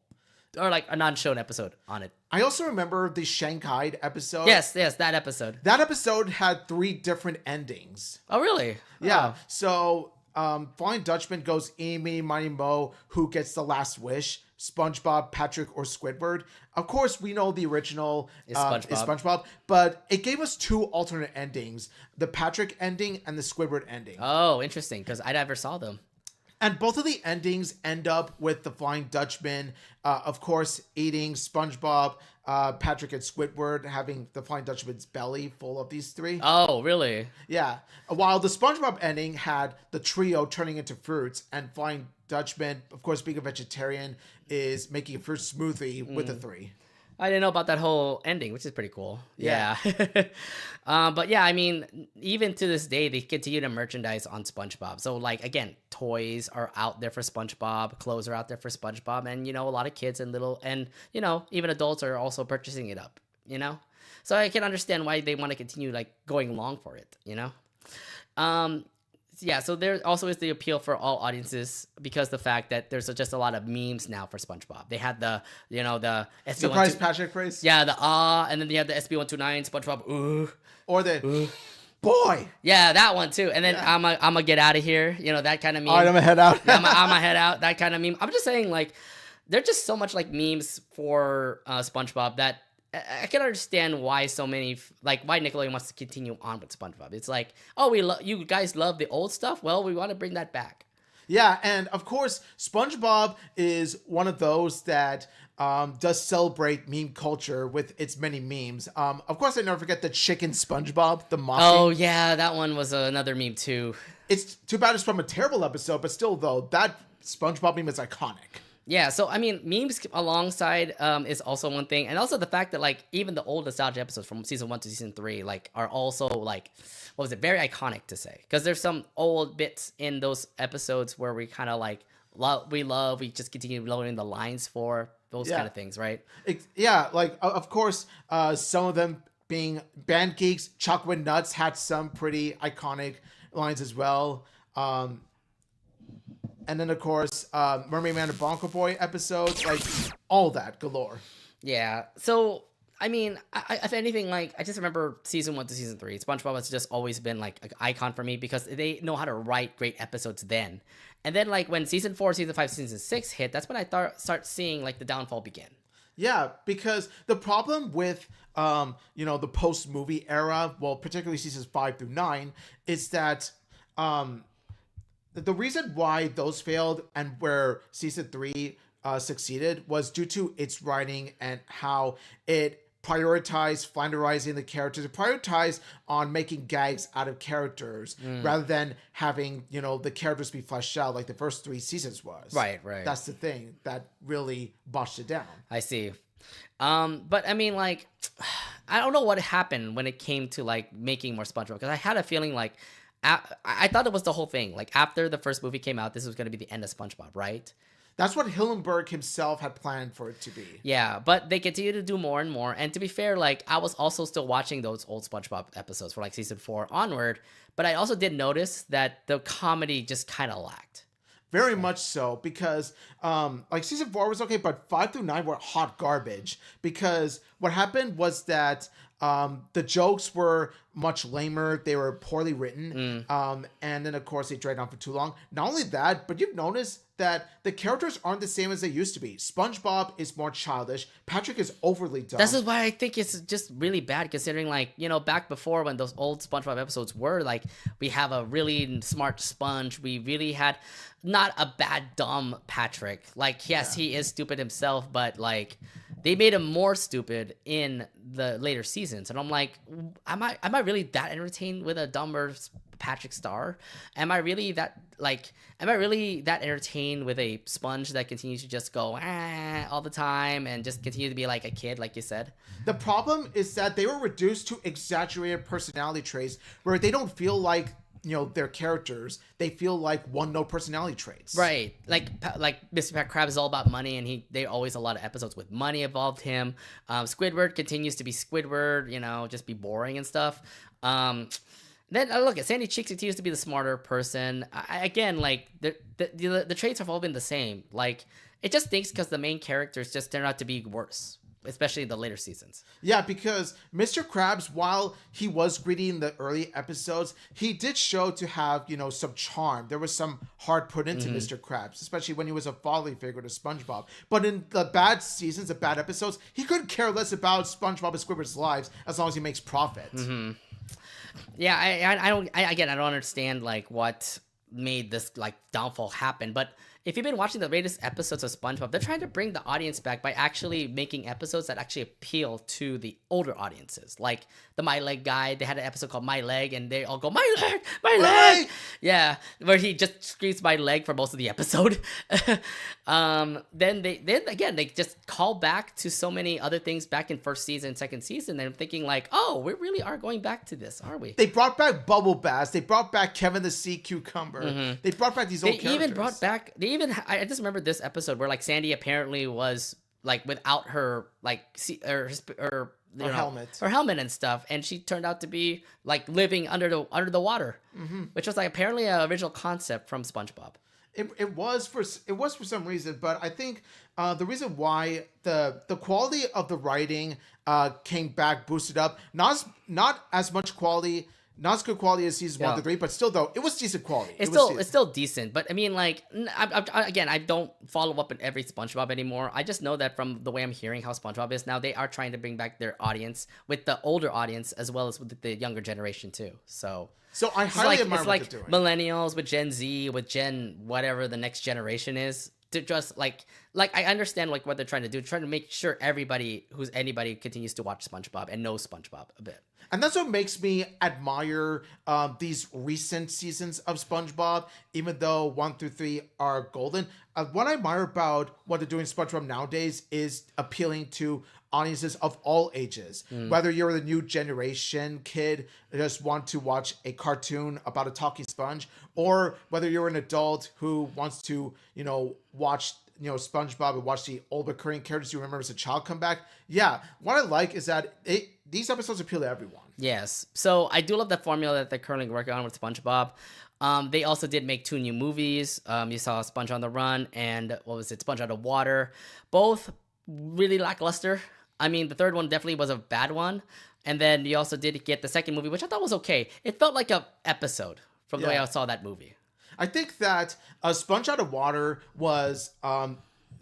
Or like a non-shown episode on it. I also remember the Shanghai episode. Yes, that episode. That episode had 3 different endings. Oh, really? Yeah. Oh. So Flying Dutchman goes Eeny, Miny, Mo, who gets the last wish? SpongeBob, Patrick, or Squidward. Of course, we know the original is SpongeBob, but it gave us 2 alternate endings, the Patrick ending and the Squidward ending. Oh, interesting, because I never saw them. And both of the endings end up with the Flying Dutchman, of course, eating SpongeBob, Patrick, and Squidward, having the Flying Dutchman's belly full of these 3. Oh, really? Yeah. While the SpongeBob ending had the trio turning into fruits, and Flying Dutchman, of course, being a vegetarian, is making a fruit smoothie with the 3. I didn't know about that whole ending, which is pretty cool. Yeah. But yeah, I mean, even to this day, they continue to merchandise on SpongeBob. So like, again, toys are out there for SpongeBob, clothes are out there for SpongeBob, and, a lot of kids and even adults are also purchasing it up, So I can understand why they want to continue like going along for it, Yeah, so there also is the appeal for all audiences because the fact that there's just a lot of memes now for SpongeBob. They had the SB1 surprise Patrick phrase. Yeah, the and then they had the SB129 SpongeBob or the boy. Yeah, that one too. And then I'm gonna get out of here. That kind of meme. All right, I'm gonna head out. I'm gonna head out. That kind of meme. I'm just saying, like, there's just so much like memes for SpongeBob that I can understand why so many, like, why Nickelodeon wants to continue on with SpongeBob. It's like, oh, you guys love the old stuff? Well, we want to bring that back. Yeah, and of course, SpongeBob is one of those that does celebrate meme culture with its many memes. Of course, I never forget the chicken SpongeBob, the mocking. Oh, yeah, that one was another meme, too. It's too bad it's from a terrible episode, but still, though, that SpongeBob meme is iconic. Yeah, so I mean, memes alongside is also one thing, and also the fact that like even the old nostalgia episodes from season 1 to season 3 like are also like, what was it, very iconic to say, because there's some old bits in those episodes where we kind of like we just continue loading the lines for those kind of things, right? Like of course, some of them being Band Geeks, Chocolate Nuts had some pretty iconic lines as well. And then, of course, Mermaid Man and Bonko Boy episodes, like, all that galore. Yeah. So, I mean, if anything, like, I just remember season 1 to season 3. SpongeBob has just always been, like, an icon for me because they know how to write great episodes then. And then, like, when season 4, season 5, season 6 hit, that's when I start seeing, like, the downfall begin. Yeah, because the problem with, the post-movie era, well, particularly seasons 5 through 9, is that... the reason why those failed and where season 3 succeeded was due to its writing and how it prioritized flanderizing the characters. It prioritized on making gags out of characters rather than having, the characters be fleshed out like the first 3 seasons was. Right. That's the thing that really botched it down. I see. But I mean, like, I don't know what happened when it came to like making more SpongeBob, because I had a feeling like I thought it was the whole thing. Like, after the first movie came out, this was going to be the end of SpongeBob, right? That's what Hillenburg himself had planned for it to be. Yeah, but they continue to do more and more. And to be fair, like, I was also still watching those old SpongeBob episodes for, like, season 4 onward. But I also did notice that the comedy just kind of lacked. Very much so, because, like, season 4 was okay, but 5 through 9 were hot garbage. Because what happened was that... the jokes were much lamer. They were poorly written. And then, of course, they dragged on for too long. Not only that, but you've noticed that the characters aren't the same as they used to be. SpongeBob is more childish. Patrick is overly dumb. This is why I think it's just really bad, considering, like, back before when those old SpongeBob episodes were, like, we have a really smart Sponge. We really had not a bad, dumb Patrick. Like, yes, he is stupid himself, but, like... They made him more stupid in the later seasons, and I'm like, am I really that entertained with a dumber Patrick Star? Am I really that entertained with a sponge that continues to just go all the time and just continue to be like a kid, like you said? The problem is that they were reduced to exaggerated personality traits where they don't feel like, their characters. They feel like one-note personality traits. Right. Like Mr. Pat Crab is all about money, and they always a lot of episodes with money involved him. Squidward continues to be Squidward, just be boring and stuff. Then look at Sandy Cheeks continues to be the smarter person. Again, like the traits have all been the same. Like it just stinks because the main characters just turn out to be worse, especially in the later seasons. Yeah, because Mr. Krabs, while he was greedy in the early episodes, he did show to have, some charm. There was some heart put into Mr. Krabs, especially when he was a fatherly figure to SpongeBob. But in the bad seasons, the bad episodes, he couldn't care less about SpongeBob and Squidward's lives as long as he makes profit. Mm-hmm. Yeah, I don't understand like what made this like downfall happen, but if you've been watching the latest episodes of SpongeBob, they're trying to bring the audience back by actually making episodes that actually appeal to the older audiences. Like the My Leg guy, they had an episode called My Leg, and they all go, my leg, my leg! Yeah, where he just screams my leg for most of the episode. Then they just call back to so many other things back in first season, second season, and I'm thinking like, oh, we really are going back to this, are we? They brought back Bubble Bass. They brought back Kevin the Sea Cucumber. Mm-hmm. They brought back these old characters. They even brought back... I just remember this episode where like Sandy apparently was like without her like her helmet and stuff, and she turned out to be like living under the water, which was like apparently an original concept from SpongeBob. It was for some reason, but I think the reason why the quality of the writing came back boosted up, not as much quality. Not as good quality as season 1 to 3, but still, though, it was decent quality. It's still decent, but I mean, like, I don't follow up on every SpongeBob anymore. I just know that from the way I'm hearing how SpongeBob is now, they are trying to bring back their audience with the older audience as well as with the younger generation too. So I highly admire what they're doing. Millennials with Gen Z with Gen whatever the next generation is. To just like I understand like what they're trying to do, trying to make sure everybody anybody continues to watch SpongeBob and knows SpongeBob a bit. And that's what makes me admire these recent seasons of SpongeBob, even though 1 through 3 are golden. What I admire about what they're doing SpongeBob nowadays is appealing to audiences of all ages. Whether you're the new generation kid that just want to watch a cartoon about a talking sponge, or whether you're an adult who wants to, watch SpongeBob and watch the old recurring characters you remember as a child come back. Yeah, what I like is that these episodes appeal to everyone. Yes. So I do love the formula that they're currently working on with SpongeBob. They also did make 2 new movies. You saw Sponge on the Run and Sponge Out of Water. Both really lackluster. I mean, the third one definitely was a bad one. And then you also did get the second movie, which I thought was okay. It felt like an episode from the way I saw that movie. I think that Sponge Out of Water was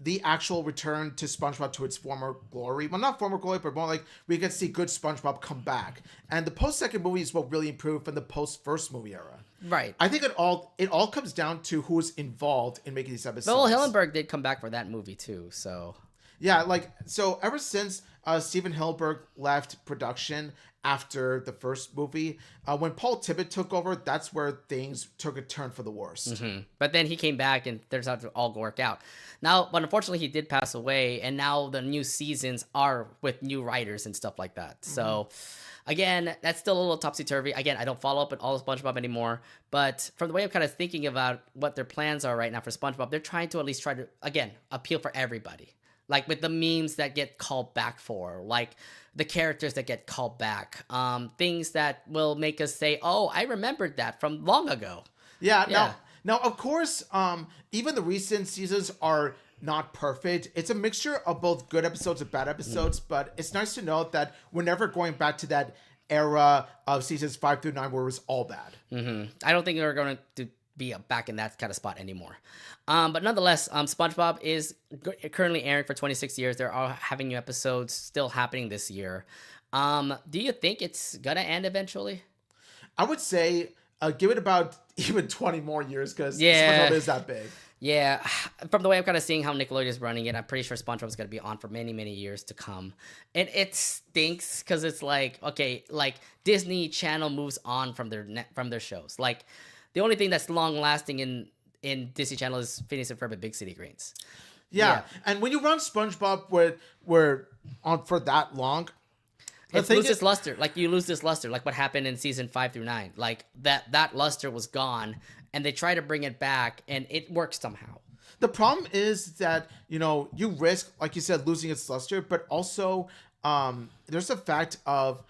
the actual return to SpongeBob to its former glory. Well, not former glory, but more like we get to see good SpongeBob come back. And the post-second movie is what really improved from the post-first movie era. Right. I think it all comes down to who's involved in making these episodes. Bill Hillenburg did come back for that movie too, so... Yeah, so ever since Steven Hillenburg left production after the first movie, when Paul Tibbitt took over, that's where things took a turn for the worst. Mm-hmm. But then he came back and there's how to all work out. Now, but unfortunately, he did pass away, and now the new seasons are with new writers and stuff like that. Mm-hmm. So, again, that's still a little topsy-turvy. Again, I don't follow up with all of SpongeBob anymore, but from the way I'm kind of thinking about what their plans are right now for SpongeBob, they're trying to at least again, appeal for everybody. Like with the memes that get called back for, like the characters that get called back, things that will make us say, oh, I remembered that from long ago. Yeah. Now, of course, even the recent seasons are not perfect. It's a mixture of both good episodes and bad episodes, but it's nice to know that we're never going back to that era of seasons 5 through 9 where it was all bad. Mm-hmm. I don't think we're going to be back in that kind of spot anymore. But nonetheless, SpongeBob is currently airing for 26 years. There are having new episodes still happening this year. Do you think it's gonna end eventually? I would say give it about even 20 more years because SpongeBob is that big. Yeah, from the way I'm kind of seeing how Nickelodeon is running it, I'm pretty sure SpongeBob's going to be on for many, many years to come. And it stinks because it's like, okay, like Disney Channel moves on from from their shows. Like the only thing that's long lasting in Disney Channel is Phineas and Ferb and Big City Greens. Yeah. And when you run SpongeBob where on for that long, It loses luster. Like you lose this luster, like what happened in season 5 through 9. Like that luster was gone, and they try to bring it back, and it works somehow. the problem is that you risk, like you said, losing its luster, but also there's the fact of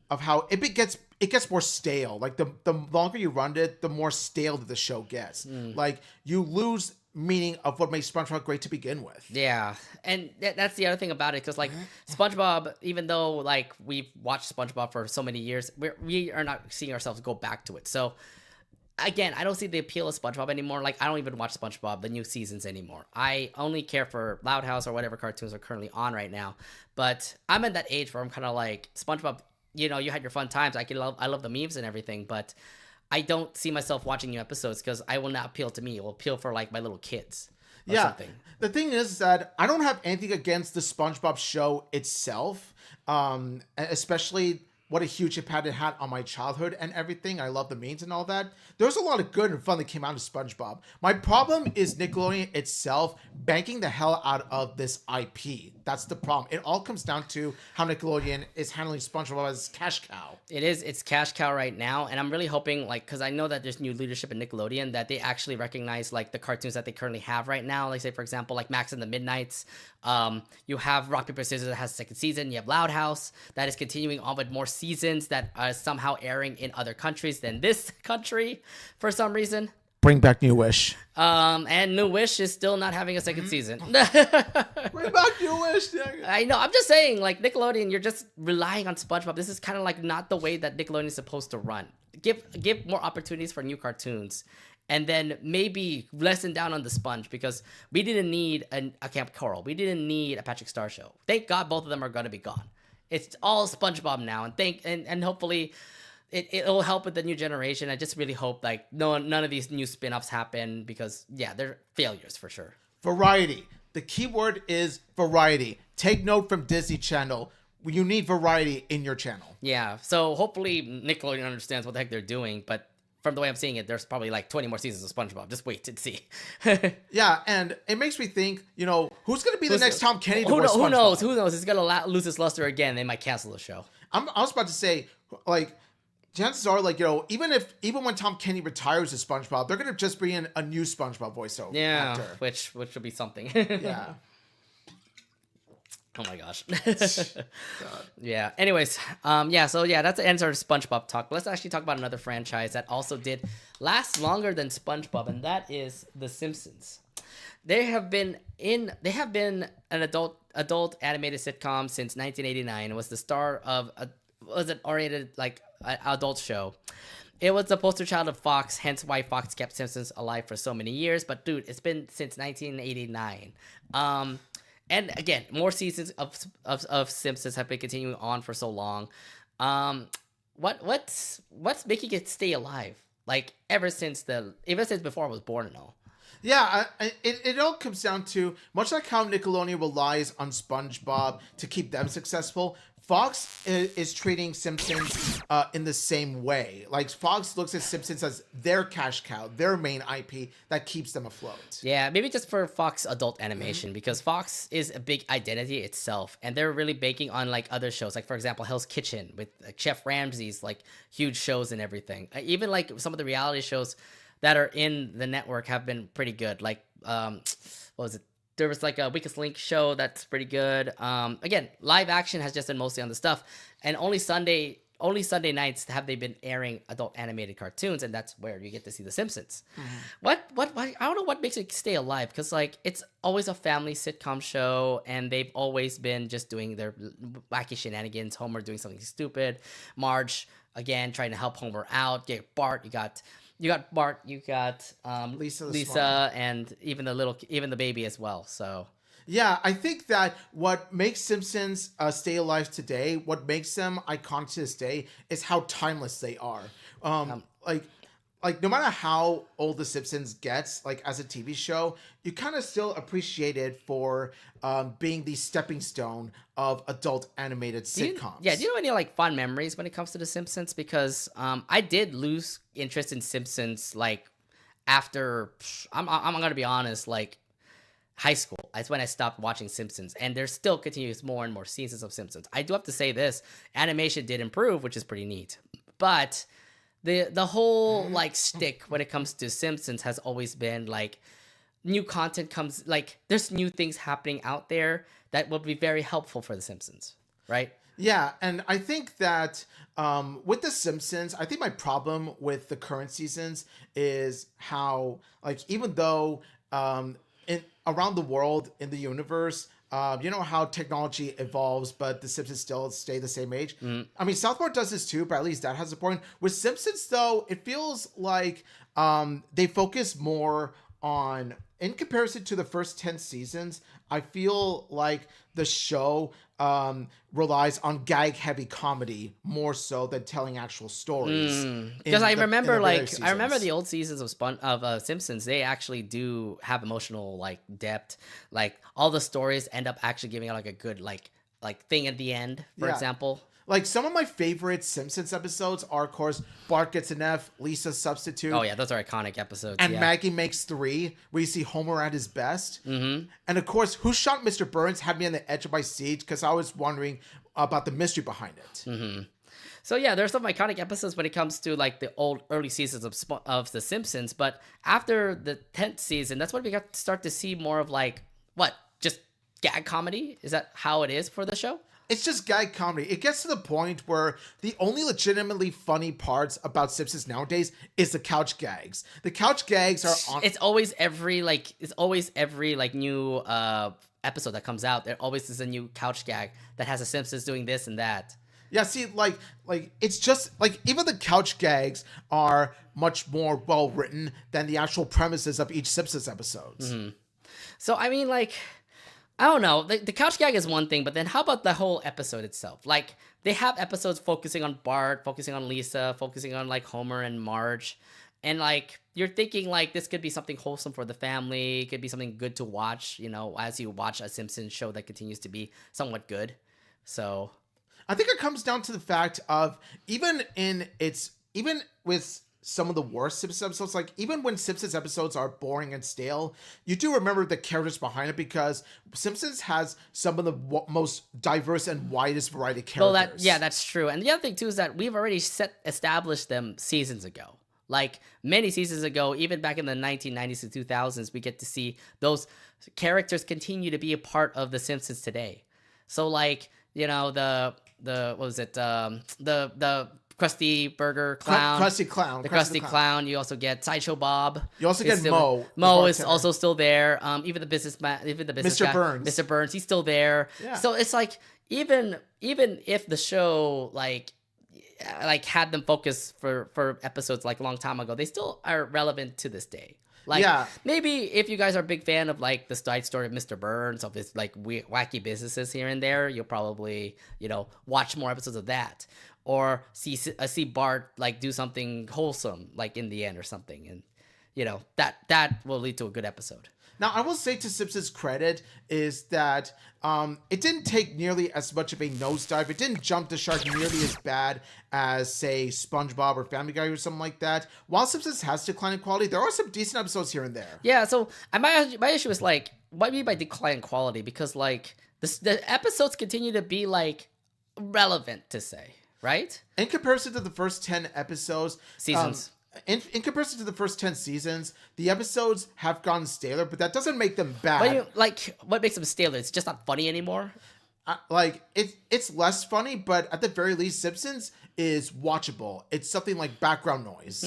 how it gets more stale. Like the longer you run it, the more stale that the show gets. Like you lose meaning of what makes SpongeBob great to begin with. Yeah, and that's the other thing about it, because like SpongeBob, even though like we've watched SpongeBob for so many years, we are not seeing ourselves go back to it. So again, I don't see the appeal of SpongeBob anymore. Like I don't even watch SpongeBob the new seasons anymore. I only care for Loud House or whatever cartoons are currently on right now. But I'm at that age where I'm kind of like SpongeBob. You had your fun times. I love the memes and everything, but I don't see myself watching new episodes because I will not appeal to me. It will appeal for like my little kids. Yeah. Something. The thing is that I don't have anything against the SpongeBob show itself, especially what a huge impact it had on my childhood and everything. I love the memes and all that. There's a lot of good and fun that came out of SpongeBob. My problem is Nickelodeon itself banking the hell out of this IP. That's the problem. It all comes down to how Nickelodeon is handling SpongeBob as cash cow. It's cash cow right now, and I'm really hoping, like, because I know that there's new leadership in Nickelodeon, that they actually recognize like the cartoons that they currently have right now. Like, say for example, like Max and the Midnights. You have Rock Paper Scissors that has a second season. You have Loud House that is continuing on with more seasons that are somehow airing in other countries than this country for some reason. Bring back New Wish. And New Wish is still not having a second season. Bring back New Wish. I know. I'm just saying, like, Nickelodeon, you're just relying on SpongeBob. This is kind of like not the way that Nickelodeon is supposed to run. Give more opportunities for new cartoons, and then maybe lessen down on the Sponge, because we didn't need a Camp Coral. We didn't need a Patrick Star Show. Thank God both of them are going to be gone. It's all SpongeBob now, and hopefully it'll help with the new generation. I just really hope like none of these new spin-offs happen, because yeah, they're failures for sure. Variety. The key word is variety. Take note from Disney Channel. You need variety in your channel. Yeah, so hopefully Nickelodeon understands what the heck they're doing, but from the way I'm seeing it, there's probably like 20 more seasons of SpongeBob. Just wait and see. Yeah, and it makes me think, who's going to be the next Tom Kenny to voice SpongeBob? Who knows? He's going to lose his luster again. They might cancel the show. I was about to say, like, chances are, like, even when Tom Kenny retires as SpongeBob, they're gonna just bring in a new SpongeBob voiceover actor. which would be something. Yeah. Oh my gosh. Yeah. Anyways, so that's the end of our SpongeBob talk. But let's actually talk about another franchise that also did last longer than SpongeBob, and that is The Simpsons. They have been an adult animated sitcom since 1989. It was the star of an oriented like adult show. It was the poster child of Fox, hence why Fox kept Simpsons alive for so many years. But dude, it's been since 1989. And again, more seasons of Simpsons have been continuing on for so long. What's making it stay alive? Like ever since before I was born and all. Yeah, it all comes down to, much like how Nickelodeon relies on SpongeBob to keep them successful, Fox is treating Simpsons in the same way. Like, Fox looks at Simpsons as their cash cow, their main IP that keeps them afloat. Yeah, maybe just for Fox adult animation, because Fox is a big identity itself, and they're really banking on like other shows, like for example Hell's Kitchen with Chef Ramsay's like huge shows and everything. Even like some of the reality shows that are in the network have been pretty good. Like what was it? There was like a Weakest Link show that's pretty good. Again, live action has just been mostly on the stuff, and only Sunday nights have they been airing adult animated cartoons, and that's where you get to see The Simpsons. What I don't know what makes it stay alive, because like it's always a family sitcom show, and they've always been just doing their wacky shenanigans. Homer doing something stupid, Marge again trying to help Homer out. Get Bart, you got Bart, you got Lisa, and even the baby as well. So yeah, I think that what makes Simpsons stay alive today, what makes them iconic to this day, is how timeless they are. Like like no matter how old The Simpsons gets, like as a TV show, you kind of still appreciate it for being the stepping stone of adult animated sitcoms. Do you know any like fond memories when it comes to The Simpsons? Because I did lose interest in Simpsons like after I'm gonna be honest, like high school. That's when I stopped watching Simpsons, and there still continues more and more seasons of Simpsons. I do have to say this: animation did improve, which is pretty neat, but the whole like stick when it comes to Simpsons has always been like new content comes, like there's new things happening out there that will be very helpful for the Simpsons, right? Yeah, and I think that with The Simpsons, I think my problem with the current seasons is how, like, even though around the world in the universe, you know how technology evolves, but The Simpsons still stay the same age. I mean, South Park does this too, but at least that has a point. With Simpsons, though, it feels like they focus more on, in comparison to the first 10 seasons, I feel like the show relies on gag-heavy comedy more so than telling actual stories. Because I remember, I remember the old seasons of Simpsons. They actually do have emotional like depth. Like all the stories end up actually giving out like a good like thing at the end. For example. Like some of my favorite Simpsons episodes are, of course, Bart Gets an F, Lisa's Substitute. Oh yeah, those are iconic episodes. And Maggie Makes Three, where you see Homer at his best. And of course, Who Shot Mr. Burns had me on the edge of my seat because I was wondering about the mystery behind it. So yeah, there's some iconic episodes when it comes to like the early seasons of The Simpsons. But after the 10th season, that's when we got to start to see more of like just gag comedy. Is that how it is for the show? It's just gag comedy. It gets to the point where the only legitimately funny parts about Simpsons nowadays is the couch gags. The couch gags are on. It's always every new episode that comes out. There always is a new couch gag that has the Simpsons doing this and that. Yeah, see, like it's just like even the couch gags are much more well written than the actual premises of each Simpsons episodes. So I mean, like, I don't know. The couch gag is one thing, but then how about the whole episode itself? Like, they have episodes focusing on Bart, focusing on Lisa, focusing on, like, Homer and Marge. And, like, you're thinking, like, this could be something wholesome for the family. It could be something good to watch, you know, as you watch a Simpsons show that continues to be somewhat good. So I think it comes down to the fact of even with some of the worst Simpsons episodes, like even when Simpsons episodes are boring and stale, you do remember the characters behind it because Simpsons has some of the most diverse and widest variety of characters. Well, that's true. And the other thing too is that we've already established them seasons ago. Like many seasons ago, even back in the 1990s to 2000s, we get to see those characters continue to be a part of The Simpsons today. So like, you know, the what was it? The Krusty Burger Clown. Krusty Clown. The Krusty Clown. You also get Sideshow Bob. You also get Mo. Mo is also still there. Even the businessman, Mr. guy, Burns. Mr. Burns, he's still there. Yeah. So it's like even if the show like had them focus for episodes like a long time ago, they still are relevant to this day. Like, maybe if you guys are a big fan of like the side story of Mr. Burns, of his like wacky businesses here and there, you'll probably, you know, watch more episodes of that, or see Bart like do something wholesome like in the end or something, and you know that will lead to a good episode. Now, I will say to Simpsons' credit is that it didn't take nearly as much of a nosedive. It didn't jump the shark nearly as bad as, say, SpongeBob or Family Guy or something like that. While Simpsons has declining quality, there are some decent episodes here and there. Yeah, so my issue is like, what do you mean by declining quality? Because like the episodes continue to be like relevant to say, right? In comparison to the first 10 episodes, seasons. In comparison to the first 10 seasons, the episodes have gotten staler, but that doesn't make them bad. What makes them staler? It's just not funny anymore? It's less funny, but at the very least, Simpsons is watchable. It's something like background noise.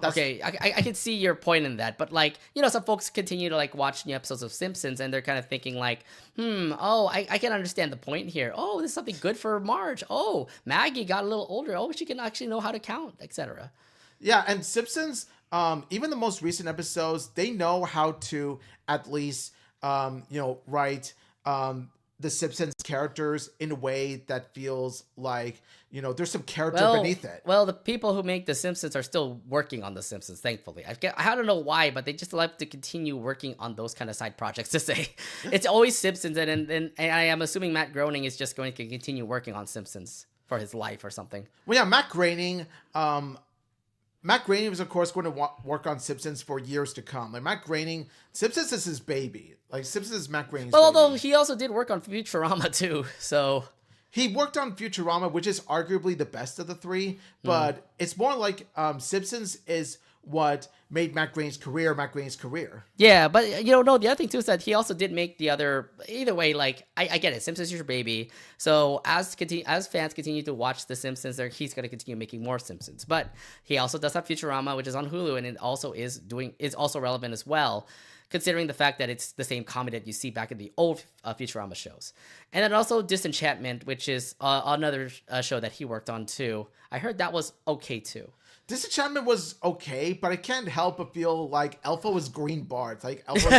Okay, I can see your point in that, but like, you know, some folks continue to like watch new episodes of Simpsons and they're kind of thinking like, I can understand the point here. Oh, this is something good for Marge. Oh, Maggie got a little older. Oh, she can actually know how to count, etc. Yeah, and Simpsons, even the most recent episodes, they know how to at least, write the Simpsons characters in a way that feels like, there's some character beneath it. Well, the people who make The Simpsons are still working on The Simpsons, thankfully. I don't know why, but they just like to continue working on those kind of side projects to say. It's always Simpsons, and I am assuming Matt Groening is just going to continue working on Simpsons for his life or something. Well, yeah, Matt Groening was, of course, going to work on Simpsons for years to come. Like, Matt Groening, Simpsons is his baby. Like, Simpsons is Matt Groening's baby. Although he also did work on Futurama, too, so... He worked on Futurama, which is arguably the best of the three, but it's more like Simpsons is what made Matt Groening's career. Yeah, but no, the other thing too is that he also did make the other. Either way, like I get it. Simpsons is your baby, so as fans continue to watch The Simpsons, he's going to continue making more Simpsons. But he also does have Futurama, which is on Hulu, and it also is also relevant as well, considering the fact that it's the same comedy that you see back in the old Futurama shows. And then also Disenchantment, which is another show that he worked on too. I heard that was okay too. Disenchantment was okay, but I can't help but feel like Elfo was green Bart. Like Elfo,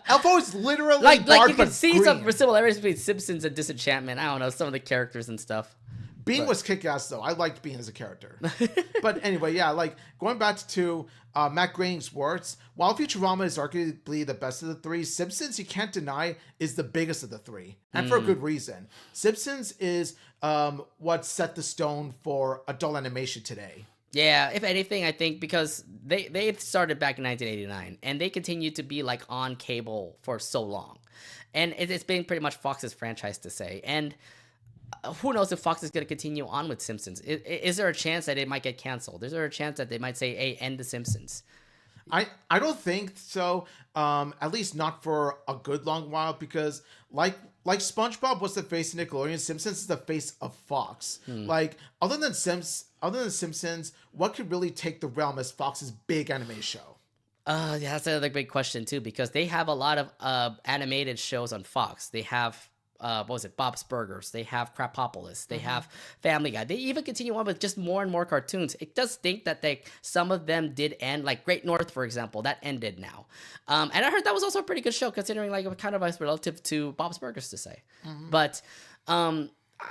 Elfo is literally like Bart, you can but see green. some similarities between Simpsons and Disenchantment. I don't know, some of the characters and stuff. Bean was kick-ass though. I liked Bean as a character. But anyway, yeah, like going back to Matt Groening's works, while Futurama is arguably the best of the three, Simpsons, you can't deny, is the biggest of the three. And for a good reason. Simpsons is what set the stone for adult animation today. Yeah, if anything, I think because they started back in 1989 and they continued to be like on cable for so long. And it's been pretty much Fox's franchise to say. And who knows if Fox is going to continue on with Simpsons? Is there a chance that it might get canceled? Is there a chance that they might say, hey, end The Simpsons? I don't think so. At least not for a good long while, because like SpongeBob was the face of Nickelodeon, Simpsons is the face of Fox. Like other than Simpsons, what could really take the realm as Fox's big anime show? Yeah, that's another big question too, because they have a lot of animated shows on Fox. They have Bob's Burgers. They have Crapopolis. They have Family Guy. They even continue on with just more and more cartoons. It does think that some of them did end, like Great North, for example, that ended now. And I heard that was also a pretty good show, considering like kind of relative to Bob's Burgers to say. But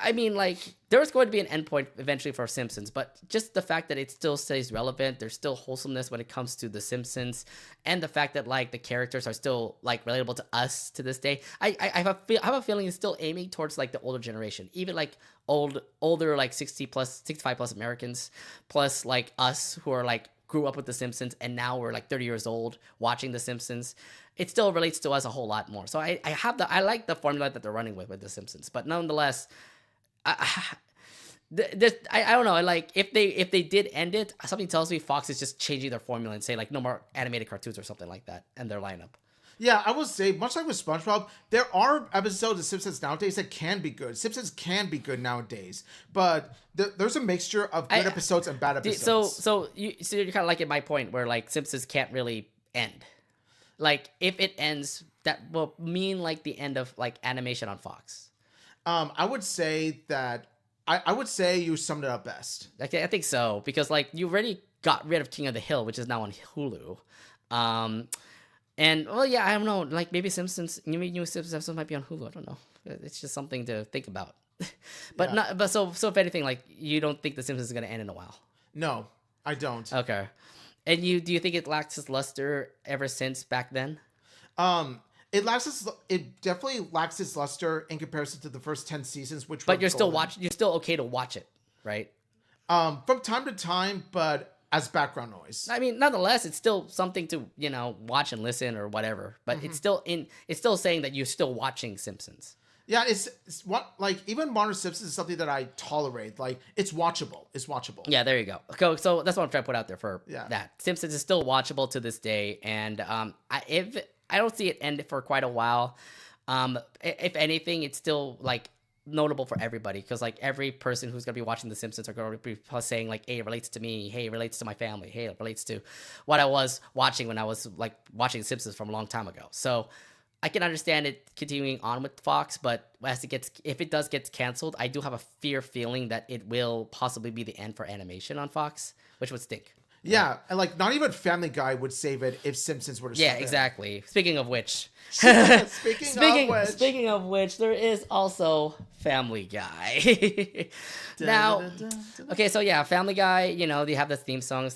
I mean, like, there's going to be an endpoint eventually for Simpsons, but just the fact that it still stays relevant, there's still wholesomeness when it comes to The Simpsons, and the fact that, like, the characters are still, like, relatable to us to this day. I have a feeling it's still aiming towards, like, the older generation, even, like, older, like, 65 plus Americans, plus, like, us who are, like, grew up with The Simpsons, and now we're, like, 30 years old watching The Simpsons. It still relates to us a whole lot more. So I like the formula that they're running with The Simpsons, but nonetheless, I don't know. Like if they did end it, something tells me Fox is just changing their formula and say like no more animated cartoons or something like that in their lineup. Yeah, I would say much like with SpongeBob, there are episodes of Simpsons nowadays that can be good. Simpsons can be good nowadays, but there's a mixture of good episodes and bad episodes. So you're kind of like at my point where like Simpsons can't really end. Like if it ends, that will mean like the end of like animation on Fox. I would say that I would say you summed it up best. Okay, I think so, because like you already got rid of King of the Hill, which is now on Hulu. And well, yeah, I don't know. Like maybe Simpsons, new Simpsons might be on Hulu. I don't know. It's just something to think about. But yeah. So if anything, like you don't think The Simpsons is gonna end in a while? No, I don't. Okay. And do you think it lacks its luster ever since back then? It definitely lacks its luster in comparison to the first 10 seasons, but you're still okay to watch it, right? From time to time, but as background noise. I mean, nonetheless, it's still something to, watch and listen or whatever, but it's still saying that you're still watching Simpsons. Yeah, it's what, like, even modern Simpsons is something that I tolerate. Like, it's watchable. Yeah, there you go. So that's what I'm trying to put out there for that. Simpsons is still watchable to this day, and I don't see it end for quite a while. If anything, it's still like notable for everybody, because like every person who's gonna be watching The Simpsons are gonna be saying like, "Hey, it relates to me. Hey, it relates to my family. Hey, it relates to what I was watching when I was like watching The Simpsons from a long time ago." So I can understand it continuing on with Fox, but if it does get canceled, I do have a feeling that it will possibly be the end for animation on Fox, which would stink. Yeah, and like not even Family Guy would save it if Simpsons were to Yeah, step in. exactly. Speaking of which, Speaking of which, there is also Family Guy. Now, okay, so yeah, Family Guy, you know, they have the theme song, but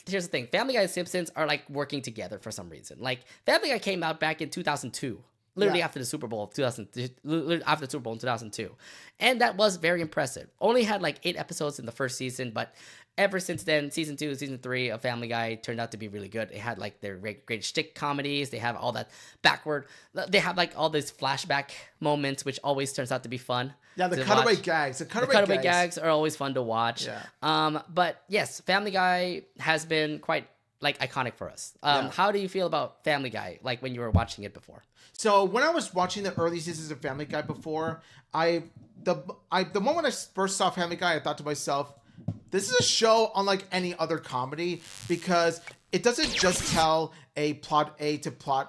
here's the thing. Family Guy and Simpsons are like working together for some reason. Like Family Guy came out back in 2002. Literally after the Super Bowl of 2002. And that was very impressive. Only had like 8 episodes in the first season, but ever since then, season 2, season 3 of Family Guy turned out to be really good. It had like their great shtick comedies. They have all that they have like all these flashback moments, which always turns out to be fun. Yeah, the cutaway gags. The cutaway gags are always fun to watch. Yeah. But yes, Family Guy has been quite like iconic for us. How do you feel about Family Guy, like when you were watching it before? So when I was watching the early seasons of Family Guy before, the moment I first saw Family Guy, I thought to myself, this is a show unlike any other comedy because it doesn't just tell a point A to point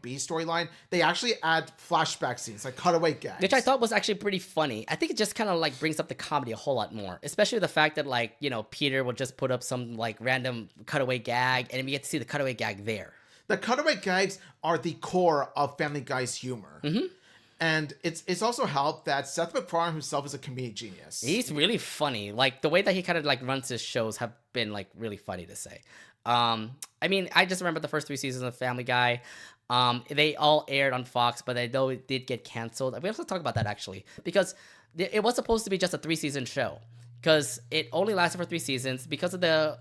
B storyline. They actually add flashback scenes, like cutaway gags. Which I thought was actually pretty funny. I think it just kind of like brings up the comedy a whole lot more. Especially the fact that like, you know, Peter will just put up some like random cutaway gag and we get to see the cutaway gag there. The cutaway gags are the core of Family Guy's humor. Mm-hmm. And it's also helped that Seth MacFarlane himself is a comedic genius. He's really funny. Like the way that he kind of like runs his shows have been like really funny to say. I mean, I just remember the first 3 seasons of Family Guy. They all aired on Fox, but I know it did get canceled. We have to talk about that actually because it was supposed to be just a 3-season show. Because it only lasted for 3 seasons. Because of the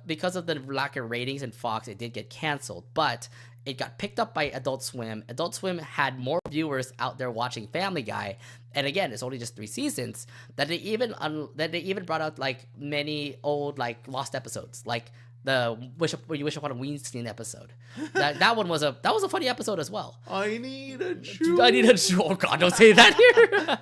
lack of ratings in Fox, it did get canceled. But it got picked up by Adult Swim. Adult Swim had more viewers out there watching Family Guy, and again, it's only just 3 seasons. That they even brought out like many old like lost episodes, like the You Wish Upon a Weinstein episode. That one was a funny episode as well. I need a chew. Oh God, don't say that here.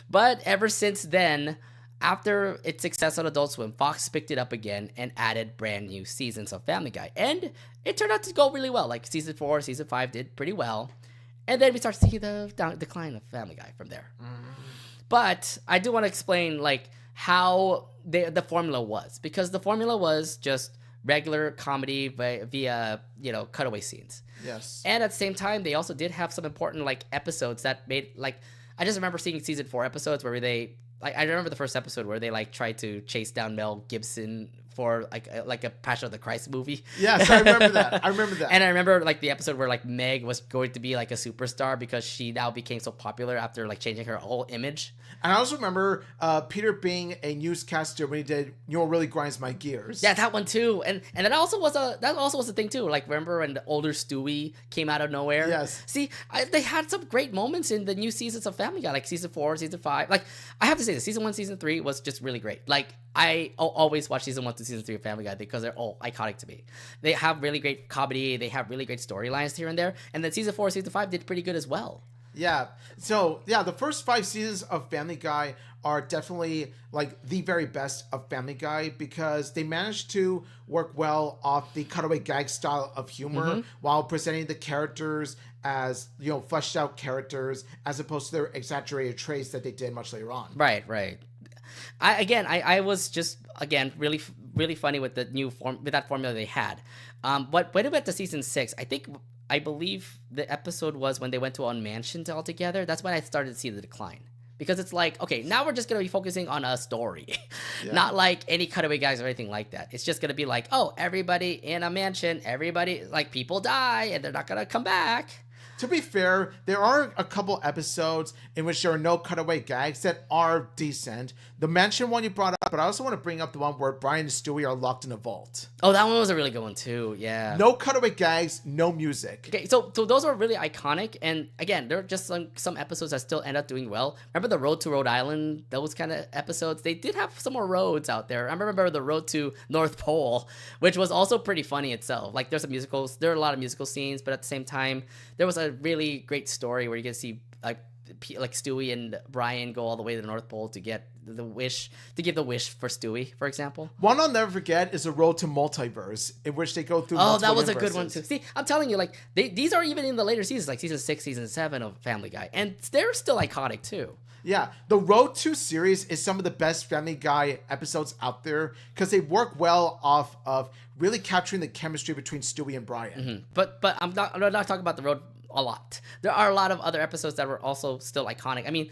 But ever since then, after its success on Adult Swim, Fox picked it up again and added brand new seasons of Family Guy. And it turned out to go really well. Like season 4, season 5 did pretty well. And then we start to see the decline of Family Guy from there. Mm-hmm. But I do want to explain like how the formula was. Because the formula was just regular comedy via, you know, cutaway scenes. Yes. And at the same time, they also did have some important like episodes that made like... I just remember seeing season 4 episodes where they... Like I remember the first episode where they like tried to chase down Mel Gibson for like a Passion of the Christ movie. Yes, I remember that. And I remember like the episode where like Meg was going to be like a superstar because she now became so popular after like changing her whole image. And I also remember Peter being a newscaster when he did "You Know What Really Grinds My Gears." Yeah, that one too. And that also was a thing too. Like remember when the older Stewie came out of nowhere? Yes. See, they had some great moments in the new seasons of Family Guy, like season 4, season 5. Like I have to say, season 1, season 3 was just really great. Like I always watch season 1 to season 3 of Family Guy because they're all iconic to me. They have really great comedy. They have really great storylines here and there. And then season 4, season 5 did pretty good as well. Yeah. So, yeah, the first 5 seasons of Family Guy are definitely like the very best of Family Guy because they managed to work well off the cutaway gag style of humor while presenting the characters as, you know, fleshed out characters as opposed to their exaggerated traits that they did much later on. Right. I was just, again, really funny with the new with that formula they had. But when it went to season 6, I believe the episode was when they went to a mansion all together. That's when I started to see the decline. Because it's like, okay, now we're just going to be focusing on a story. Yeah. Not like any cutaway guys or anything like that. It's just going to be like, oh, everybody in a mansion, like people die and they're not going to come back. To be fair, there are a couple episodes in which there are no cutaway gags that are decent. The mansion one you brought up, but I also want to bring up the one where Brian and Stewie are locked in a vault. Oh, that one was a really good one too, yeah. No cutaway gags, no music. Okay, so those are really iconic, and again, there are just some episodes that still end up doing well. Remember the Road to Rhode Island? Those kind of episodes? They did have some more roads out there. I remember the Road to North Pole, which was also pretty funny itself. Like there are a lot of musical scenes, but at the same time, there was a really great story where you get to see like Stewie and Brian go all the way to the North Pole to get give the wish for Stewie, for example. One I'll never forget is the Road to Multiverse, in which they go through. Oh, that was a good one too. See, I'm telling you, like these are even in the later seasons, like season 6, season 7 of Family Guy, and they're still iconic too. Yeah, the Road to series is some of the best Family Guy episodes out there because they work well off of really capturing the chemistry between Stewie and Brian. Mm-hmm. But I'm not talking about the road a lot. There are a lot of other episodes that were also still iconic. I mean,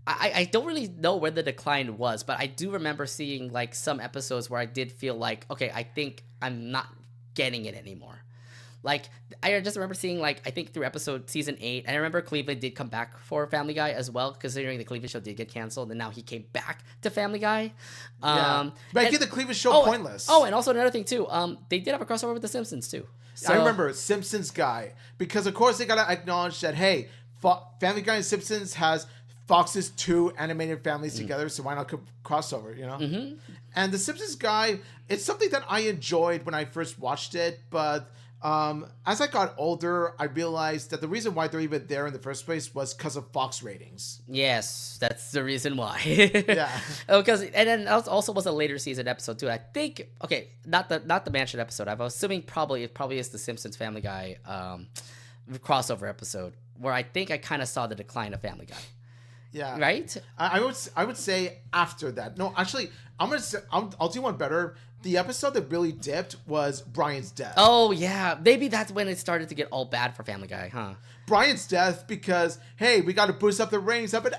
I don't really know where the decline was, but I do remember seeing like some episodes where I did feel like, okay, I think I'm not getting it anymore. Like, I just remember seeing, like, I think through season 8, and I remember Cleveland did come back for Family Guy as well, considering the Cleveland show did get canceled, and now he came back to Family Guy. Making the Cleveland show pointless. Oh, and also another thing, too, they did have a crossover with The Simpsons, too. So, I remember Simpsons Guy, because, of course, they got to acknowledge that, hey, Family Guy and Simpsons has Fox's 2 animated families together, so why not crossover, you know? Mm-hmm. And The Simpsons Guy, it's something that I enjoyed when I first watched it, but as I got older, I realized that the reason why they're even there in the first place was because of Fox ratings. Yes, that's the reason why. Yeah. Because and then that also was a later season episode too. I think not the mansion episode. I'm assuming it probably is the Simpsons Family Guy crossover episode where I think I kind of saw the decline of Family Guy. Yeah. Right? I would say after that. No, actually, I'll do one better. The episode that really dipped was Brian's death. Oh, yeah. Maybe that's when it started to get all bad for Family Guy, huh? Brian's death because, hey, we got to boost up the ratings up and,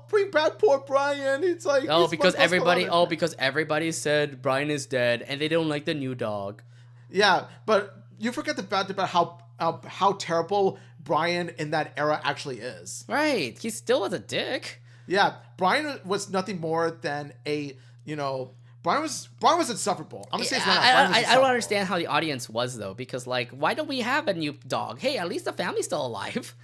bring back poor Brian. It's like... because everybody said Brian is dead and they don't like the new dog. Yeah, but you forget the fact about how terrible Brian in that era actually is. Right. He still was a dick. Yeah, Brian was nothing more than Brian was insufferable. I'm gonna say I don't understand how the audience was though, because like, why don't we have a new dog? Hey, at least the family's still alive.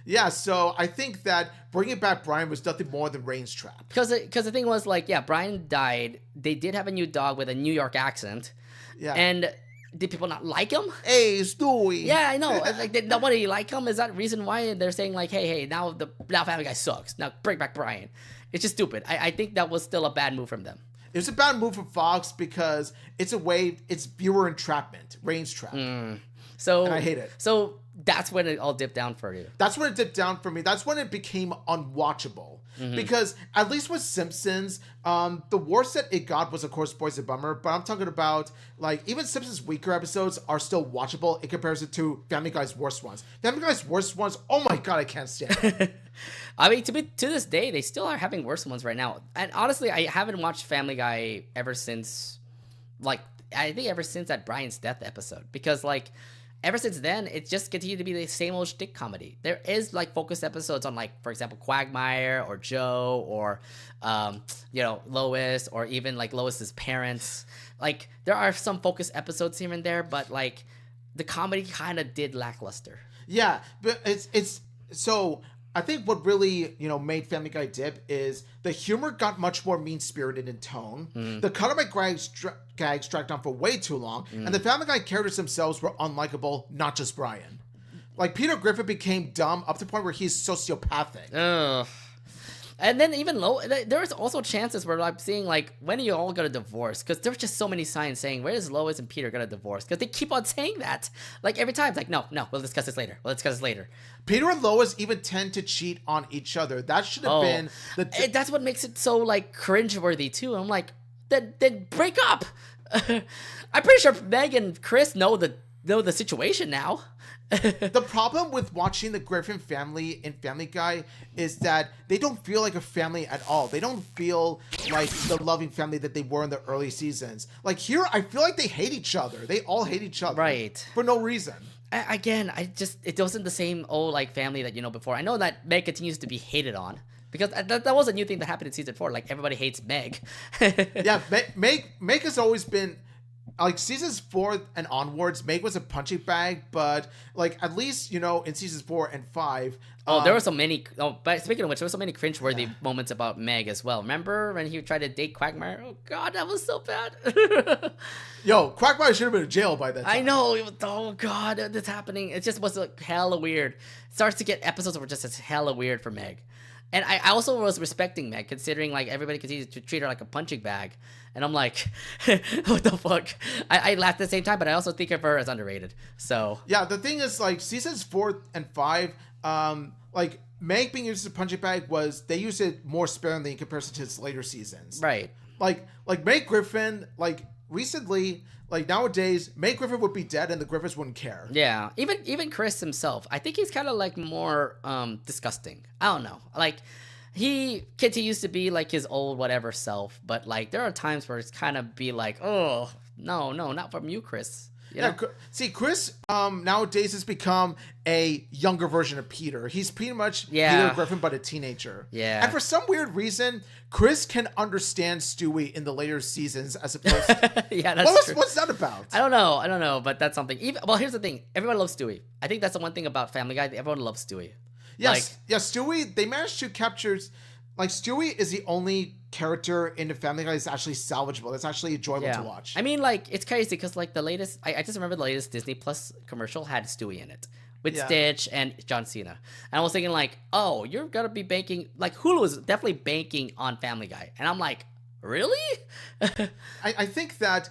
Yeah, so I think that bringing back Brian was nothing more than Rain's Trap. Because the thing was like, yeah, Brian died. They did have a new dog with a New York accent. Yeah. And did people not like him? Hey, Stewie. Yeah, I know. Like, did nobody like him? Is that the reason why they're saying like, hey, now Family Guy sucks. Now bring back Brian. It's just stupid. I think that was still a bad move from them. It was a bad move from Fox because it's viewer entrapment, Rain's Trap. And I hate it. So that's when it all dipped down for you. That's when it dipped down for me. That's when it became unwatchable. Mm-hmm. Because at least with Simpsons, the worst that it got was, of course, Boys a Bummer. But I'm talking about, like, even Simpsons' weaker episodes are still watchable in comparison to Family Guy's worst ones. Family Guy's worst ones, oh my god, I can't stand it. I mean, to this day, they still are having worse ones right now. And honestly, I haven't watched Family Guy ever since, like, I think ever since that Brian's death episode. Because, like, ever since then, it just continued to be the same old shtick comedy. There is, like, focused episodes on, like, for example, Quagmire or Joe or, Lois or even, like, Lois's parents. Like, there are some focused episodes here and there, but, like, the comedy kind of did lackluster. Yeah, but it's so... I think what really, made Family Guy dip is the humor got much more mean-spirited in tone. Mm. The cut-up gags dragged on for way too long. Mm. And the Family Guy characters themselves were unlikable, not just Brian. Like, Peter Griffin became dumb up to the point where he's sociopathic. Ugh. And then even there was also chances where I'm seeing, like, when are you all going to divorce? Because there were just so many signs saying, where is Lois and Peter going to divorce? Because they keep on saying that. Like, every time. It's like, no, we'll discuss this later. Peter and Lois even tend to cheat on each other. That should have been... That's what makes it so, like, cringeworthy, too. I'm like, then break up. I'm pretty sure Meg and Chris know the situation now. The problem with watching the Griffin family in Family Guy is that they don't feel like a family at all. They don't feel like the loving family that they were in the early seasons. Like here, I feel like they hate each other. They all hate each other. Right. For no reason. Again, it wasn't the same old like family that before. I know that Meg continues to be hated on. Because that was a new thing that happened in season 4. Like, everybody hates Meg. Yeah, Meg has always been... Like, seasons 4 and onwards, Meg was a punching bag, but, like, at least, in seasons 4 and 5... there were so many... Oh, but speaking of which, there were so many cringeworthy moments about Meg as well. Remember when he tried to date Quagmire? Oh, God, that was so bad. Yo, Quagmire should have been in jail by that time. I know. Oh, God, that's happening. It just was, like, hella weird. It starts to get episodes that were just as hella weird for Meg. And I also was respecting Meg, considering, like, everybody continues to treat her like a punching bag. And I'm like, what the fuck? I laughed at the same time, but I also think of her as underrated. So... Yeah, the thing is, like, seasons 4 and 5, like, Meg being used as a punching bag was they used it more sparingly in comparison to its later seasons. Right. Like Meg Griffin, like recently, like nowadays, Meg Griffin would be dead and the Griffins wouldn't care. Yeah. Even Chris himself, I think he's kind of like more disgusting. I don't know. Like he continues to be like his old whatever self, but like there are times where it's kind of be like, oh no, not from you, Chris. You know? See, Chris nowadays has become a younger version of Peter. He's pretty much Yeah. Peter Griffin, but a teenager. Yeah. And for some weird reason, Chris can understand Stewie in the later seasons as opposed to... Yeah, that's true. What's that about? I don't know, but that's something. Well, here's the thing. Everyone loves Stewie. I think that's the one thing about Family Guy. Everyone loves Stewie. Yes, Stewie, they managed to capture... Like, Stewie is the only character in the Family Guy that's actually salvageable. That's actually enjoyable to watch. I mean, like, it's crazy because, like, the latest... I just remember the latest Disney Plus commercial had Stewie in it. With Stitch and John Cena. And I was thinking, like, oh, you're going to be banking... Like, Hulu is definitely banking on Family Guy. And I'm like, really? I think that...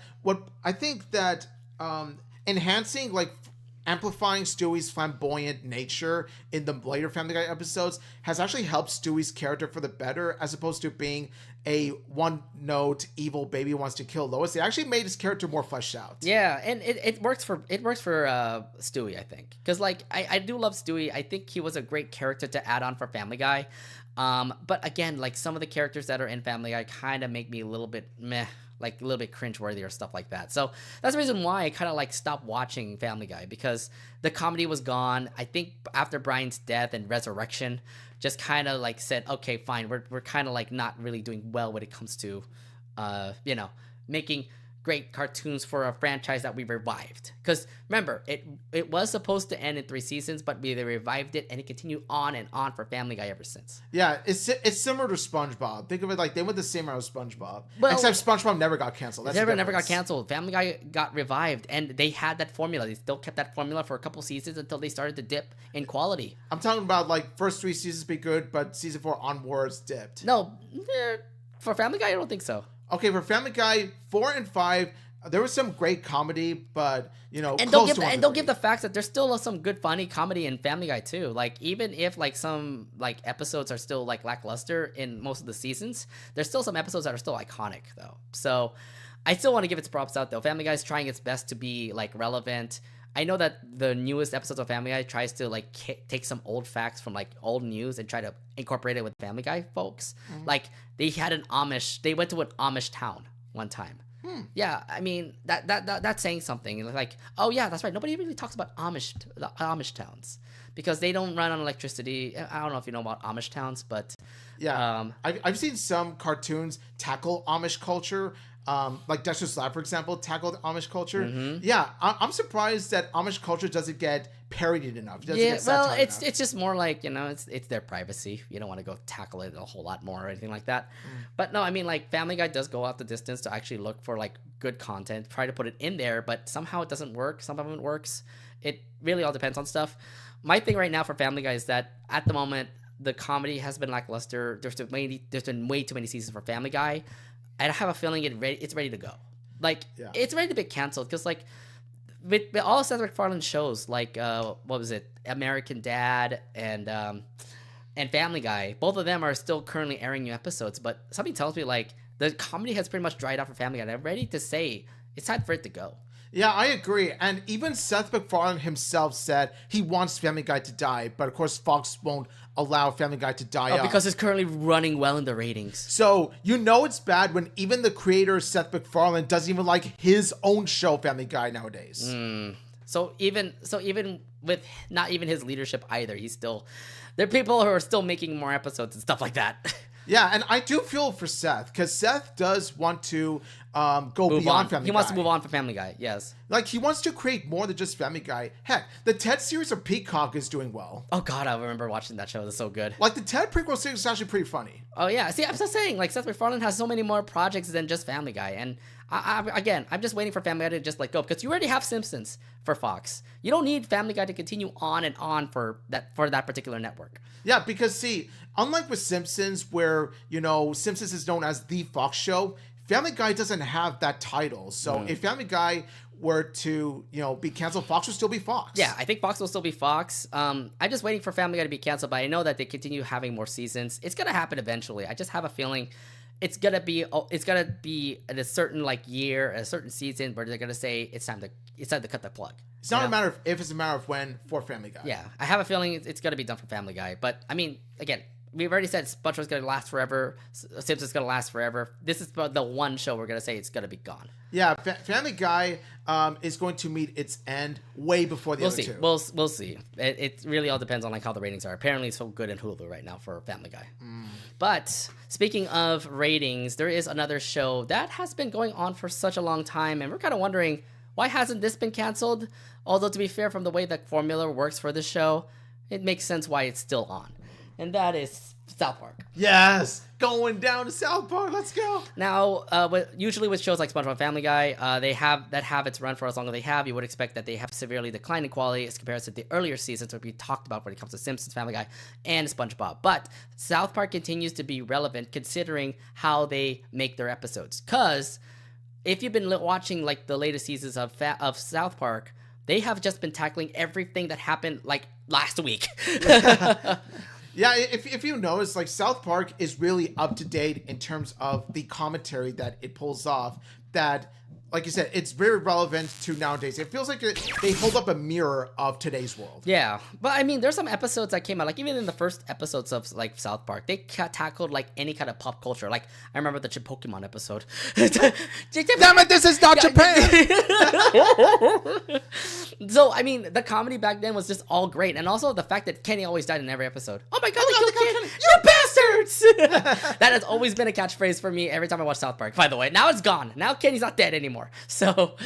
enhancing, like... Amplifying Stewie's flamboyant nature in the later Family Guy episodes has actually helped Stewie's character for the better, as opposed to being a one-note evil baby who wants to kill Lois. It actually made his character more fleshed out. Yeah, and it works for Stewie, I think, because like I do love Stewie. I think he was a great character to add on for Family Guy. But again, like some of the characters that are in Family Guy kind of make me a little bit meh. Like a little bit cringeworthy or stuff like that. So that's the reason why I kind of like stopped watching Family Guy, because the comedy was gone. I think after Brian's death and resurrection, just kind of like said, okay, fine, we're kind of like not really doing well when it comes to, making great cartoons for a franchise that we revived. Because remember, it was supposed to end in 3 seasons, but they revived it and it continued on and on for Family Guy ever since. Yeah, it's similar to SpongeBob. Think of it like they went the same route as SpongeBob. Well, except SpongeBob never got canceled. That's never got canceled. Family Guy got revived, and they had that formula. They still kept that formula for a couple seasons until they started to dip in quality. I'm talking about like first 3 seasons be good, but season 4 onwards dipped. No, for Family Guy, I don't think so. Okay, for Family Guy 4 and 5, there was some great comedy, but and don't give the facts that there's still some good funny comedy in Family Guy too. Like even if like some like episodes are still like lackluster in most of the seasons, there's still some episodes that are still iconic though. So I still want to give its props out though. Family Guy is trying its best to be like relevant. I know that the newest episodes of Family Guy tries to like take some old facts from like old news and try to incorporate it with Family Guy folks. Mm-hmm. Like they went to an Amish town one time. Yeah, I mean that's saying something. Like, oh yeah, that's right. Nobody really talks about Amish towns because they don't run on electricity. I don't know if you know about Amish towns, but yeah, I've seen some cartoons tackle Amish culture. Like Dexter's Lab, for example, tackled Amish culture. Mm-hmm. Yeah, I'm surprised that Amish culture doesn't get parodied enough. It's just more like, it's their privacy. You don't want to go tackle it a whole lot more or anything like that. But no, I mean, like Family Guy does go out the distance to actually look for like good content, try to put it in there, but somehow it doesn't work. Some of it works. It really all depends on stuff. My thing right now for Family Guy is that at the moment, the comedy has been lackluster. There's been way too many seasons for Family Guy. I have a feeling it's ready to go. Like, It's ready to be canceled because, like, with all Seth MacFarlane shows, like, what was it, American Dad and Family Guy, both of them are still currently airing new episodes. But something tells me, like, the comedy has pretty much dried out for Family Guy. And I'm ready to say it's time for it to go. Yeah, I agree. And even Seth MacFarlane himself said he wants Family Guy to die, but of course Fox won't allow Family Guy to die out. Because it's currently running well in the ratings. So, it's bad when even the creator, Seth MacFarlane, doesn't even like his own show, Family Guy, nowadays. So even with not even his leadership either, there are people who are still making more episodes and stuff like that. Yeah, and I do feel for Seth, because Seth does want to go beyond Family Guy. He wants to move on for Family Guy, yes. Like, he wants to create more than just Family Guy. Heck, the Ted series of Peacock is doing well. Oh, God, I remember watching that show. It was so good. Like, the Ted prequel series is actually pretty funny. Oh, yeah. See, I'm just saying, like, Seth MacFarlane has so many more projects than just Family Guy. And, I'm just waiting for Family Guy to just, like, go. Because you already have Simpsons for Fox. You don't need Family Guy to continue on and on for that particular network. Yeah, because, see, unlike with Simpsons, where, Simpsons is known as the Fox show, Family Guy doesn't have that title. So if Family Guy were to, be canceled, Fox would still be Fox. Yeah, I think Fox will still be Fox. I'm just waiting for Family Guy to be canceled, but I know that they continue having more seasons. It's gonna happen eventually. I just have a feeling it's gonna be at a certain like year, a certain season where they're gonna say it's time to cut the plug. It's not a matter of if, it's a matter of when for Family Guy. Yeah, I have a feeling it's gonna be done for Family Guy. But I mean, again, we've already said SpongeBob's gonna last forever. Simpsons gonna last forever. This is the one show we're gonna say it's gonna be gone. Yeah, Family Guy is going to meet its end way before the other two. We'll see. It really all depends on like how the ratings are. Apparently, it's so good in Hulu right now for Family Guy. But speaking of ratings, there is another show that has been going on for such a long time, and we're kind of wondering why hasn't this been canceled? Although to be fair, from the way the formula works for this show, it makes sense why it's still on, and that is South Park. Yes, going down to South Park. Let's go. Now, usually with shows like SpongeBob and Family Guy, they have its run for as long as they have. You would expect that they have severely declined in quality as compared to the earlier seasons, which we talked about when it comes to Simpsons, Family Guy, and SpongeBob. But South Park continues to be relevant considering how they make their episodes. Because if you've been watching like the latest seasons of South Park, they have just been tackling everything that happened like last week. Yeah, if you notice, like South Park is really up to date in terms of the commentary that it pulls off. That, like you said, it's very relevant to nowadays. It feels like they hold up a mirror of today's world. Yeah, but I mean, there's some episodes that came out, like even in the first episodes of like South Park, they tackled like any kind of pop culture. Like I remember the Pokemon episode. Damn it, this is not Japan. So I mean, the comedy back then was just all great, and also the fact that Kenny always died in every episode. Oh my god, they killed Kenny! You bastards! That has always been a catchphrase for me every time I watch South Park. By the way, now it's gone. Now Kenny's not dead anymore. So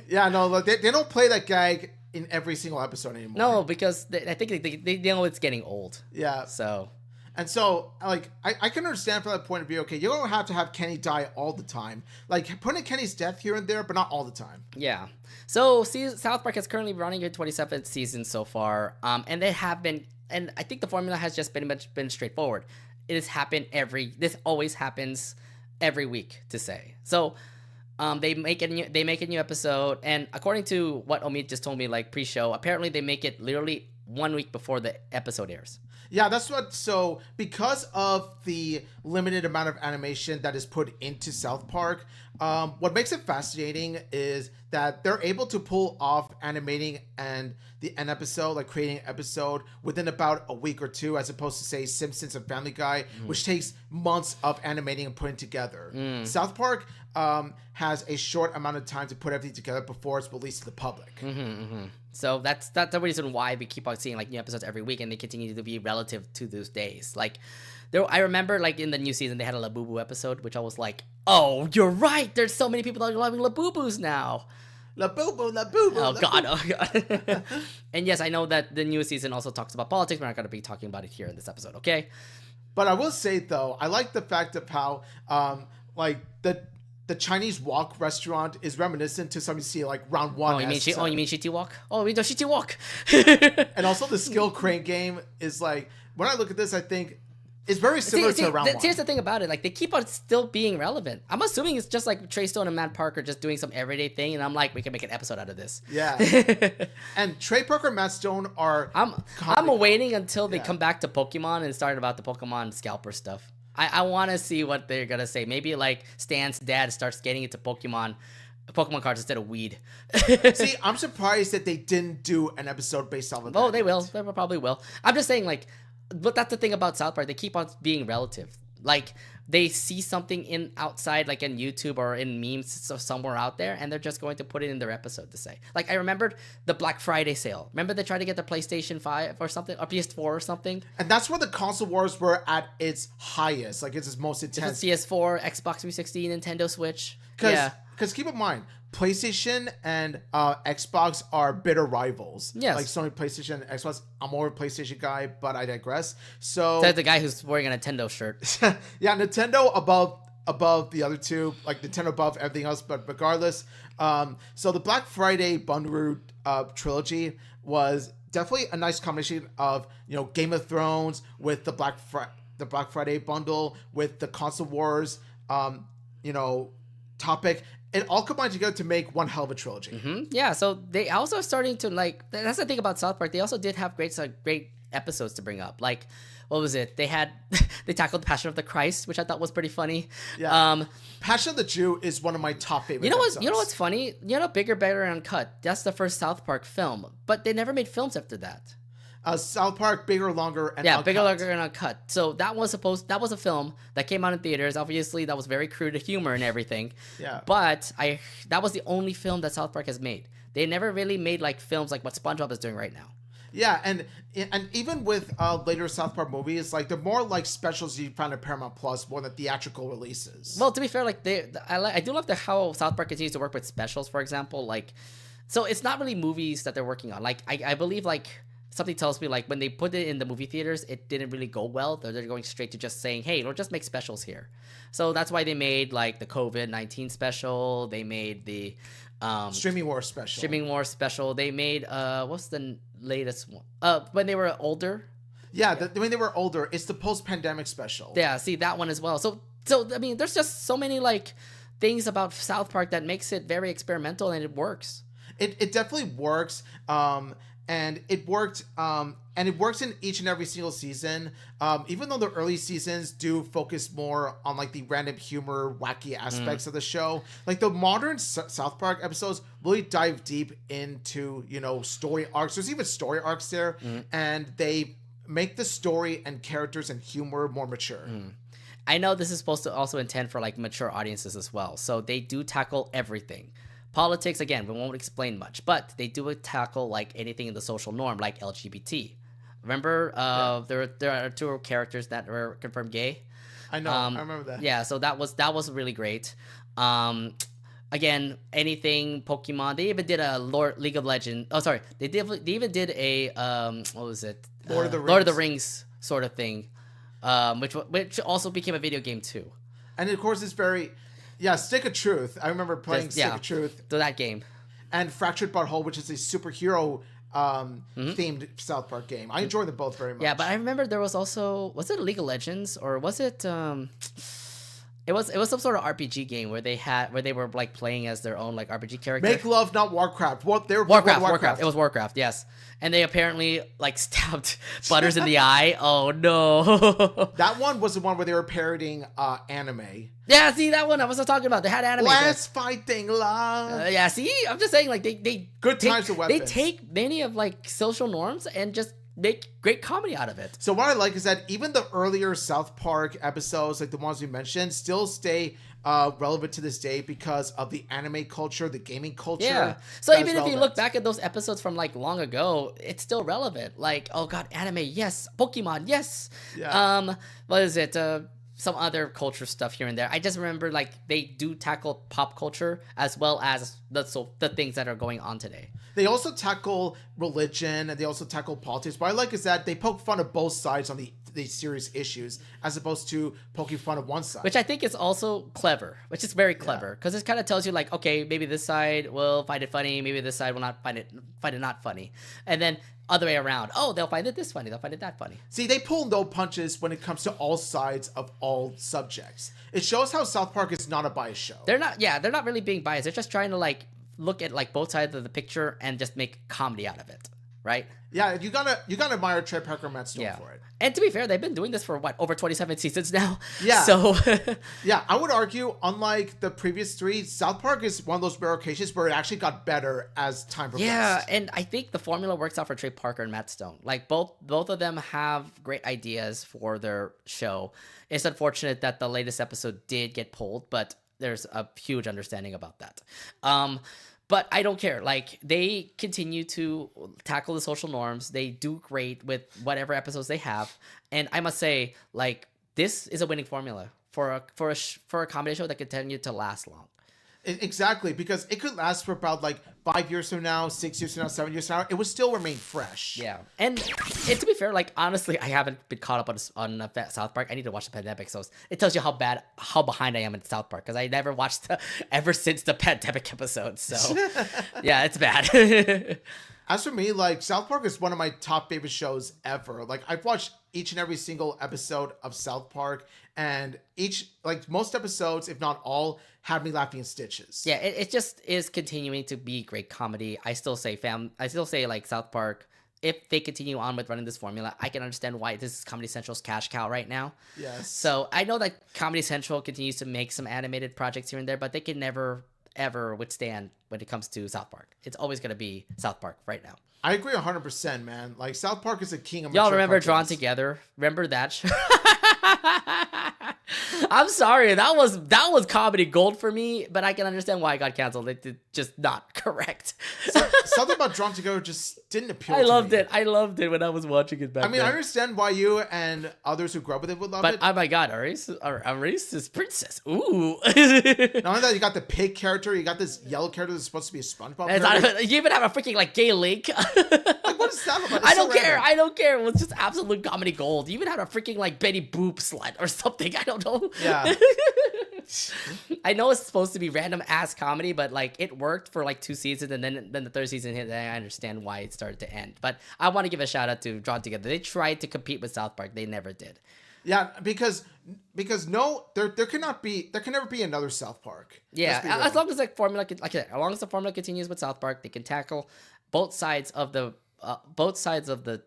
yeah, no, they don't play that gag in every single episode anymore. No, because I think they know it's getting old. Yeah. So. And so, like, I can understand from that point of view, okay, you don't have to have Kenny die all the time. Like, putting Kenny's death here and there, but not all the time. Yeah. So, South Park is currently running your 27th season so far. And they have been, and I think the formula has just been straightforward. This always happens every week, to say. So, they make a new episode, and according to what Omid just told me, like pre-show, apparently they make it literally 1 week before the episode airs. Yeah, so because of the limited amount of animation that is put into South Park, what makes it fascinating is that they're able to pull off animating an episode, like creating an episode within about a week or two, as opposed to say Simpsons and Family Guy, which takes months of animating and putting together. South Park has a short amount of time to put everything together before it's released to the public. So that's the reason why we keep on seeing like new episodes every week, and they continue to be relative to those days. Like I remember like in the new season they had a Labubu episode, which I was like, oh, you're right. There's so many people that are loving Labubus now. Labubu. Oh god. And yes, I know that the new season also talks about politics. We're not going to be talking about it here in this episode, okay? But I will say though, I like the fact of how like the Chinese Wok restaurant is reminiscent to something you see like Round One. You mean Shitty Wok? Oh, we do Shitty Wok. And also the skill crane game is like, when I look at this, I think it's very similar to Round One. Here's the thing about it, like they keep on still being relevant. I'm assuming it's just like Trey Stone and Matt Parker just doing some everyday thing, and I'm like, we can make an episode out of this. Yeah. And Trey Parker and Matt Stone are. I'm waiting until they come back to Pokemon and start about the Pokemon scalper stuff. I want to see what they're gonna say. Maybe like Stan's dad starts getting into Pokemon cards instead of weed. See, I'm surprised that they didn't do an episode based off of that. Oh, they will. They probably will. I'm just saying, like, but that's the thing about South Park. They keep on being relative. Like, they see something outside, like in YouTube or in memes somewhere out there, and they're just going to put it in their episode to say. Like, I remembered the Black Friday sale. Remember they tried to get the PlayStation 5 or something, or PS4 or something? And that's where the console wars were at its highest. Like, it's its most intense. It's PS4, Xbox 360, Nintendo Switch. Because keep in mind, PlayStation and Xbox are bitter rivals. Yes. Like Sony, PlayStation, and Xbox. I'm more a PlayStation guy, but I digress. So that's the guy who's wearing a Nintendo shirt. Yeah, Nintendo above the other two, like Nintendo above everything else, but regardless. So the Black Friday bundle trilogy was definitely a nice combination of, Game of Thrones with the Black Friday bundle with the console wars, topic. it all combined together to make one hell of a trilogy. Yeah, so they also are starting to like. That's the thing about South Park. They also did have great episodes to bring up. Like, what was it? They had they tackled the Passion of the Christ, which I thought was pretty funny. Yeah. Passion of the Jew is one of my top favorite. You know what's funny? You know, Bigger, Better, and Uncut. That's the first South Park film, but they never made films after that. South Park, Bigger, Longer, and Uncut. Bigger, Longer, and Uncut. So that was a film that came out in theaters. Obviously, that was very crude humor and everything. Yeah. But that was the only film that South Park has made. They never really made like films like what SpongeBob is doing right now. Yeah, and even with later South Park movies, like they're more like specials you find at Paramount Plus more than theatrical releases. Well, to be fair, like I do love how South Park continues to work with specials. For example, like, so it's not really movies that they're working on. Like I believe like something tells me like when they put it in the movie theaters, it didn't really go well. They're going straight to just saying, hey, we'll just make specials here. So that's why they made like the COVID-19 special. They made the Streaming Wars special. They made what's the latest one? When they were older. Yeah, when they were older, it's the post-pandemic special. Yeah, see that one as well. So I mean, there's just so many like things about South Park that makes it very experimental, and it works. It definitely works. And it worked. And it works in each and every single season. Even though the early seasons do focus more on like the random humor, wacky aspects of the show, like the modern South Park episodes really dive deep into, you know, story arcs. There's even story arcs there, and they make the story and characters and humor more mature. I know this is supposed to also intend for like mature audiences as well. So they do tackle everything. Politics, again, we won't explain much, but they do tackle like anything in the social norm, like LGBT. Remember, there are two characters that were confirmed gay. I know, I remember that. Yeah, so that was really great. Again, anything Pokemon. They even did a League of Legends. Oh, sorry, they even did a what was it? Lord of the Rings sort of thing, which also became a video game too. And of course, it's very. Yeah, Stick of Truth. I remember playing Stick of Truth. So that game. And Fractured Butthole, which is a superhero themed South Park game. I enjoy them both very much. Yeah, but I remember there was also, was it League of Legends or was it it was some sort of RPG game where they were like playing as their own like RPG character. Make Love, not Warcraft. Warcraft. It was Warcraft, yes. And they apparently like stabbed Butters in the eye. Oh no. That one was the one where they were parodying anime. Yeah, see that one I was talking about. They had anime. Let's fighting love. Yeah, see, I'm just saying like they good times of weapons. They take many of like social norms and just make great comedy out of it. So what I like is that even the earlier South Park episodes, like the ones we mentioned, still stay relevant to this day because of the anime culture, the gaming culture. Yeah. So even if you look back at those episodes from like long ago, it's still relevant. Like, oh god, anime, yes. Pokemon, yes. Yeah. What is it? Some other culture stuff here and there. I just remember like they do tackle pop culture as well as the things that are going on today. They also tackle religion and they also tackle politics. What I like is that they poke fun of both sides on the serious issues as opposed to poking fun of one side. Which I think is also clever, which is very clever because it kind of tells you like, okay, maybe this side will find it funny, maybe this side will not find it not funny. And then other way around. Oh, they'll find it this funny, they'll find it that funny. See, they pull no punches when it comes to all sides of all subjects. It shows how South Park is not a biased show. They're not really being biased. They're just trying to like look at like both sides of the picture and just make comedy out of it, right? Yeah, you gotta admire Trey Parker and Matt Stone for it. And to be fair, they've been doing this for what, over 27 seasons now. Yeah. So yeah, I would argue, unlike the previous three, South Park is one of those rare occasions where it actually got better as time progressed. Yeah, and I think the formula works out for Trey Parker and Matt Stone. Like both of them have great ideas for their show. It's unfortunate that the latest episode did get pulled, but there's a huge understanding about that. But I don't care. Like, they continue to tackle the social norms. They do great with whatever episodes they have. And I must say, like, this is a winning formula for a comedy show that continue to last long. Exactly, because it could last for about like 5 years from now, 6 years from now, 7 years from now. It would still remain fresh. Yeah, and to be fair, like honestly, I haven't been caught up on South Park. I need to watch the pandemic, so it tells you how behind I am in South Park because I never watched ever since the pandemic episode. So yeah, it's bad. As for me, like South Park is one of my top favorite shows ever. Like I've watched each and every single episode of South Park, and most episodes, if not all, had me laughing in stitches. Yeah, it just is continuing to be great comedy. I still say like South Park. If they continue on with running this formula, I can understand why this is Comedy Central's cash cow right now. Yes. So I know that Comedy Central continues to make some animated projects here and there, but they can never ever withstand when it comes to South Park. It's always going to be South Park right now. I agree 100%, man. Like, South Park is a king of Y'all mature remember cartoons. Drawn Together? Remember that show? I'm sorry, that was comedy gold for me, but I can understand why it got canceled. It's just not correct. Something about Drawn Together just didn't appeal to me. I loved it when I was watching it back then. I understand why you and others who grew up with it would love it. But oh my god, Arisa's princess. Ooh. Not only that, you got the pig character, you got this yellow character that's supposed to be a SpongeBob character. You even have a freaking like gay link. Like, what is that about? I don't care. It was just absolute comedy gold. You even had a freaking like Betty Boop slut or something. I don't know. Yeah. I know it's supposed to be random ass comedy, but like it worked for like 2 seasons, and then the third season hit, and I understand why it started to end. But I want to give a shout out to Drawn Together. They tried to compete with South Park. They never did. Yeah, because no, there can never be another South Park. Yeah, as long as the formula continues with South Park, they can tackle both sides of the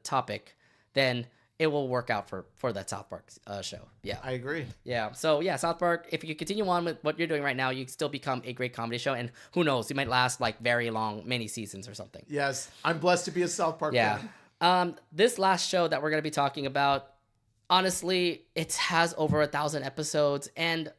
topic, then it will work out for that South Park show. Yeah, I agree. Yeah, so yeah, South Park, if you continue on with what you're doing right now, you can still become a great comedy show, and who knows, you might last like very long, many seasons or something. Yes, I'm blessed to be a South Park fan. This last show that we're going to be talking about, honestly, it has over 1,000 episodes, and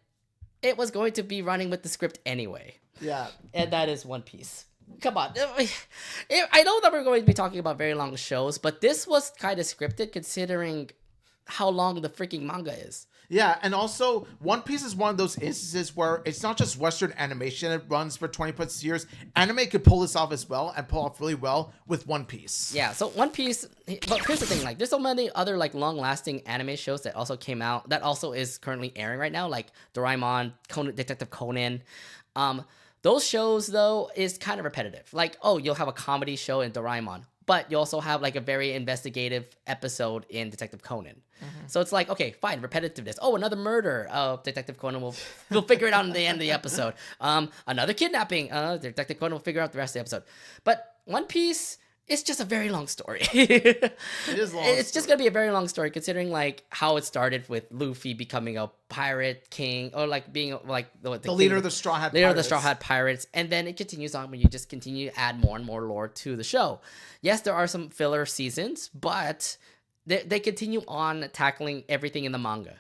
it was going to be running with the script anyway. Yeah. And that is One Piece. Come on. I know that we're going to be talking about very long shows, but this was kind of scripted considering how long the freaking manga is. Yeah, and also, One Piece is one of those instances where it's not just Western animation that runs for 20 plus years. Anime could pull this off as well, and pull off really well with One Piece. Yeah, so One Piece, but here's the thing, like, there's so many other, like, long-lasting anime shows that also came out, that also is currently airing right now, like Doraemon, Detective Conan. Those shows, though, is kind of repetitive. Like, oh, you'll have a comedy show in Doraemon, but you also have, like, a very investigative episode in Detective Conan. Mm-hmm. So it's like, okay, fine, repetitiveness. Oh, another murder. Oh, Detective Conan will figure it out in the end of the episode. Another kidnapping. Detective Conan will figure out the rest of the episode. But One Piece, it's just a very long story. It is long. It's just gonna be a very long story, considering like how it started with Luffy becoming a pirate king, or like being like the leader of the Straw Hat Pirates. Leader of the Straw Hat Pirates, and then it continues on when you just continue to add more and more lore to the show. Yes, there are some filler seasons, but they continue on tackling everything in the manga.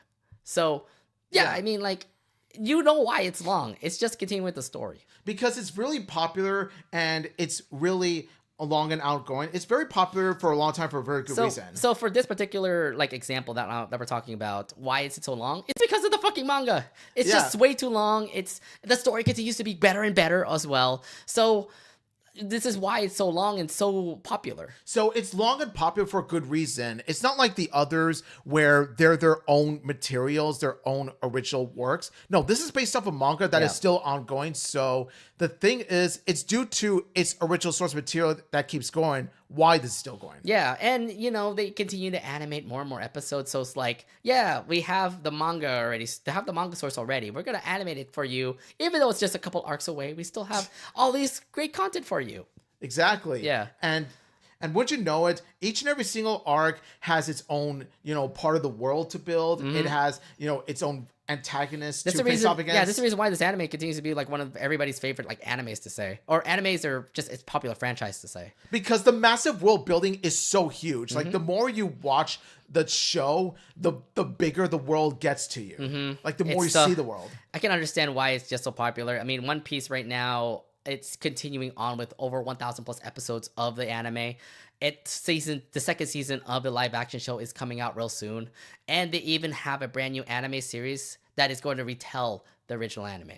So yeah, I mean, like, you know why it's long. It's just continuing with the story. Because it's really popular, and it's really long and outgoing. It's very popular for a long time for a very good reason. So for this particular like example that we're talking about, why is it so long? It's because of the fucking manga. It's just way too long. The story continues to be better and better as well. So this is why it's so long and so popular. So it's long and popular for a good reason. It's not like the others where they're their own materials, their own original works. No, this is based off a manga that is still ongoing. So the thing is, it's due to its original source material that keeps going, why this is still going. Yeah, and you know, they continue to animate more and more episodes. So it's like, yeah, we have the manga already. They have the manga source already. We're going to animate it for you. Even though it's just a couple arcs away, we still have all these great content for you. Exactly. Yeah. And wouldn't you know it, each and every single arc has its own, part of the world to build. Mm-hmm. It has, its own antagonist to face off against. Yeah, this is the reason why this anime continues to be like one of everybody's favorite like animes to say. Or animes are just its popular franchise to say. Because the massive world building is so huge. Mm-hmm. Like, the more you watch the show, the bigger the world gets to you. Mm-hmm. Like, the more you see the world. I can understand why it's just so popular. I mean, One Piece right now, it's continuing on with over 1,000 plus episodes of the anime. The second season of the live action show is coming out real soon. And they even have a brand new anime series that is going to retell the original anime.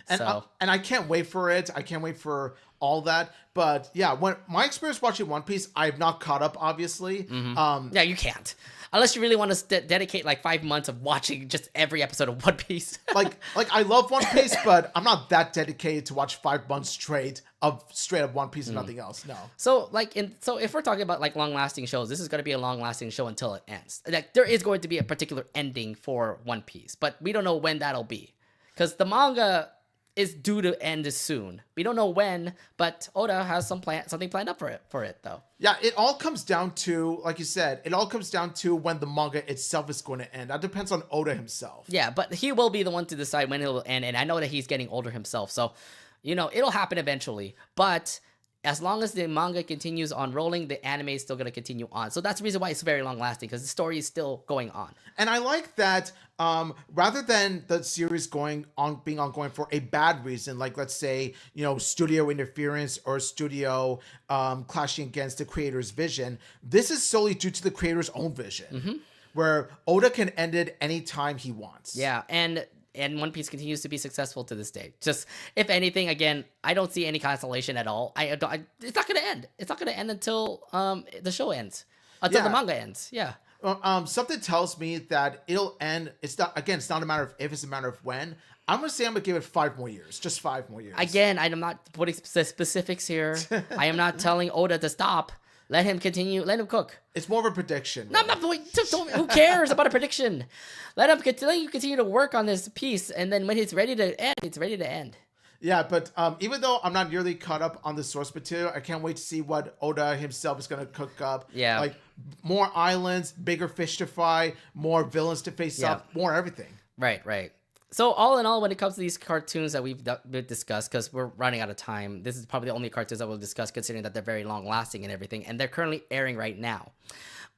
And So and I can't wait for it. I can't wait for all that. But yeah, when my experience watching One Piece, I have not caught up, obviously. yeah, you can't. Unless you really want to dedicate like 5 months of watching just every episode of One Piece. like I love One Piece, but I'm not that dedicated to watch 5 months straight of One Piece and nothing else. No. So if we're talking about like long lasting shows, this is going to be a long lasting show until it ends. Like there is going to be a particular ending for One Piece, but we don't know when that'll be, because the manga is due to end soon. We don't know when, but Oda has something planned up for it though. Yeah, it all comes down to, like you said, it all comes down to when the manga itself is going to end. That depends on Oda himself. Yeah, but he will be the one to decide when it will end, and I know that he's getting older himself, so it'll happen eventually. But as long as the manga continues on rolling, the anime is still going to continue on. So that's the reason why it's very long lasting, because the story is still going on. And I like that rather than the series being ongoing for a bad reason, like let's say, studio interference or studio clashing against the creator's vision, this is solely due to the creator's own vision, where Oda can end it anytime he wants. Yeah, and One Piece continues to be successful to this day. Just, if anything, again, I don't see any cancellation at all. It's not going to end. It's not going to end until the show ends, until the manga ends. Yeah. Something tells me that it'll end. It's not a matter of if, it's a matter of when. I'm going to say I'm going to give it 5 more years. Just 5 more years. Again, I'm not putting specifics here. I am not telling Oda to stop. Let him continue. Let him cook. It's more of a prediction. No, I'm not. Who cares about a prediction? Let you continue to work on this piece, and then when it's ready to end, it's ready to end. Yeah, but even though I'm not nearly caught up on the source material, I can't wait to see what Oda himself is going to cook up. Yeah. Like more islands, bigger fish to fry, more villains to face up, more everything. Right. So all in all, when it comes to these cartoons that we've discussed, because we're running out of time, this is probably the only cartoons that we'll discuss, considering that they're very long-lasting and everything, and they're currently airing right now.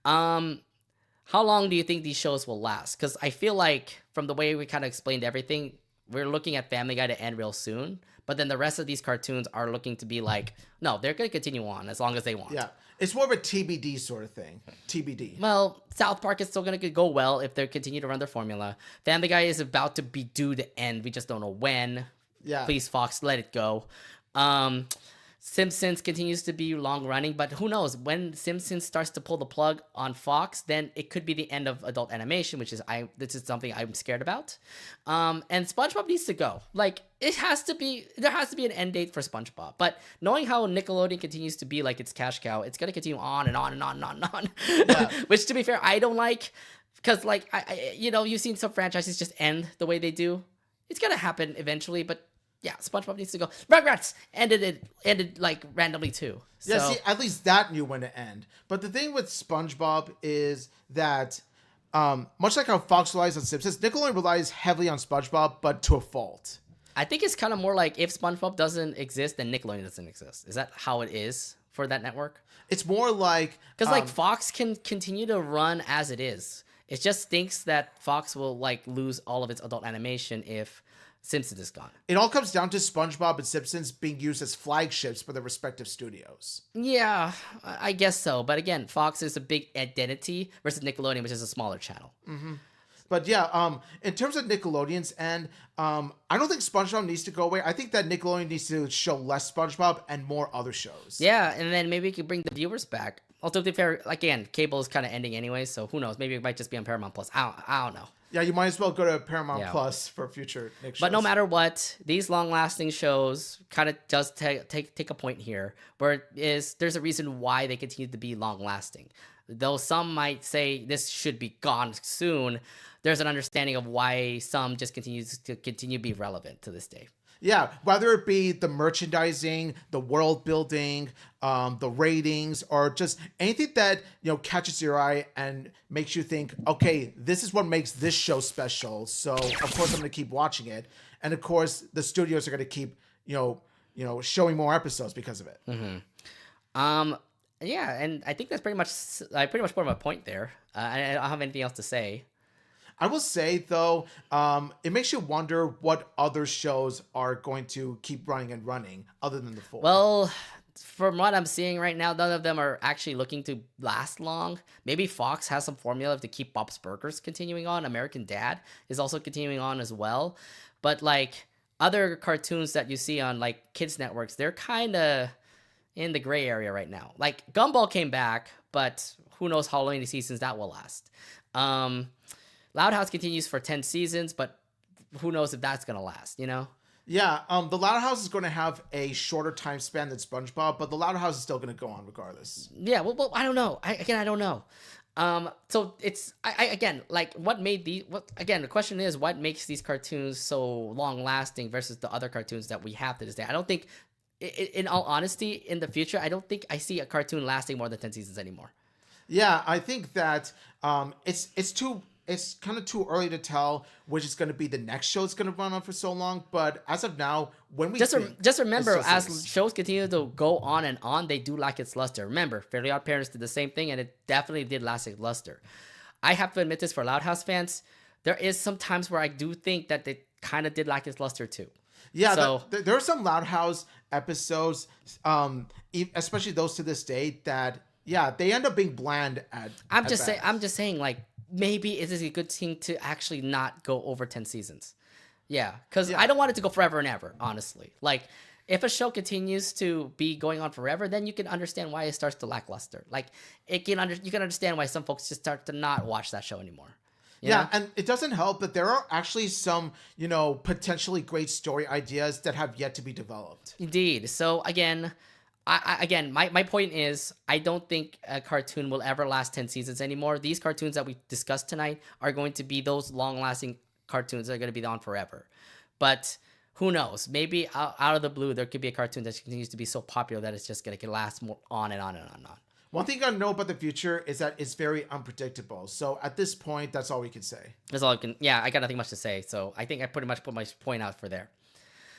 How long do you think these shows will last? Because I feel like, from the way we kind of explained everything, we're looking at Family Guy to end real soon, but then the rest of these cartoons are looking to be like, no, they're going to continue on as long as they want. Yeah, it's more of a TBD sort of thing. TBD. Well, South Park is still going to go well if they continue to run their formula. Family Guy is about to be due to end. We just don't know when. Yeah. Please, Fox, let it go. Simpsons continues to be long running, but who knows, when Simpsons starts to pull the plug on Fox, then it could be the end of adult animation, this is something I'm scared about. And SpongeBob needs to go. Like, there has to be an end date for SpongeBob. But knowing how Nickelodeon continues to be like its cash cow, it's gonna continue on and on and on and on and on. Yeah. Which, to be fair, I don't like, because like you've seen some franchises just end the way they do. It's gonna happen eventually, but yeah, SpongeBob needs to go. Rugrats ended like randomly too. So. Yeah, see, at least that knew when to end. But the thing with SpongeBob is that, much like how Fox relies on Simpsons, Nickelodeon relies heavily on SpongeBob, but to a fault. I think it's kind of more like, if SpongeBob doesn't exist, then Nickelodeon doesn't exist. Is that how it is for that network? It's more like, because like Fox can continue to run as it is. It just stinks that Fox will like lose all of its adult animation if Simpsons is gone. It all comes down to SpongeBob and Simpsons being used as flagships for their respective studios. Yeah, I guess so. But again, Fox is a big identity versus Nickelodeon, which is a smaller channel. Mm-hmm. But yeah, in terms of Nickelodeon's end, I don't think SpongeBob needs to go away. I think that Nickelodeon needs to show less SpongeBob and more other shows. Yeah, and then maybe we could bring the viewers back. Also, to be fair, again, cable is kind of ending anyway, so who knows? Maybe it might just be on Paramount Plus. I don't know. Yeah, you might as well go to Paramount Plus for future Nick shows. But no matter what, these long-lasting shows kind of does take a point here, where there's a reason why they continue to be long-lasting. Though some might say this should be gone soon, there's an understanding of why some just continue to be relevant to this day. Yeah, whether it be the merchandising, the world building, the ratings, or just anything that catches your eye and makes you think, okay, this is what makes this show special. So of course I'm going to keep watching it, and of course the studios are going to keep showing more episodes because of it. Mm-hmm. Yeah, and I think that's pretty much put my point there. I don't have anything else to say. I will say, though, it makes you wonder what other shows are going to keep running other than the four. Well, from what I'm seeing right now, none of them are actually looking to last long. Maybe Fox has some formula to keep Bob's Burgers continuing on. American Dad is also continuing on as well. But, like, other cartoons that you see on like kids networks, they're kind of in the gray area right now. Like Gumball came back, but who knows how many seasons that will last. Loud House continues for 10 seasons, but who knows if that's gonna last, you know? Yeah, the Loud House is going to have a shorter time span than SpongeBob, but the Loud House is still going to go on regardless. Yeah, well I don't know. I don't know. So it's again, like what made the question is what makes these cartoons so long lasting versus the other cartoons that we have to this day. I don't think, in all honesty, in the future, I don't think I see a cartoon lasting more than 10 seasons anymore. Yeah, I think that it's kind of too early to tell which is going to be the next show that's going to run on for so long. But as of now, when we just remember, as shows continue to go on, they do lack its luster. Remember, Fairly Odd Parents did the same thing, and it definitely did lack its luster. I have to admit this for Loud House fans, there is some times where I do think that they kind of did lack its luster too. Yeah, so there are some Loud House episodes, especially those to this day, that they end up being bland I'm just saying, like, maybe it is a good thing to actually not go over 10 seasons. Yeah, because I don't want it to go forever and ever, honestly. Like, if a show continues to be going on forever, then you can understand why it starts to lackluster. Like, you can understand why some folks just start to not watch that show anymore. You know? And it doesn't help that there are actually some, potentially great story ideas that have yet to be developed. Indeed. So, again... my point is, I don't think a cartoon will ever last 10 seasons anymore. These cartoons that we discussed tonight are going to be those long-lasting cartoons that are going to be on forever. But who knows? Maybe out of the blue, there could be a cartoon that continues to be so popular that it's just going to last more on and on and on and on. One thing you gotta know about the future is that it's very unpredictable. So at this point, that's all we can say. That's all I can... Yeah, I got nothing much to say. So I think I pretty much put my point out for there.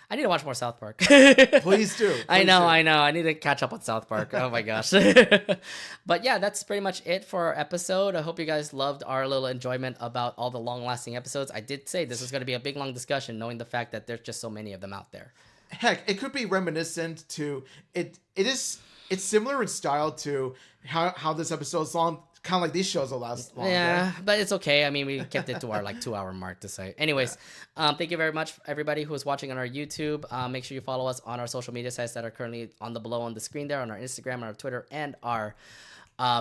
I need to watch more South Park. Please do. I know. I need to catch up on South Park. Oh my gosh. But yeah, that's pretty much it for our episode. I hope you guys loved our little enjoyment about all the long-lasting episodes. I did say this is going to be a big, long discussion, knowing the fact that there's just so many of them out there. Heck, it could be reminiscent to it. It's similar in style to how this episode's long. Kind of like these shows will last long. Yeah, right? But it's okay. I mean, we kept it to our 2-hour mark to say. Anyways, thank you very much, everybody who is watching on our YouTube. Make sure you follow us on our social media sites that are currently below on the screen there, on our Instagram, on our Twitter, and our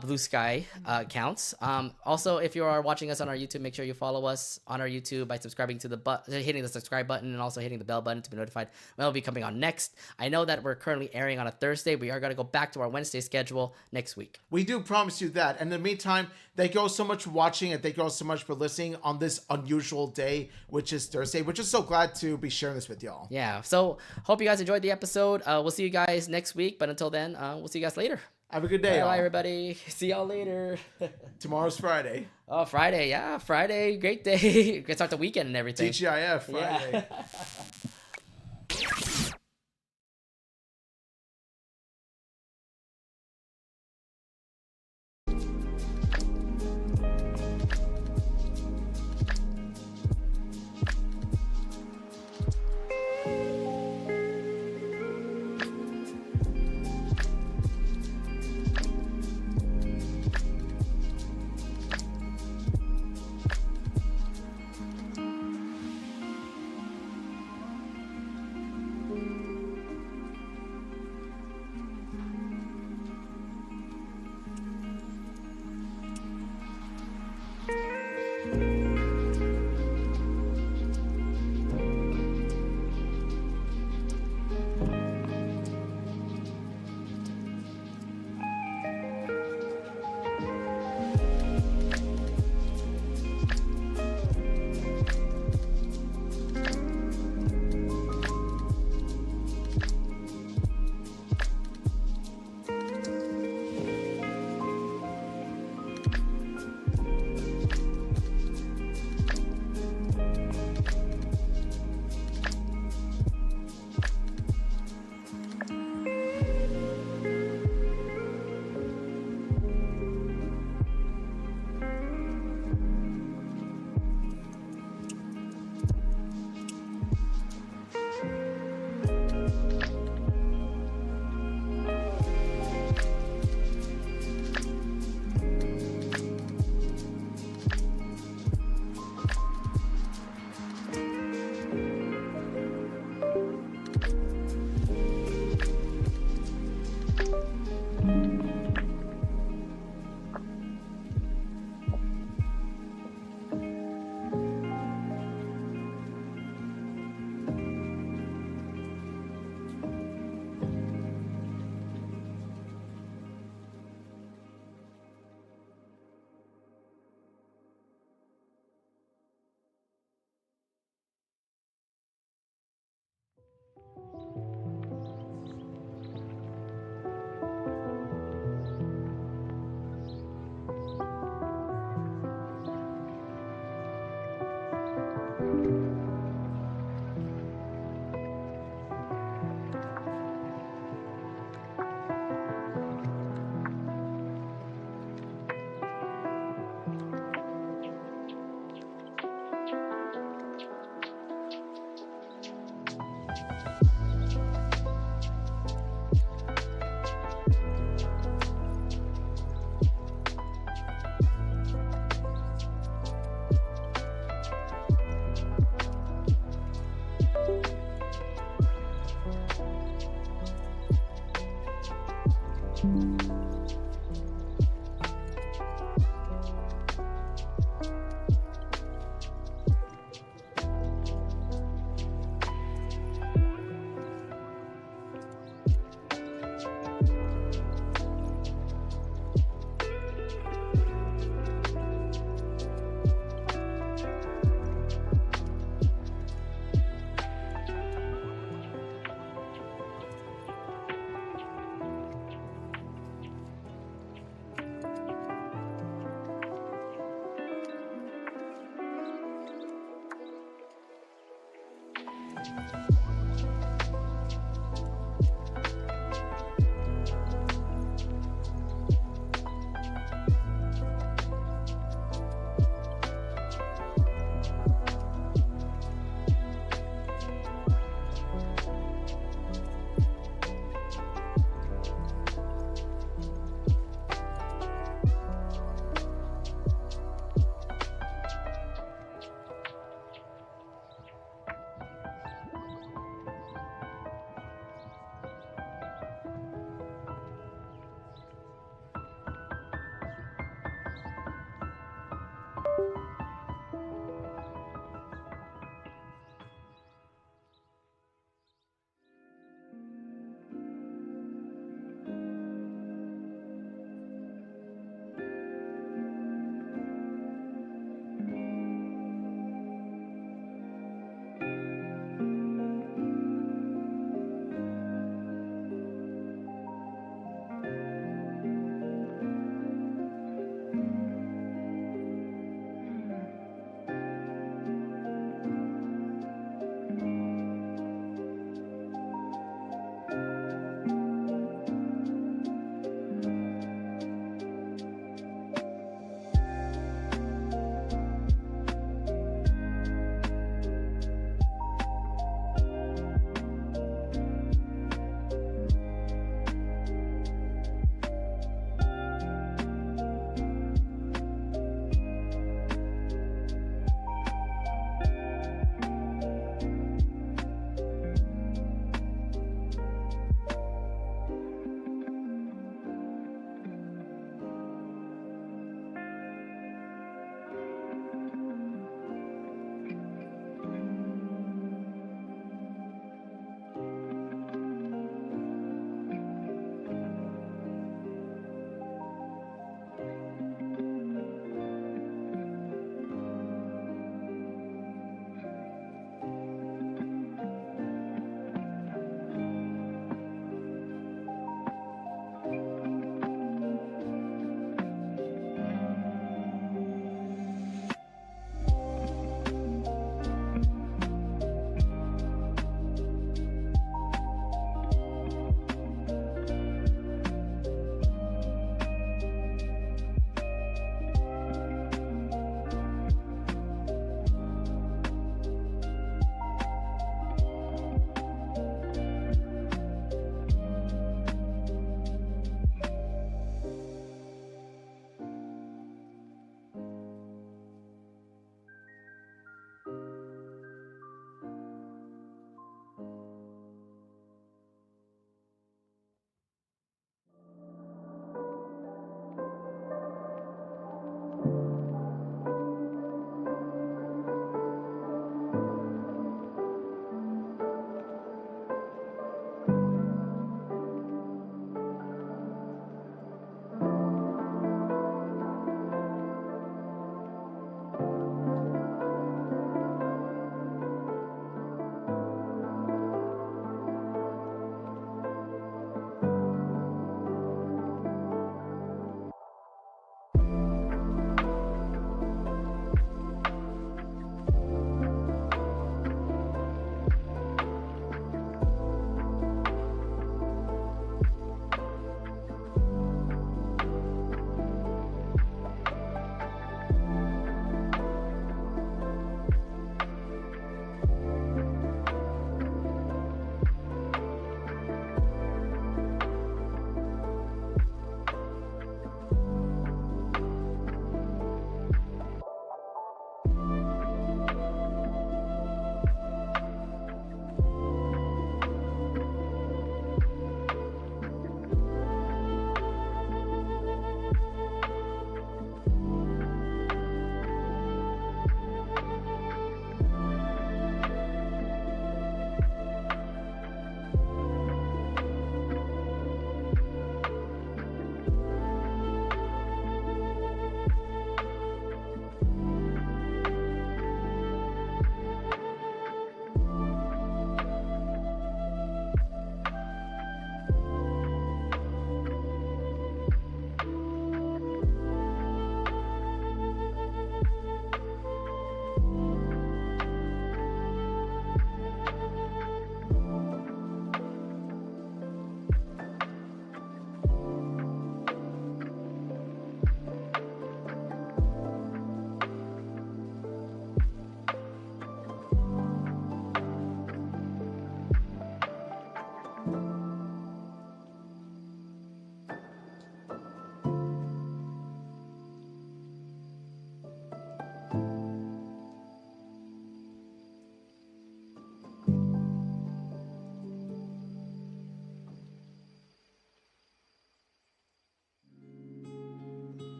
Blue Sky accounts. Also, if you are watching us on our YouTube, make sure you follow us on our YouTube by subscribing to hitting the subscribe button, and also hitting the bell button to be notified when we'll be coming on next. I know that we're currently airing on a Thursday. We are going to go back to our Wednesday schedule next week. We do promise you that. And in the meantime, thank you all so much for watching, and thank you all so much for listening on this unusual day, which is Thursday. We're just so glad to be sharing this with y'all. Yeah. So hope you guys enjoyed the episode. We'll see you guys next week. But until then, we'll see you guys later. Have a good day, Bye, everybody. See y'all later. Tomorrow's Friday. Oh, Friday. Yeah, Friday. Great day. Gonna start the weekend and everything. TGIF Friday. Yeah.